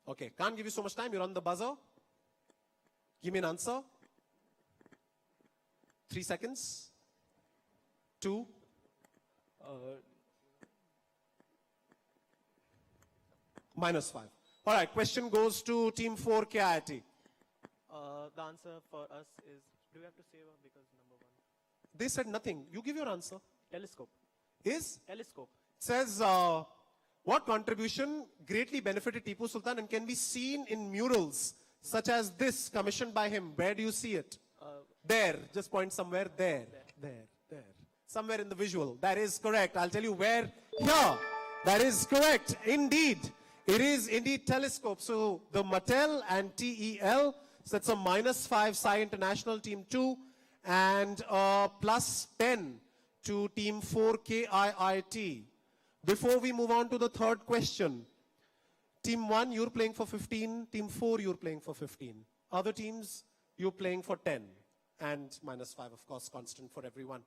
Okay, can't give you so much time. You're on the buzzer. Give me an answer. 3 seconds. 2. -5. All right, question goes to Team 4, KIIT. The answer for us is, do we have to say because number 1? They said nothing. You give your answer. Telescope. Is? Telescope. It says, what contribution greatly benefited Tipu Sultan and can be seen in murals such as this, commissioned by him? Where do you see it? There. Just point somewhere. There. Somewhere in the visual. That is correct. I'll tell you where. Here. That is correct. Indeed. It is indeed telescope. So the Mattel and TEL, so that's a -5 Sai International Team 2 and plus 10 to team 4 KIIT. Before we move on to the third question, team 1, you're playing for 15. Team 4, you're playing for 15. Other teams, you're playing for 10. And minus 5, of course, constant for everyone.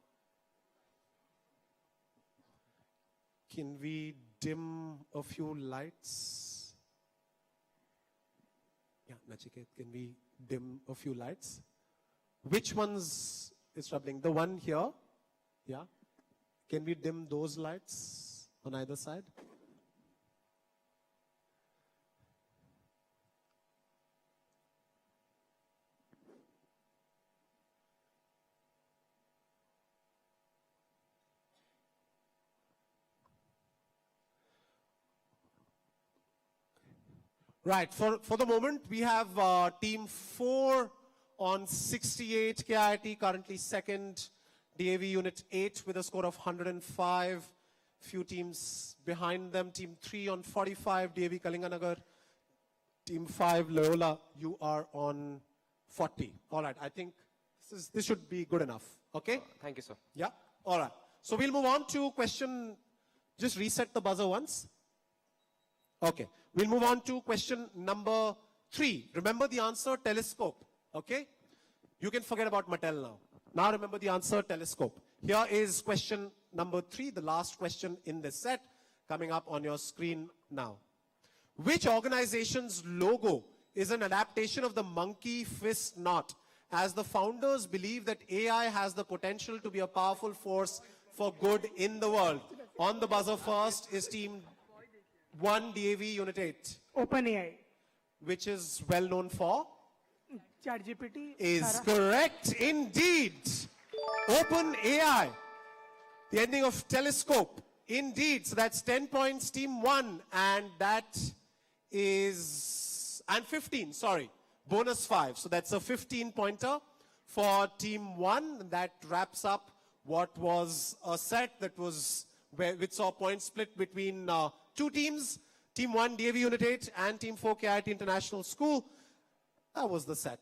Can we dim a few lights? Yeah, Nachiket, can we dim a few lights? Which ones is troubling? The one here? Yeah. Can we dim those lights on either side? Right, for the moment, we have team 4 on 68 KIT, currently second, DAV unit 8 with a score of 105. Few teams behind them, team 3 on 45, DAV Kalinganagar. Team 5, Loyola, you are on 40. All right, I think this should be good enough, okay? Thank you, sir. Yeah, all right. So we'll move on to question, just reset the buzzer once. Okay, we'll move on to question number 3. Remember the answer, telescope, okay? You can forget about Mattel now. Now remember the answer, telescope. Here is question number 3, the last question in this set, coming up on your screen now. Which organization's logo is an adaptation of the monkey fist knot, as the founders believe that AI has the potential to be a powerful force for good in the world? On the buzzer first is team 1, DAV Unit 8. OpenAI. Which is well known for? ChatGPT. Is Sarah. correct indeed. OpenAI. The ending of telescope. Indeed. So that's 10 points, team 1. And that is, and 15, sorry. Bonus 5. So that's a 15 pointer for team 1. That wraps up what was a set that was, which saw points split between 2 teams. Team 1, DAV Unit 8, and Team 4, KIT International School. That was the set.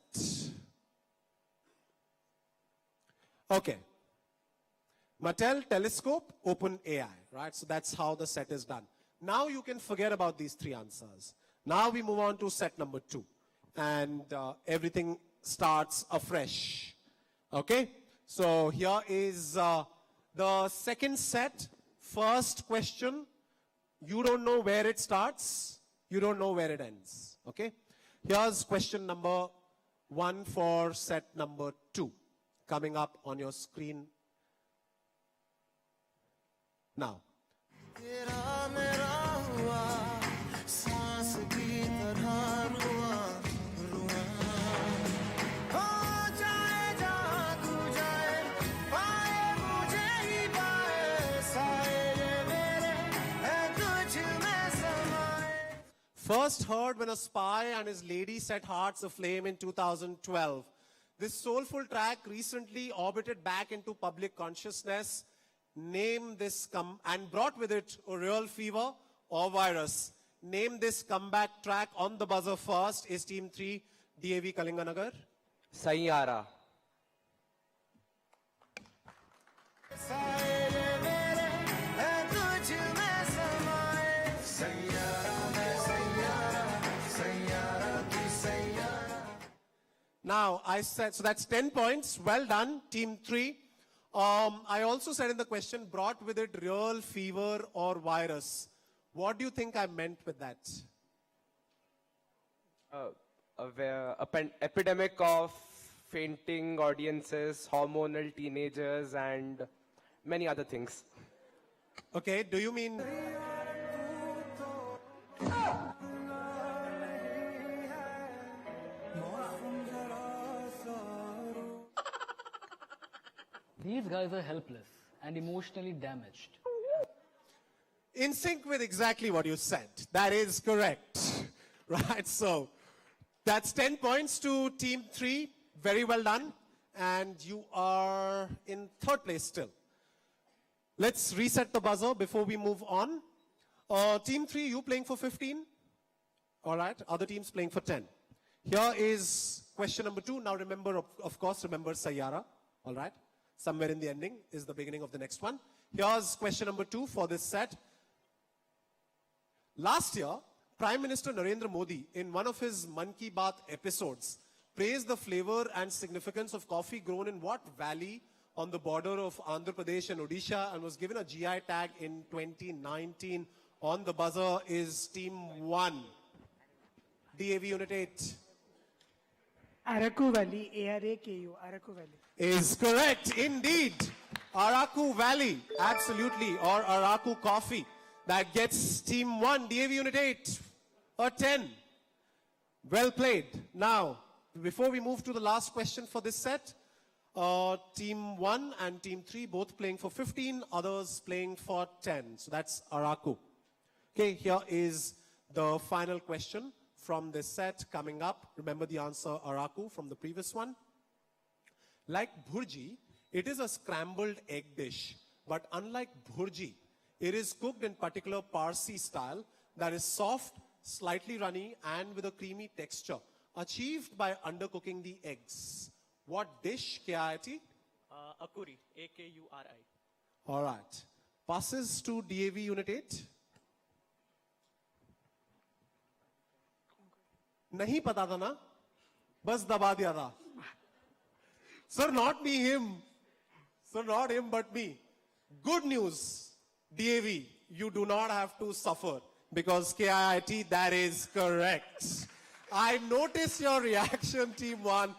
Okay. Mattel, telescope, OpenAI, right? So that's how the set is done. Now you can forget about these 3 answers. Now we move on to set number 2. And everything starts afresh. Okay? So here is the second set. First question. You don't know where it starts. You don't know where it ends. Okay? Here's question number 1 for set number 2. Coming up on your screen now. First heard when a spy and his lady set hearts aflame in 2012. This soulful track recently orbited back into public consciousness. Name this and brought with it a real fever or virus. Name this comeback track. On the buzzer first is Team 3, DAV Kalinganagar. Sayara. Now, I said, so that's 10 points. Well done, Team 3. I also said in the question, brought with it real fever or virus. What do you think I meant with that? Epidemic of fainting audiences, hormonal teenagers, and many other things. Okay, do you mean... These guys are helpless and emotionally damaged. In sync with exactly what you said. That is correct. Right, so that's 10 points to Team 3. Very well done. And you are in third place still. Let's reset the buzzer before we move on. Team 3, you playing for 15? All right, other teams playing for 10. Here is question number 2. Now remember, of course, remember Sayara. All right? Somewhere in the ending is the beginning of the next one. Here's question number 2 for this set. Last year, Prime Minister Narendra Modi, in one of his Mann Ki Baat episodes, praised the flavor and significance of coffee grown in what valley on the border of Andhra Pradesh and Odisha, and was given a GI tag in 2019. On the buzzer is Team 1. DAV Unit 8. Araku Valley, A-R-A-K-U, Araku Valley. Is correct, indeed. Araku Valley, absolutely, or Araku Coffee. That gets Team 1, DAV Unit 8, a 10. Well played. Now, before we move to the last question for this set, Team 1 and Team 3 both playing for 15, others playing for 10. So that's Araku. Okay, here is the final question from this set coming up. Remember the answer, Araku, from the previous one. Like bhurji, it is a scrambled egg dish. But unlike bhurji, it is cooked in particular Parsi style that is soft, slightly runny, and with a creamy texture, achieved by undercooking the eggs. What dish, KIIT? Akuri, A-K-U-R-I. All right. Passes to DAV Unit 8. नहीं पता था ना, बस दबा दिया था. Sir, not me, him. Sir, not him, but me. Good news, DAV, you do not have to suffer because KIIT, that is correct. I noticed your reaction, Team 1.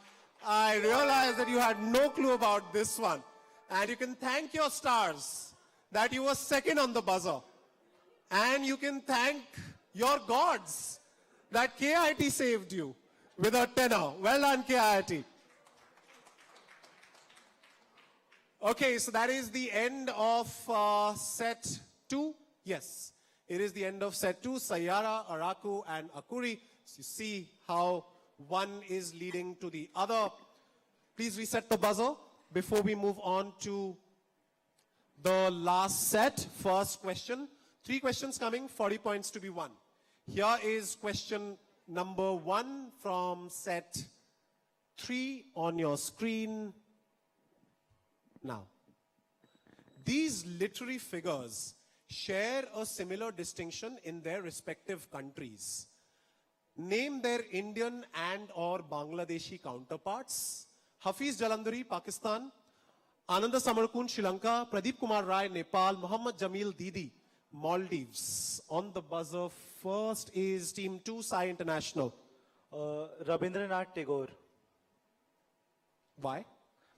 I realized that you had no clue about this one. And you can thank your stars that you were second on the buzzer. And you can thank your gods that KIIT saved you with a tenner. Well done, KIIT. Okay, so that is the end of set 2. Yes, it is the end of set 2. Sayara, Araku, and Akuri. So you see how one is leading to the other. Please reset the buzzer before we move on to the last set. First question. 3 questions coming, 40 points to be won. Here is question number 1 from set 3 on your screen now. These literary figures share a similar distinction in their respective countries. Name their Indian and or Bangladeshi counterparts. Hafiz Jalandhari, Pakistan. Ananda Samarkund, Sri Lanka. Pradeep Kumar Rai, Nepal. Muhammad Jamil Didi, Maldives. On the buzzer first is Team 2, Sai International. Rabindranath Tagore. Why?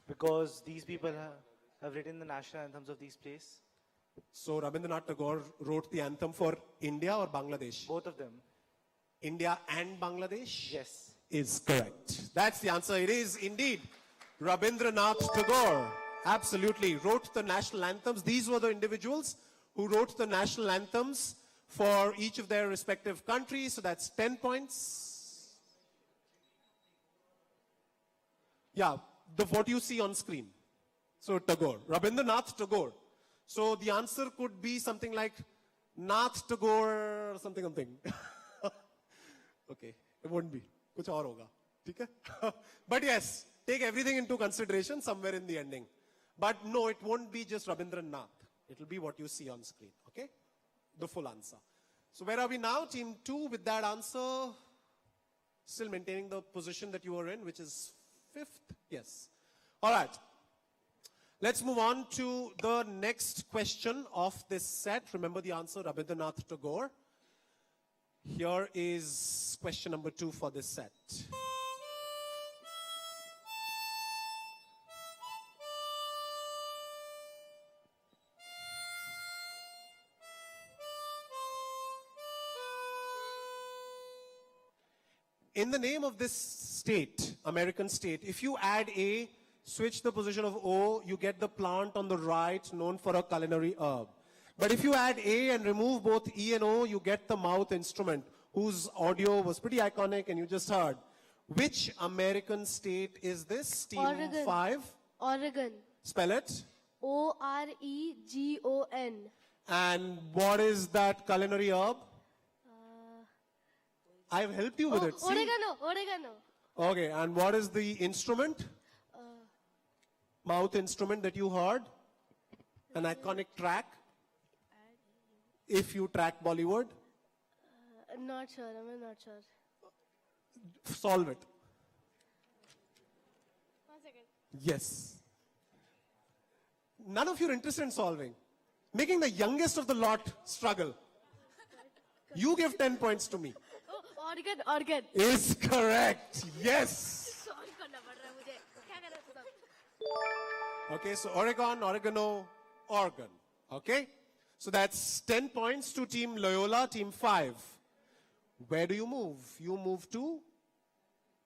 Because these people have written the national anthems of these places. So Rabindranath Tagore wrote the anthem for India or Bangladesh? Both of them. India and Bangladesh? Yes. Is correct. That's the answer. It is indeed Rabindranath Tagore. Absolutely. Wrote the national anthems. These were the individuals who wrote the national anthems for each of their respective countries. So that's 10 points. Yeah, what you see on screen. So Tagore, Rabindranath Tagore. So the answer could be something like Nath Tagore or something. Okay, it won't be. Kuch aur hoga. ठीक है? But yes, take everything into consideration somewhere in the ending. But no, it won't be just Rabindranath. It will be what you see on screen. Okay? The full answer. So where are we now? Team 2 with that answer. Still maintaining the position that you were in, which is 5th. Yes. All right. Let's move on to the next question of this set. Remember the answer, Rabindranath Tagore. Here is question number 2 for this set. In the name of this state, American state, if you add A, switch the position of O, you get the plant on the right known for a culinary herb. But if you add A and remove both E and O, you get the mouth instrument, whose audio was pretty iconic and you just heard. Which American state is this? Team Oregon. 5? Oregon. Spell it. O-R-E-G-O-N. And what is that culinary herb? I've helped you with it. See? Oregano. Oregano. Okay, and what is the instrument? mouth instrument that you heard? An iconic track? If you track Bollywood? Not sure, I'm not sure. Solve it. 1 second. Yes. None of you are interested in solving. Making the youngest of the lot struggle. You give 10 points to me. Oh, organ. Is correct. Yes. Solve करना पड़ रहा है मुझे. क्या कर रहे हो सब? Okay, so Oregon, oregano, organ. Okay? So that's 10 points to Team Loyola, Team 5. Where do you move? You move to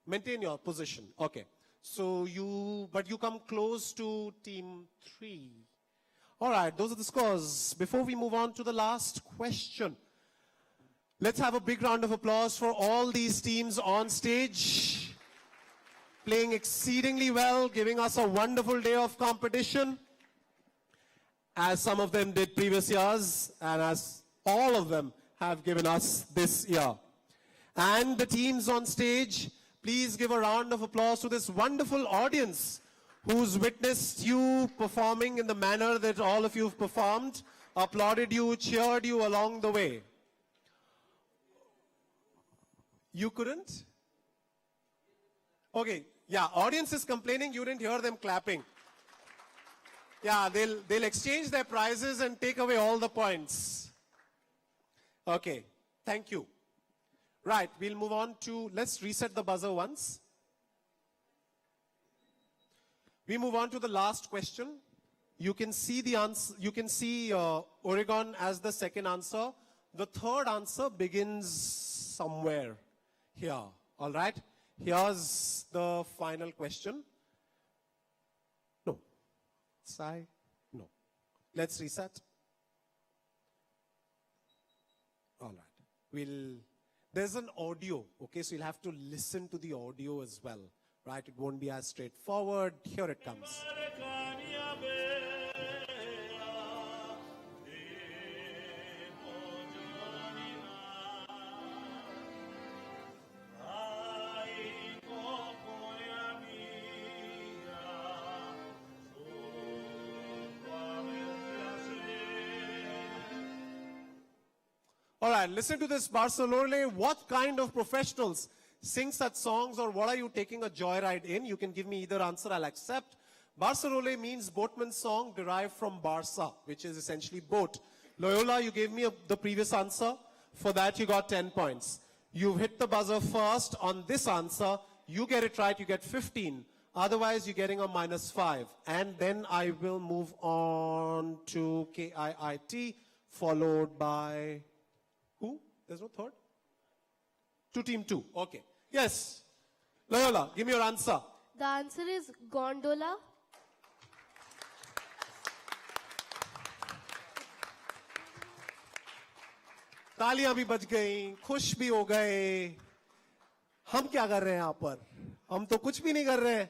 maintain your position. Okay. So you come close to Team 3. All right, those are the scores. Before we move on to the last question, let's have a big round of applause for all these teams on stage, playing exceedingly well, giving us a wonderful day of competition, as some of them did previous years, and as all of them have given us this year. And the teams on stage, please give a round of applause to this wonderful audience who's witnessed you performing in the manner that all of you have performed, applauded you, cheered you along the way. You couldn't? Okay, yeah, audience is complaining you didn't hear them clapping. Yeah, they'll exchange their prizes and take away all the points. Okay, thank you. Right, we'll move on to, let's reset the buzzer once. We move on to the last question. You can see the answer, you can see Oregon as the second answer. The third answer begins somewhere here, all right? Here's the final question. No. Sai? No. Let's reset. All right. There's an audio, okay? So you'll have to listen to the audio as well, right? It won't be as straightforward. Here it comes. All right, listen to this, Barcelona. What kind of professionals sing such songs, or what are you taking a joyride in? You can give me either answer, I'll accept. Barcelona means boatman's song derived from Barca, which is essentially boat. Loyola, you gave me the previous answer. For that, you got 10 points. You've hit the buzzer first on this answer. You get it right, you get 15. Otherwise, you're getting a -5. And then I will move on to KIIT, followed by... Who? There's no third? To team 2. Okay. Yes. Loyola, give me your answer. The answer is gondola. तालियां भी बज गई, खुश भी हो गए. हम क्या कर रहे हैं यहाँ पर? हम तो कुछ भी नहीं कर रहे हैं.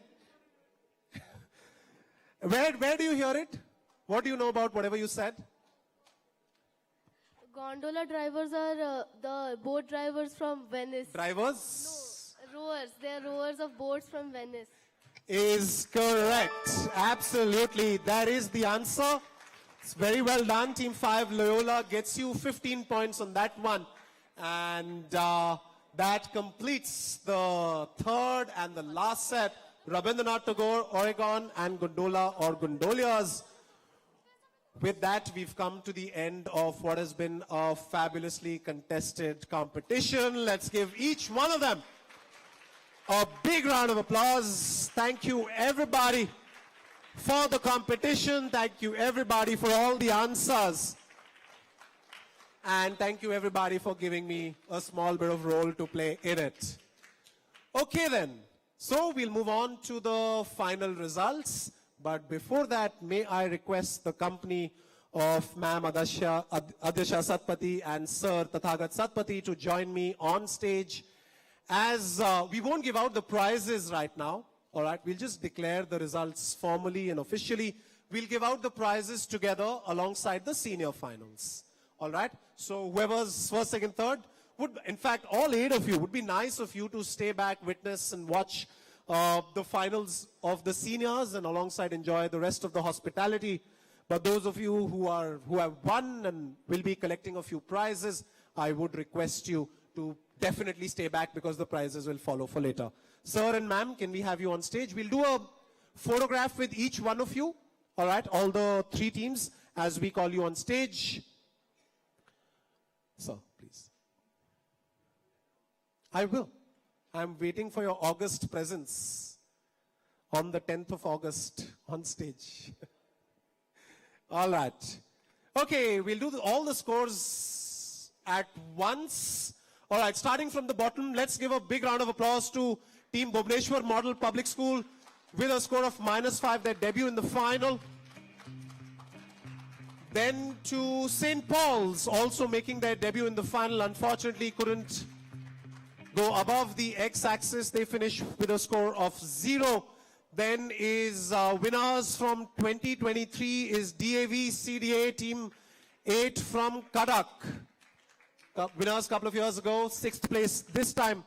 Where do you hear it? What do you know about whatever you said? Gondola drivers are the boat drivers from Venice. Drivers? No, rowers. They are rowers of boats from Venice. Is correct. Absolutely. That is the answer. It's very well done. Team 5, Loyola, gets you 15 points on that one. And that completes the third and the last set. Rabindranath Tagore, Oregon, and Gondola or Gondolias. With that, we've come to the end of what has been a fabulously contested competition. Let's give each one of them a big round of applause. Thank you, everybody, for the competition. Thank you, everybody, for all the answers. And thank you, everybody, for giving me a small bit of role to play in it. Okay, then. So we'll move on to the final results. But before that, may I request the company of Ma'am Adyasha Satpathy and Sir Tathagat Satpathy to join me on stage. As we won't give out the prizes right now, all right? We'll just declare the results formally and officially. We'll give out the prizes together alongside the senior finals, all right? So whoever's first, second, third, in fact, all 8 of you, would be nice of you to stay back, witness, and watch the finals of the seniors and alongside enjoy the rest of the hospitality. But those of you who have won and will be collecting a few prizes, I would request you to definitely stay back because the prizes will follow for later. Sir and ma'am, can we have you on stage? We'll do a photograph with each one of you. All right, all the three teams as we call you on stage. Sir, please. I will. I'm waiting for your August presence on the 10th of August on stage. All right. Okay, we'll do all the scores at once. All right, starting from the bottom, let's give a big round of applause to Team Bhubaneswar Model Public School with a score of -5, their debut in the final. Then to St. Paul's, also making their debut in the final, unfortunately couldn't go above the x-axis. They finished with a score of 0. Then is winners from 2023 is DAV CDA Team 8 from Kadak. Winners a couple of years ago, 6th place this time.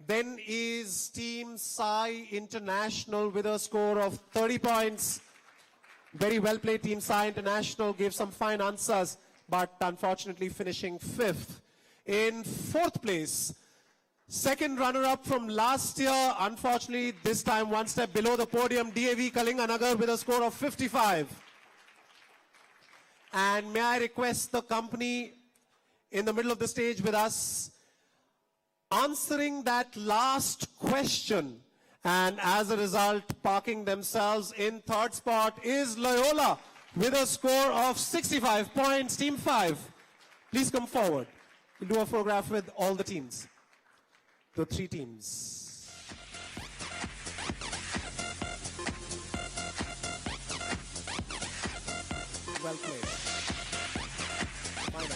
Then is Team Sai International with a score of 30 points. Very well played Team Sai International, gave some fine answers, but unfortunately finishing 5th. In 4th place, second runner-up from last year, unfortunately this time one step below the podium, DAV Kalinganagar with a score of 55. And may I request the company in the middle of the stage with us, answering that last question, and as a result, parking themselves in 3rd spot is Loyola with a score of 65 points, Team 5. Please come forward. We'll do a photograph with all the teams, the 3 teams. Well played. Fine.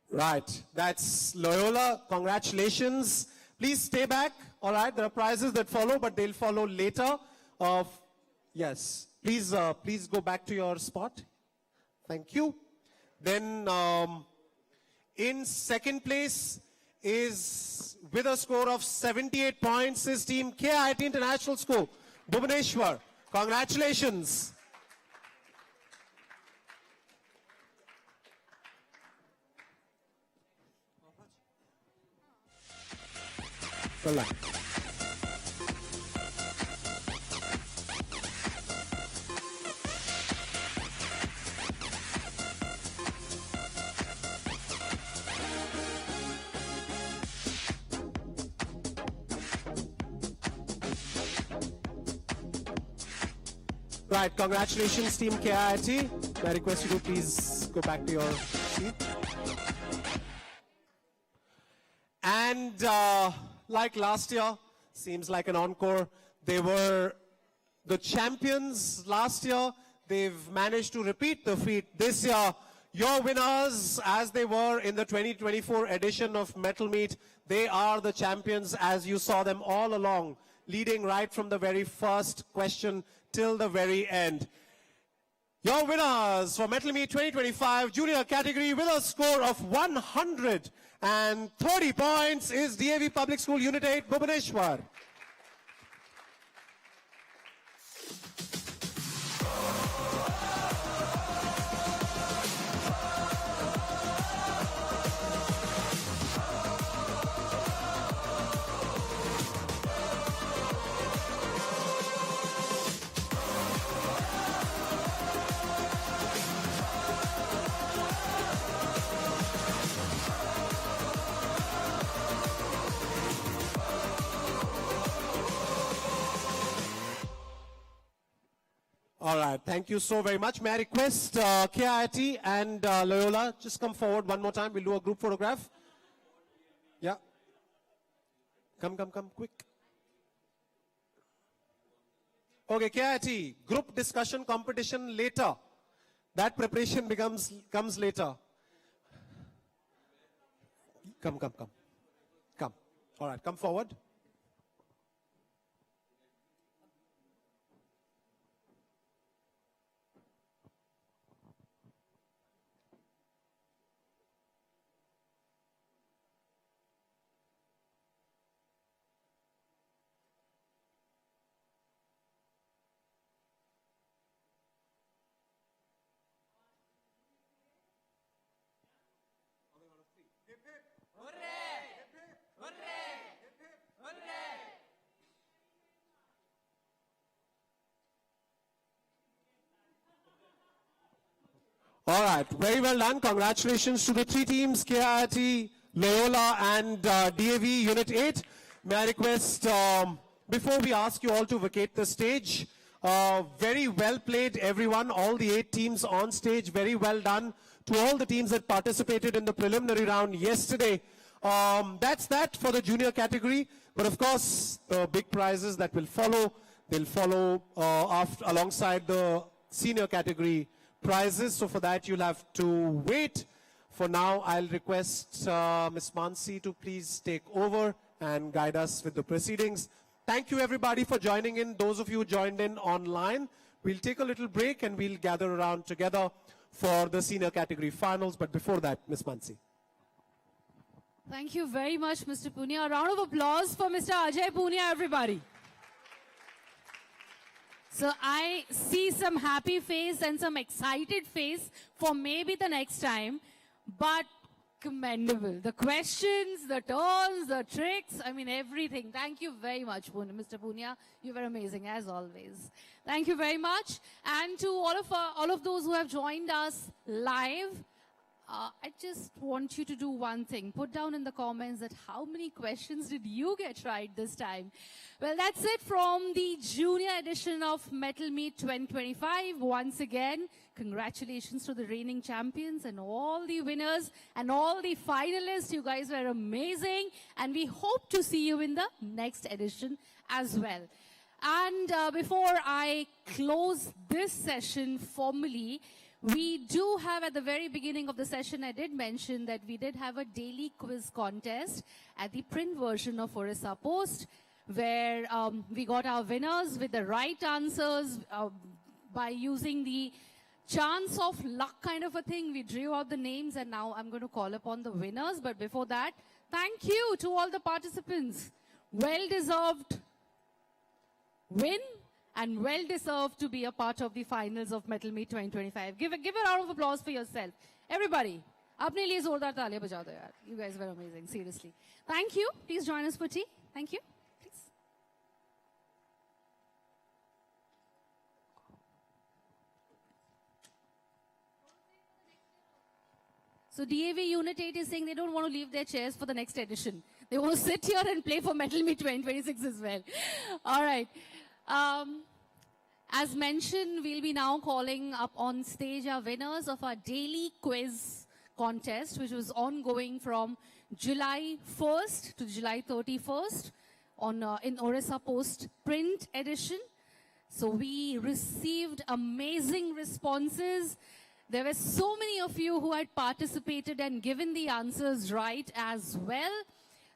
Right, that's Loyola. Congratulations. Please stay back. All right, there are prizes that follow, but they'll follow later. Yes, please go back to your spot. Thank you. Then in 2nd place is with a score of 78 points is Team KIT International School, Bhubaneswar. Congratulations. Well done. Right, congratulations Team KIT. I request you to please go back to your seat. And like last year, seems like an encore. They were the champions last year. They've managed to repeat the feat this year. Your winners, as they were in the 2024 edition of Mettle Meet, they are the champions as you saw them all along, leading right from the very first question till the very end. Your winners for Mettle Meet 2025 junior category with a score of 130 points is DAV Public School Unit 8, Bhubaneswar. All right, thank you so very much. May I request KIIT and Loyola, just come forward one more time. We'll do a group photograph. Yeah. Come, quick. Okay, KIIT, group discussion competition later. That preparation comes later. Come. All right, come forward. All right, very well done. Congratulations to the three teams, KIIT, Loyola and DAV Unit 8. May I request, before we ask you all to vacate the stage, very well played everyone, all the 8 teams on stage, very well done. To all the teams that participated in the preliminary round yesterday. That's that for the junior category, but of course, the big prizes that will follow, they'll follow alongside the senior category prizes. So for that, you'll have to wait. For now, I'll request Ms. Mansi to please take over and guide us with the proceedings. Thank you, everybody, for joining in. Those of you who joined in online, we'll take a little break and we'll gather around together for the senior category finals. But before that, Ms. Mansi. Thank you very much, Mr. Punia. A round of applause for Mr. Ajay Punia, everybody. So I see some happy face and some excited face for maybe the next time, but commendable. The questions, the turns, the tricks, I mean everything. Thank you very much, Mr. Punia. You were amazing as always. Thank you very much. And to all of those who have joined us live, I just want you to do one thing. Put down in the comments that how many questions did you get right this time? Well, that's it from the junior edition of Mettle Meet 2025. Once again, congratulations to the reigning champions and all the winners and all the finalists. You guys were amazing. And we hope to see you in the next edition as well. And before I close this session formally, we do have at the very beginning of the session, I did mention that we did have a daily quiz contest at the print version of Orissa Post, where we got our winners with the right answers by using the chance of luck kind of a thing. We drew out the names and now I'm going to call upon the winners. But before that, thank you to all the participants. Well-deserved win. And well-deserved to be a part of the finals of Mettle Meet 2025. Give a round of applause for yourself. Everybody, apne liye zordar taaliyan bajao do yaar. You guys were amazing, seriously. Thank you. Please join us for tea. Thank you. Please. So DAV Unit 8 is saying they don't want to leave their chairs for the next edition. They want to sit here and play for Mettle Meet 2026 as well. All right. As mentioned, we'll be now calling up on stage our winners of our daily quiz contest, which was ongoing from July 1st to July 31st in Orissa Post print edition. So we received amazing responses. There were so many of you who had participated and given the answers right as well.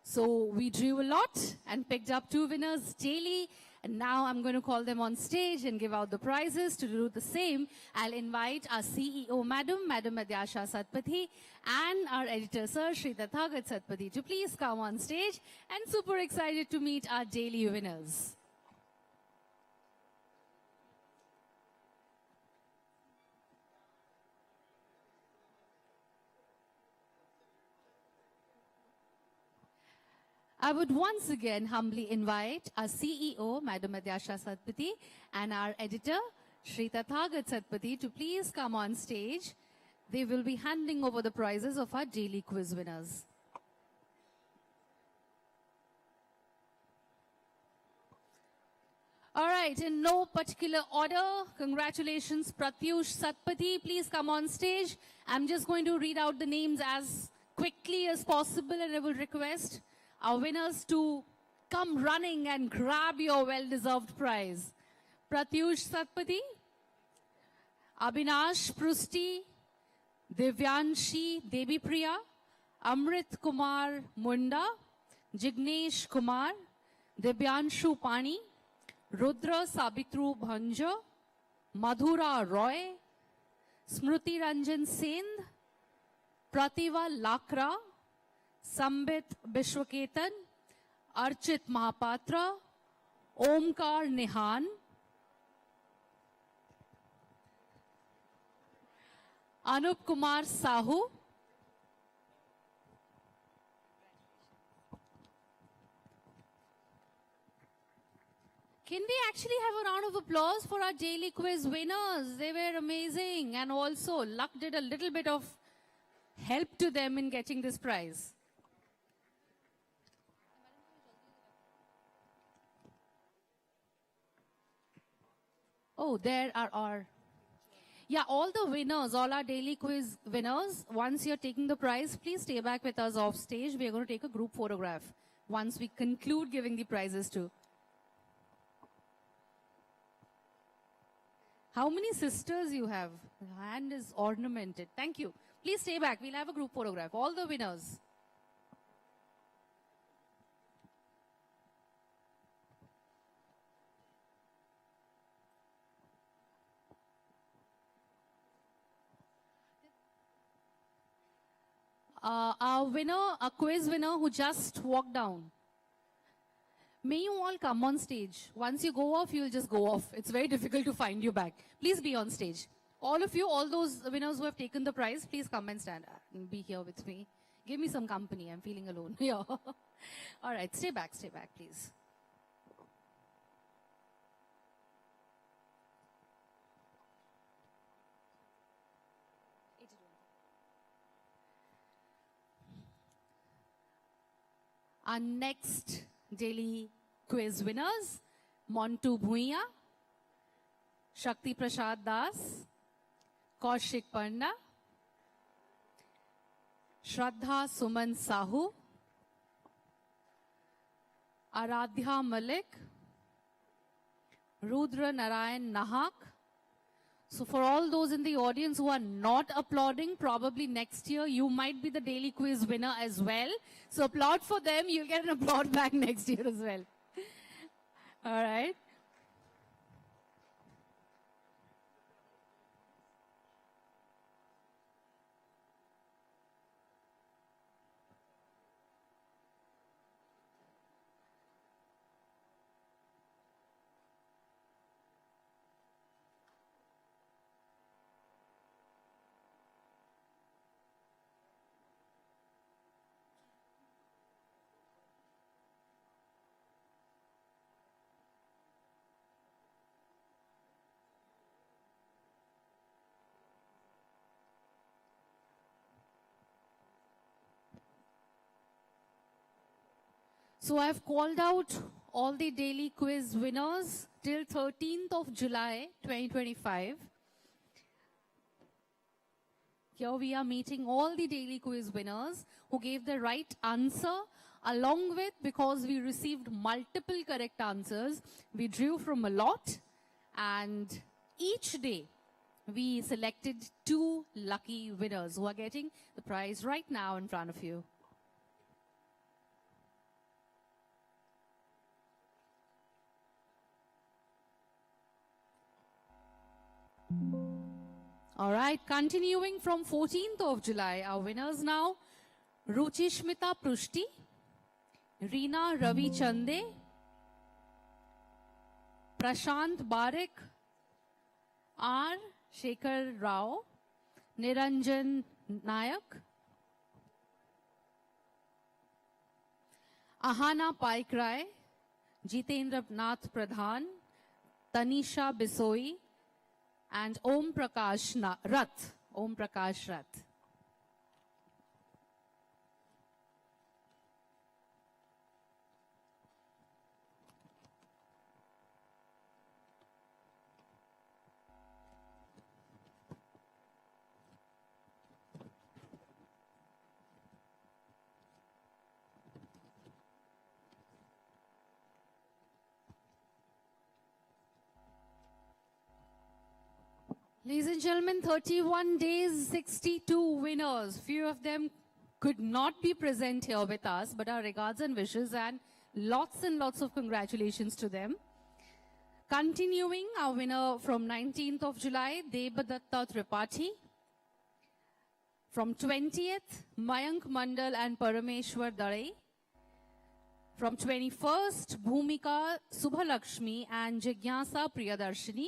So we drew a lot and picked up 2 winners daily. And now I'm going to call them on stage and give out the prizes. To do the same, I'll invite our CEO, Madam Adyasha Satpathy, and our editor, Sir Shri Tathagat Satpathy, to please come on stage. And super excited to meet our daily winners. I would once again humbly invite our CEO, Madam Adyasha Satpathy, and our editor, Shri Tathagat Satpathy, to please come on stage. They will be handing over the prizes of our daily quiz winners. All right, in no particular order, congratulations, Pratyush Satpathy. Please come on stage. I'm just going to read out the names as quickly as possible, and I will request our winners to come running and grab your well-deserved prize. Pratyush Satpathy, Abhinash Prusti, Divyanshi Devipriya, Amrit Kumar Munda, Jignesh Kumar, Dibyanshu Pani, Rudra Sabitru Bhanja, Madhura Roy, Smruti Ranjan Sendh, Prativa Lakra, Sambit Bishwaketan, Archit Mahapatra, Omkar Nihan, Anup Kumar Sahu, can we actually have a round of applause for our daily quiz winners? They were amazing, and also luck did a little bit of help to them in getting this prize. Oh, there are our... Yeah, all the winners, all our daily quiz winners, once you're taking the prize, please stay back with us off stage. We are going to take a group photograph once we conclude giving the prizes to. How many sisters you have? The hand is ornamented. Thank you. Please stay back. We'll have a group photograph. All the winners. Our winner, a quiz winner who just walked down. May you all come on stage. Once you go off, you'll just go off. It's very difficult to find you back. Please be on stage. All of you, all those winners who have taken the prize, please come and stand and be here with me. Give me some company. I'm feeling alone. Yeah. All right. Stay back, please. Our next daily quiz winners, Montu Bhuiya, Shakti Prasad Das, Kaushik Panda, Shraddha Suman Sahu, Aradhya Malik, Rudra Narayan Nahak. So for all those in the audience who are not applauding, probably next year you might be the daily quiz winner as well. So applaud for them, you'll get an applaud back next year as well. All right. So I've called out all the daily quiz winners till 13th of July 2025. Here we are meeting all the daily quiz winners who gave the right answer, along with, because we received multiple correct answers, we drew from a lot, and each day we selected 2 lucky winners who are getting the prize right now in front of you. All right, continuing from 14th of July, our winners now, Ruchishmita Prushti, Reena Ravi Chande, Prashant Barik, R. Shekhar Rao, Niranjan Nayak, Ahana Paikrai, Jitendra Nath Pradhan, Tanisha Bisoi, and Om Prakash Rath. Om Prakash Rath. Ladies and gentlemen, 31 days, 62 winners. Few of them could not be present here with us, but our regards and wishes and lots of congratulations to them. Continuing, our winner from 19th of July, Debadatta Tripathi. From 20th, Mayank Mandal and Parameshwar Dare. From 21st, Bhumika Subhalakshmi and Jigyasa Priyadarshini.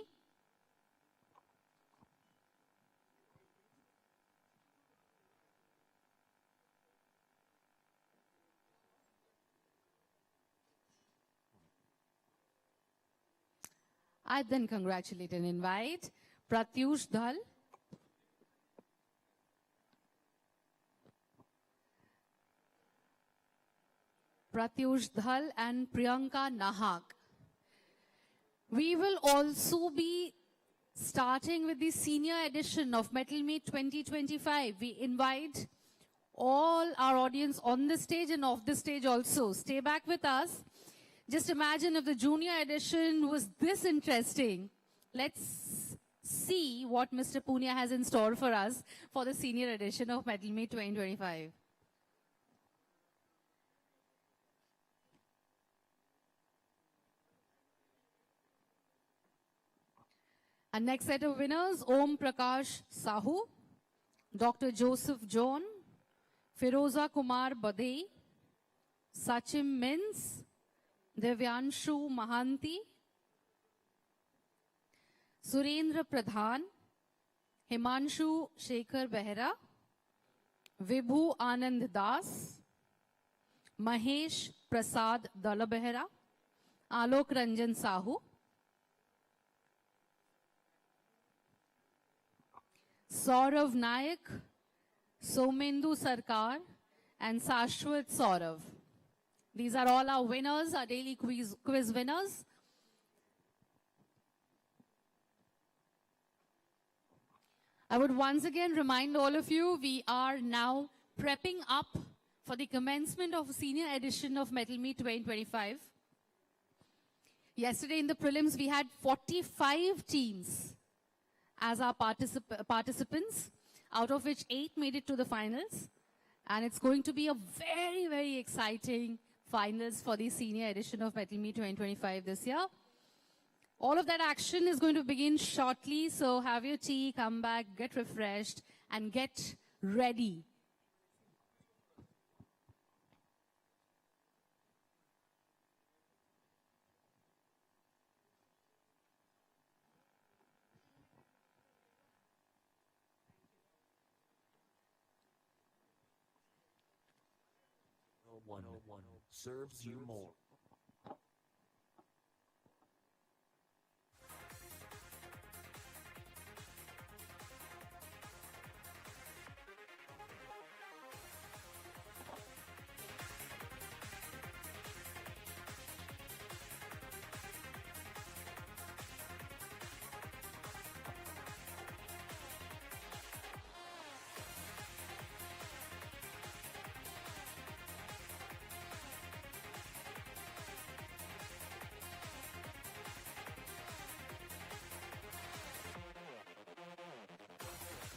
I then congratulate and invite Pratyush Dhal, and Priyanka Nahak. We will also be starting with the senior edition of Mettle Meet 2025. We invite all our audience on the stage and off the stage also. Stay back with us. Just imagine if the junior edition was this interesting. Let's see what Mr. Punia has in store for us for the senior edition of Mettle Meet 2025. Our next set of winners, Om Prakash Sahu, Dr. Joseph John, Firoza Kumar Badei, Sachim Mins, Devyanshu Mahanti, Surendra Pradhan, Himanshu Shekhar Behra, Vibhu Anand Das, Mahesh Prasad Dalabehra, Alok Ranjan Sahu, Saurav Nayak, Somendu Sarkar, and Sashwat Saurav. These are all our winners, our daily quiz winners. I would once again remind all of you, we are now prepping up for the commencement of a senior edition of Mettle Meet 2025. Yesterday in the prelims, we had 45 teams as our participants, out of which 8 made it to the finals. And it's going to be a very, very exciting finals for the senior edition of Mettle Meet 2025 this year. All of that action is going to begin shortly, so have your tea, come back, get refreshed, and get ready. One serves you more.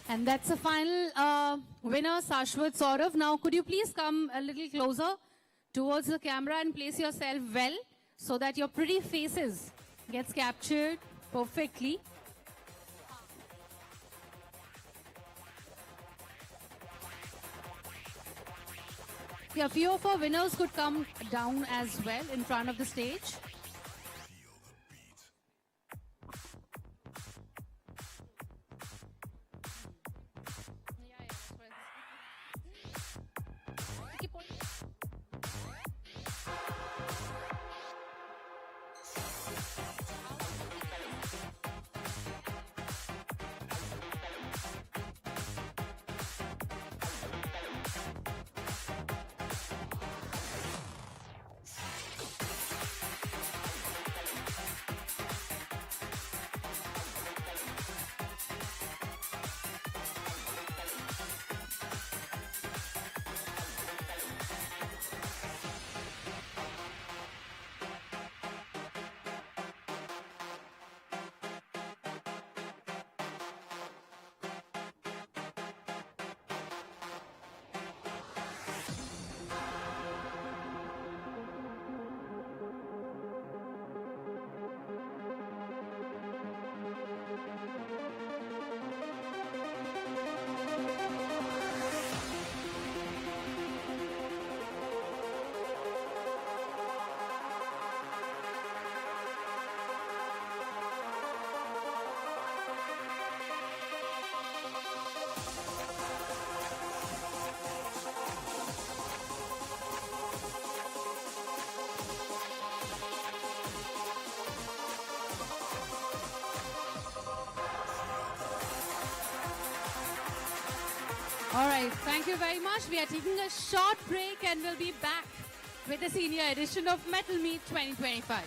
And that's the final winner, Sashwat Saurav. Now, could you please come a little closer towards the camera and place yourself well so that your pretty faces gets captured perfectly. Yeah, a few of our winners could come down as well in front of the stage. All right, thank you very much. We are taking a short break and we'll be back with the senior edition of Metal Meet 2025.